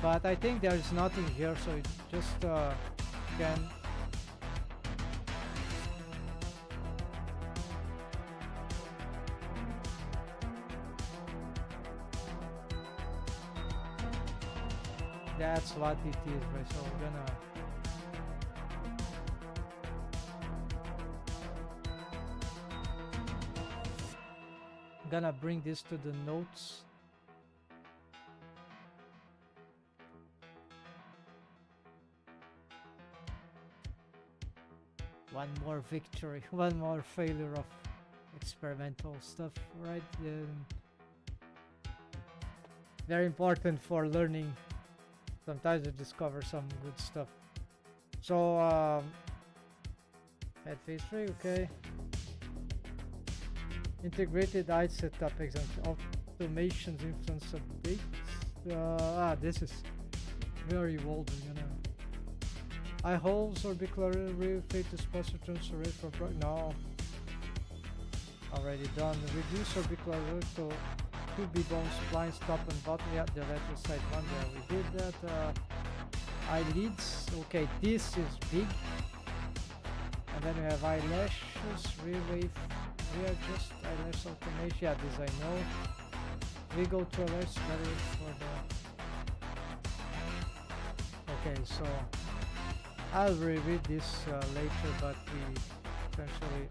But I think there is nothing here, so it just can. That's what it is, right? So we're gonna bring this to the notes. One more victory, one more failure of experimental stuff, right? Very important for learning. Sometimes you discover some good stuff. So, head phase 3, okay. Integrated eye setup example. Automations influence updates. This is very old, you know. Eye holes orbicular fetus posture transfer rate for no. Already done. Reduce orbicular rate to 2B bones, spines, top and bottom. Yeah, the lateral side one there. We did that. Eyelids. Okay, this is big. And then we have eyelashes, readjust eyelash automation. Yeah, this I know. We go to eyelash better for the. Okay, so I'll reread this later, but we essentially.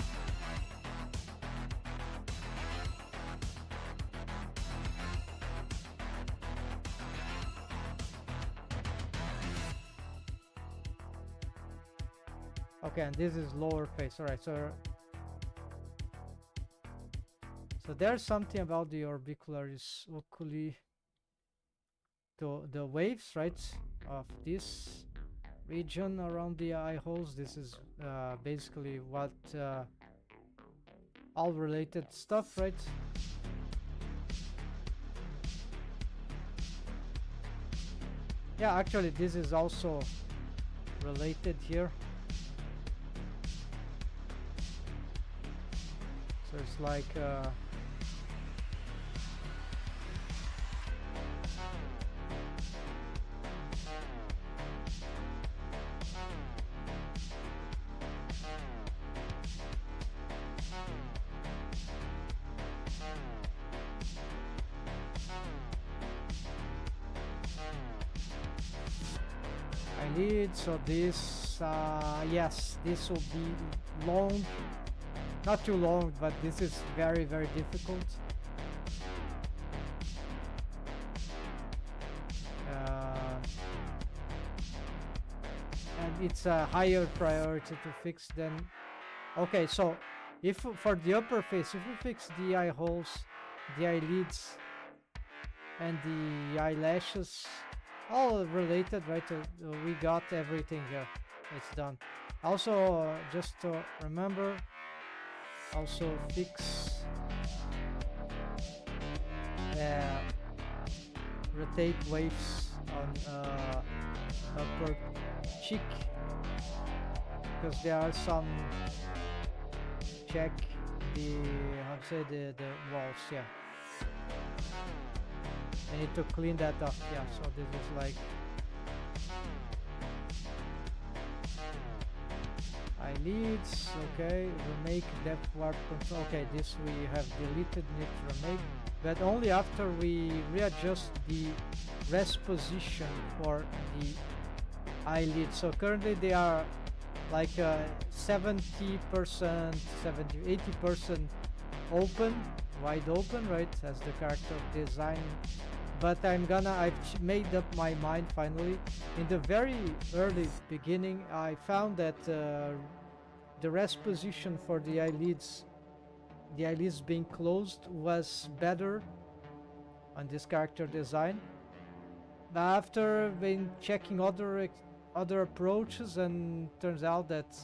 Okay, and this is lower face. All right, so there's something about the orbicularis oculi, the waves, right, of this region around the eye holes. This is basically what all related stuff, right? Yeah, actually, this is also related here. So it's like eyelid. So this, yes, this will be long. Not too long, but this is very, very difficult. And it's a higher priority to fix than... Okay, so if for the upper face, if we fix the eye holes, the eyelids, and the eyelashes, all related, right? We got everything here. It's done. Also, just to remember, also fix rotate waves on upper cheek, because there are some check the how to say the walls. Yeah, I need to clean that up. Yeah, so this is like eyelids. Okay, remake depth warp control. Okay, this we have deleted, need to remake, but only after we readjust the rest position for the eyelid. So currently they are like 70%, 80% open, wide open, right, as the character design. But I've made up my mind finally. In the very early beginning, I found that the rest position for the eyelids being closed was better on this character design. After been checking other approaches, and turns out that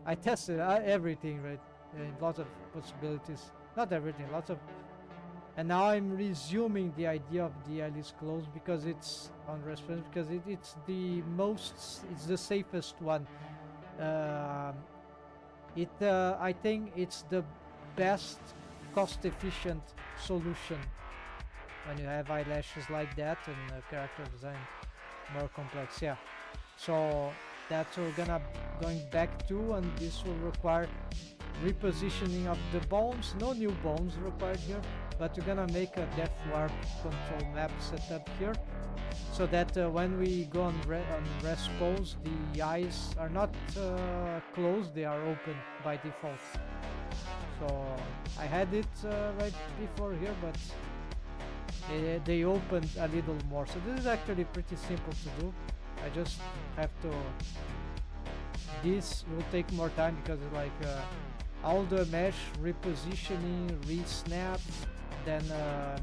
I tested everything, right, in lots of possibilities. Not everything, lots of. And now I'm resuming the idea of the eyelids closed because it's on response, because it's the most, it's the safest one. I think it's the best cost-efficient solution when you have eyelashes like that and character design more complex. Yeah, so that's what we're going back to, and this will require repositioning of the bones. No new bones required here, but we're gonna make a depth warp control map setup here, so that when we go on rest pose, the eyes are not closed, they are open by default. So I had it right before here, but they opened a little more. So this is actually pretty simple to do. I just have to, this will take more time because it's like all the mesh repositioning, re-snap, then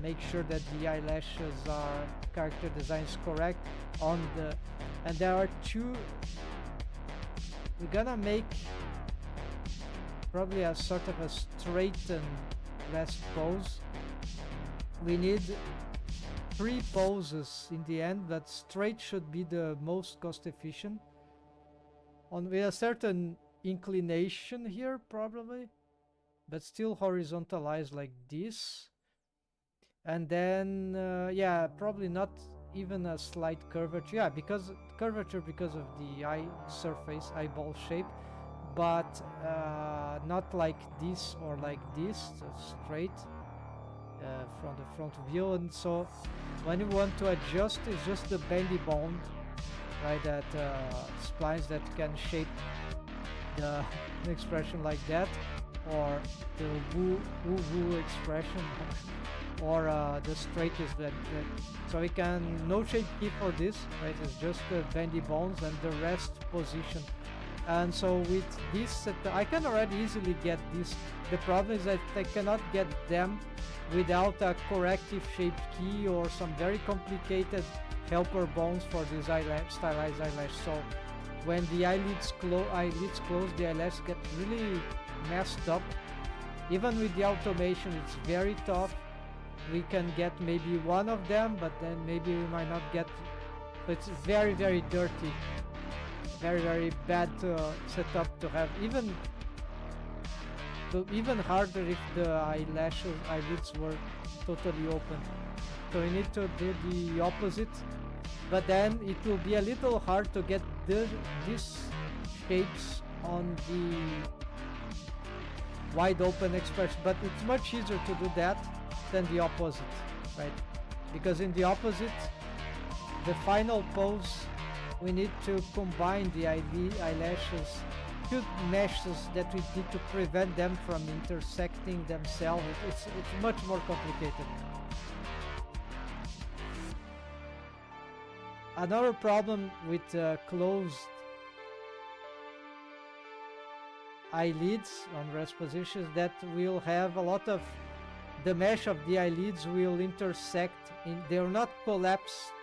make sure that the eyelashes are character design is correct on the, and there are two, we're gonna make probably a sort of a straighten rest pose. We need 3 poses in the end, but straight should be the most cost efficient. With a certain inclination here probably, but still horizontalized like this. And then yeah, probably not even a slight curvature. Yeah, because curvature because of the eye surface, eyeball shape, but not like this or like this, straight from the front view. And so when you want to adjust, it's just the bendy bone, right, that splines that can shape the expression like that, or the woo expression, or the straight is that. So we can no shape key for this, right? It's just the bendy bones and the rest position. And so with this, I can already easily get this. The problem is that I cannot get them without a corrective shape key or some very complicated helper bones for this stylized eyelash. So when the eyelids close, the eyelash get really messed up. Even with the automation, it's very tough. We can get maybe one of them, but then maybe we might not get. So it's very, very dirty, very, very bad setup to have. Even harder if the eyelids were totally open. So we need to do the opposite, but then it will be a little hard to get these shapes on the wide open expression, but it's much easier to do that than the opposite, right? Because in the opposite, the final pose, we need to combine the eyelashes, two meshes that we need to prevent them from intersecting themselves. It's much more complicated. Another problem with closed eyelids on rest positions that we'll have a lot of the mesh of the eyelids will intersect. They will not collapse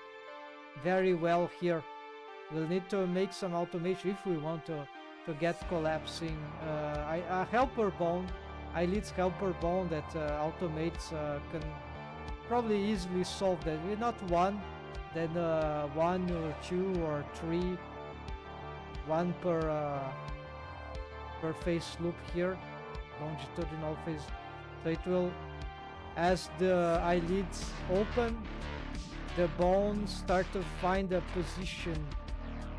very well here. We'll need to make some automation if we want to get collapsing. A helper bone, eyelids helper bone that automates can probably easily solve that. Not one, then 1 or 2 or 3, one per face loop here, longitudinal face. So it will, as the eyelids open, the bones start to find a position,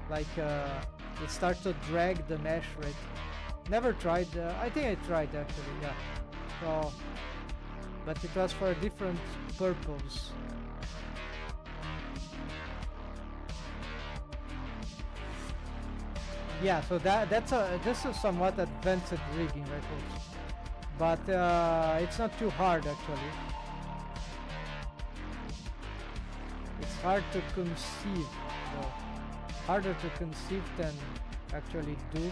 like it starts to drag the mesh, right? Never tried, I think I tried actually, yeah. So, but it was for a different purpose. Yeah, so this is somewhat advanced rigging, right, folks? But it's not too hard actually. It's hard to conceive, though. Harder to conceive than actually do.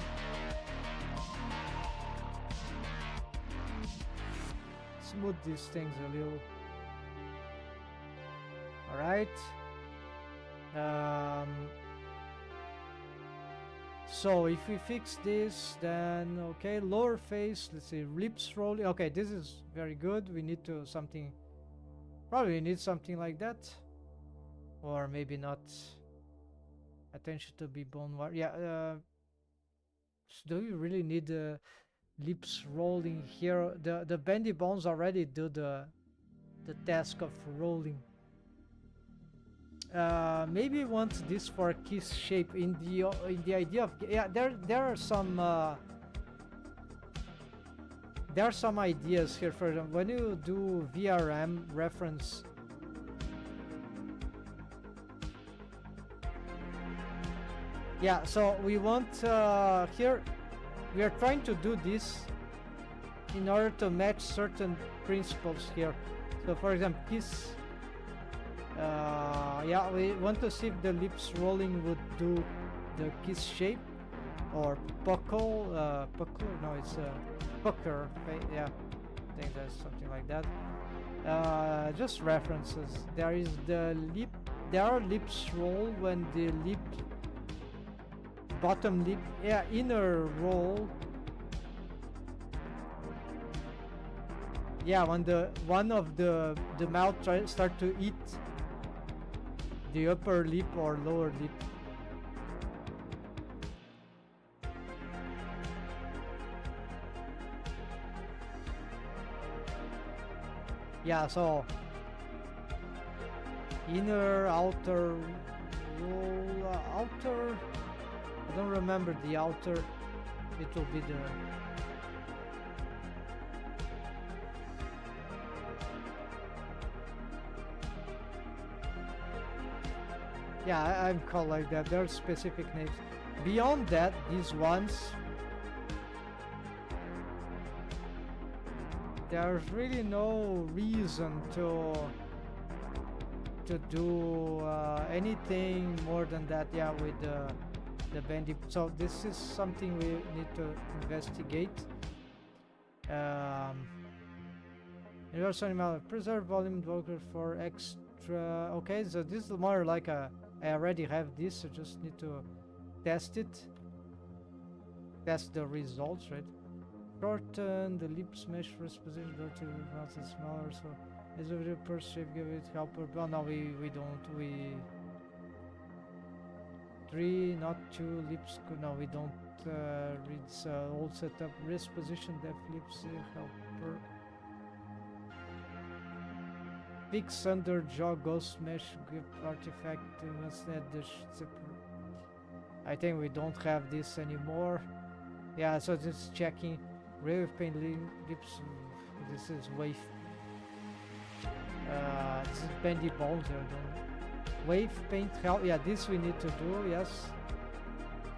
Smooth these things a little. Alright. So if we fix this, then okay, lower face, let's see, lips rolling. Okay, this is very good. We need to something, probably need something like that, or maybe not. Attention to be bone wire. Yeah. Do you really need lips rolling here? The bendy bones already do the task of rolling. Maybe want this for a kiss shape in the idea of, yeah, there are some ideas here. For example, when you do VRM reference, yeah, so we want here we are trying to do this in order to match certain principles here. So for example, kiss, yeah, we want to see if the lips rolling would do the kiss shape, or puckle, no, it's pucker, yeah, I think there's something like that. Just references. There is the lip, there are lips roll when the lip, bottom lip, yeah, inner roll, yeah, when the one of the mouth start to eat the upper lip or lower lip. Yeah, so inner, outer roll, outer, I don't remember the outer, it will be the, yeah, I'm called like that. There are specific names. Beyond that, these ones, there's really no reason to do anything more than that. Yeah, with the bendy. So this is something we need to investigate. Universal animal preserve volume debugger for extra. Okay, so this is more like a, I already have this, so just need to test it, test the results, right? Shorten the lips mesh first position, Dorothy wants it smaller, so is a video per shape, give it helper. Well, no, we don't, we 3, not 2 lips, no, we don't read old setup, wrist position, depth lips, helper. Fix under jaw ghost mesh grip artifact. Must add the I think we don't have this anymore. Yeah, so just checking. Wave paint lips. This is wave. This is bendy bones here. Wave paint help. Yeah, this we need to do. Yes.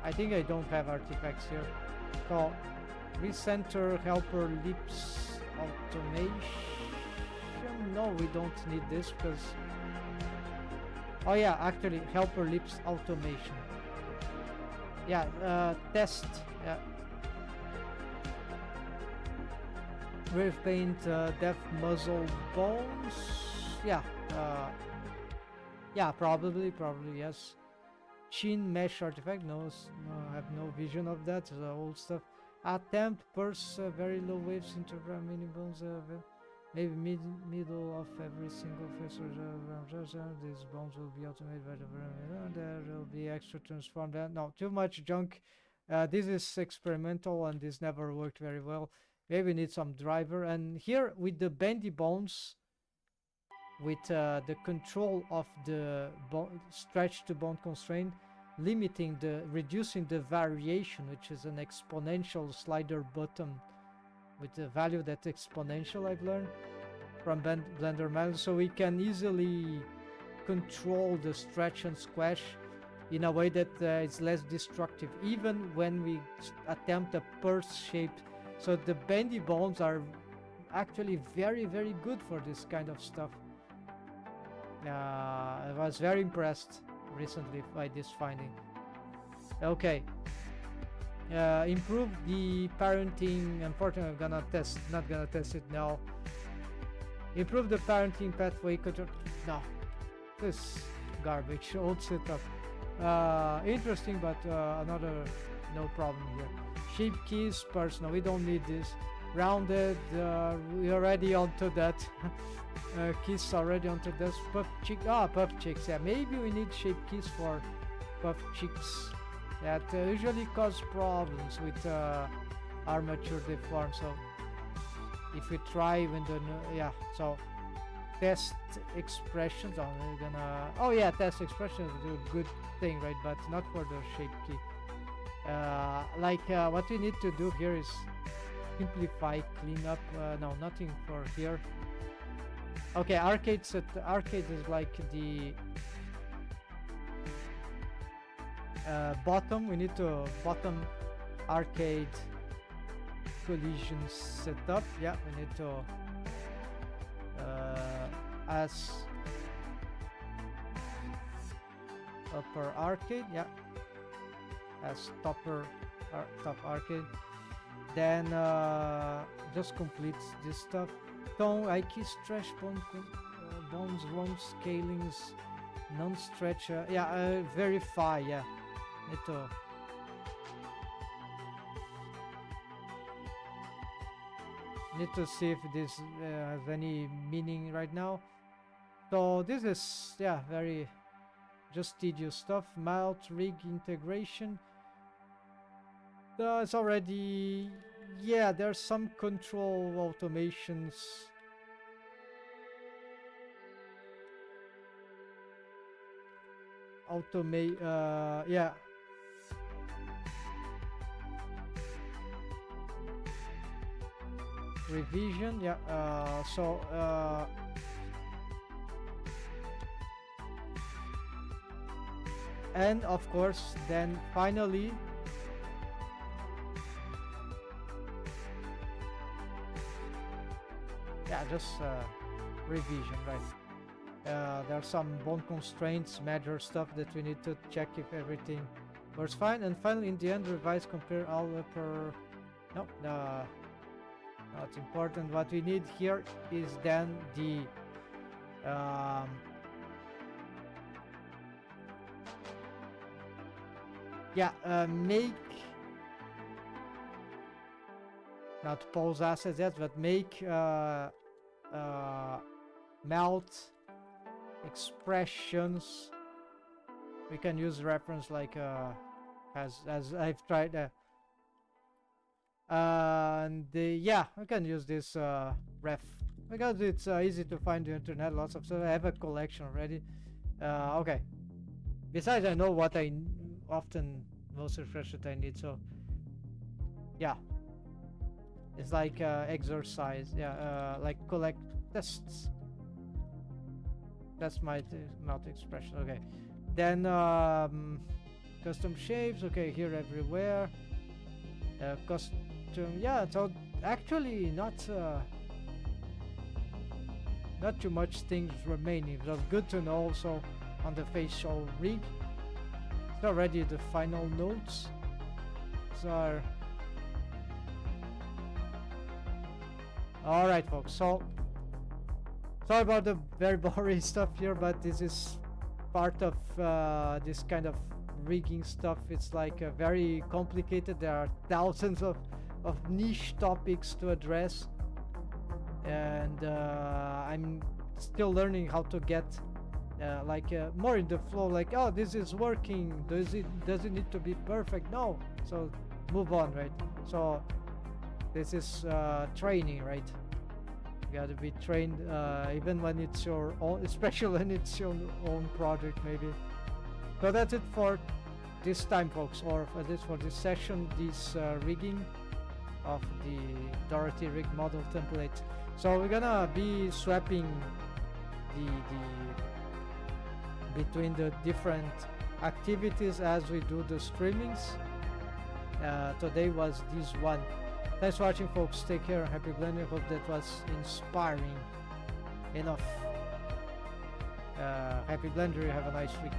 I think I don't have artifacts here. So recenter helper lips automation. No, we don't need this because, oh yeah, actually helper lips automation. Yeah, test. Yeah. Wave paint depth muzzle bones. Yeah. Yeah, probably yes. Chin mesh artifact. No, I have no vision of that. The old stuff. Attempt purse very low waves into mini bones. Maybe middle of every single face or these bones will be automated by the there will be extra transformed. No, too much junk. This is experimental and this never worked very well. Maybe we need some driver. And here with the bendy bones, with the control of the stretch to bone constraint, limiting reducing the variation, which is an exponential slider button with the value that's exponential, I've learned from Blender Manual, so we can easily control the stretch and squash in a way that is less destructive, even when we attempt a purse shape. So the bendy bones are actually very, very good for this kind of stuff. I was very impressed recently by this finding. Okay. Improve the parenting. Unfortunately, I'm not gonna test it now. Improve the parenting pathway control. No, this garbage. Old setup. Interesting, but another no problem here. Shape keys, personal, we don't need this. Rounded, we already onto that. Keys already onto this. Puff cheek, puff cheeks, yeah, maybe we need shape keys for puff cheeks. That usually cause problems with armature deform, so if we try when the, yeah, so test expressions, we're gonna, oh yeah, test expressions is a good thing, right, but not for the shape key. What we need to do here is simplify, clean up, no, nothing for here. Okay, arcade is like the bottom, we need to bottom arcade collision setup. Yeah, we need to as upper arcade, yeah, as top arcade. Then just complete this stuff. Tone, IQ stretch, bones, ROM scalings, non-stretch, yeah, verify, yeah, need to see if this has any meaning right now. So this is, yeah, very just tedious stuff. Mount rig integration, it's already, yeah, there's some control automations. Yeah, revision, yeah, and of course then finally yeah, just revision, right? There are some bone constraints, major stuff that we need to check if everything works fine, and finally in the end revise, compare all upper, no, not important. What we need here is then the make, not pose assets yet, but make melt expressions. We can use reference like as I've tried, and yeah, we can use this ref because it's easy to find the internet, lots of stuff. I have a collection already. Okay, besides I know what I often most refreshes I need, so yeah, it's like exercise, yeah, like collect tests. That's my mouth expression. Okay, then custom shapes, okay, here everywhere. Custom, yeah, so actually not too much things remaining, so good to know. Also on the facial rig, it's already the final notes. So all right, folks, so sorry about the very boring stuff here, but this is part of this kind of rigging stuff. It's like very complicated. There are thousands of niche topics to address, and I'm still learning how to get more in the flow, like, oh, this is working, does it need to be perfect? No, so move on, right? So this is training, right? You gotta be trained even when it's your own, especially when it's your own project, maybe. So that's it for this time, folks, or for this session, this rigging of the Dorothy rig model template. So we're gonna be swapping the between the different activities as we do the streamings. Today was this one. Thanks for watching, folks. Take care. Happy blending. Hope that was inspiring enough. Happy blender. Have a nice week.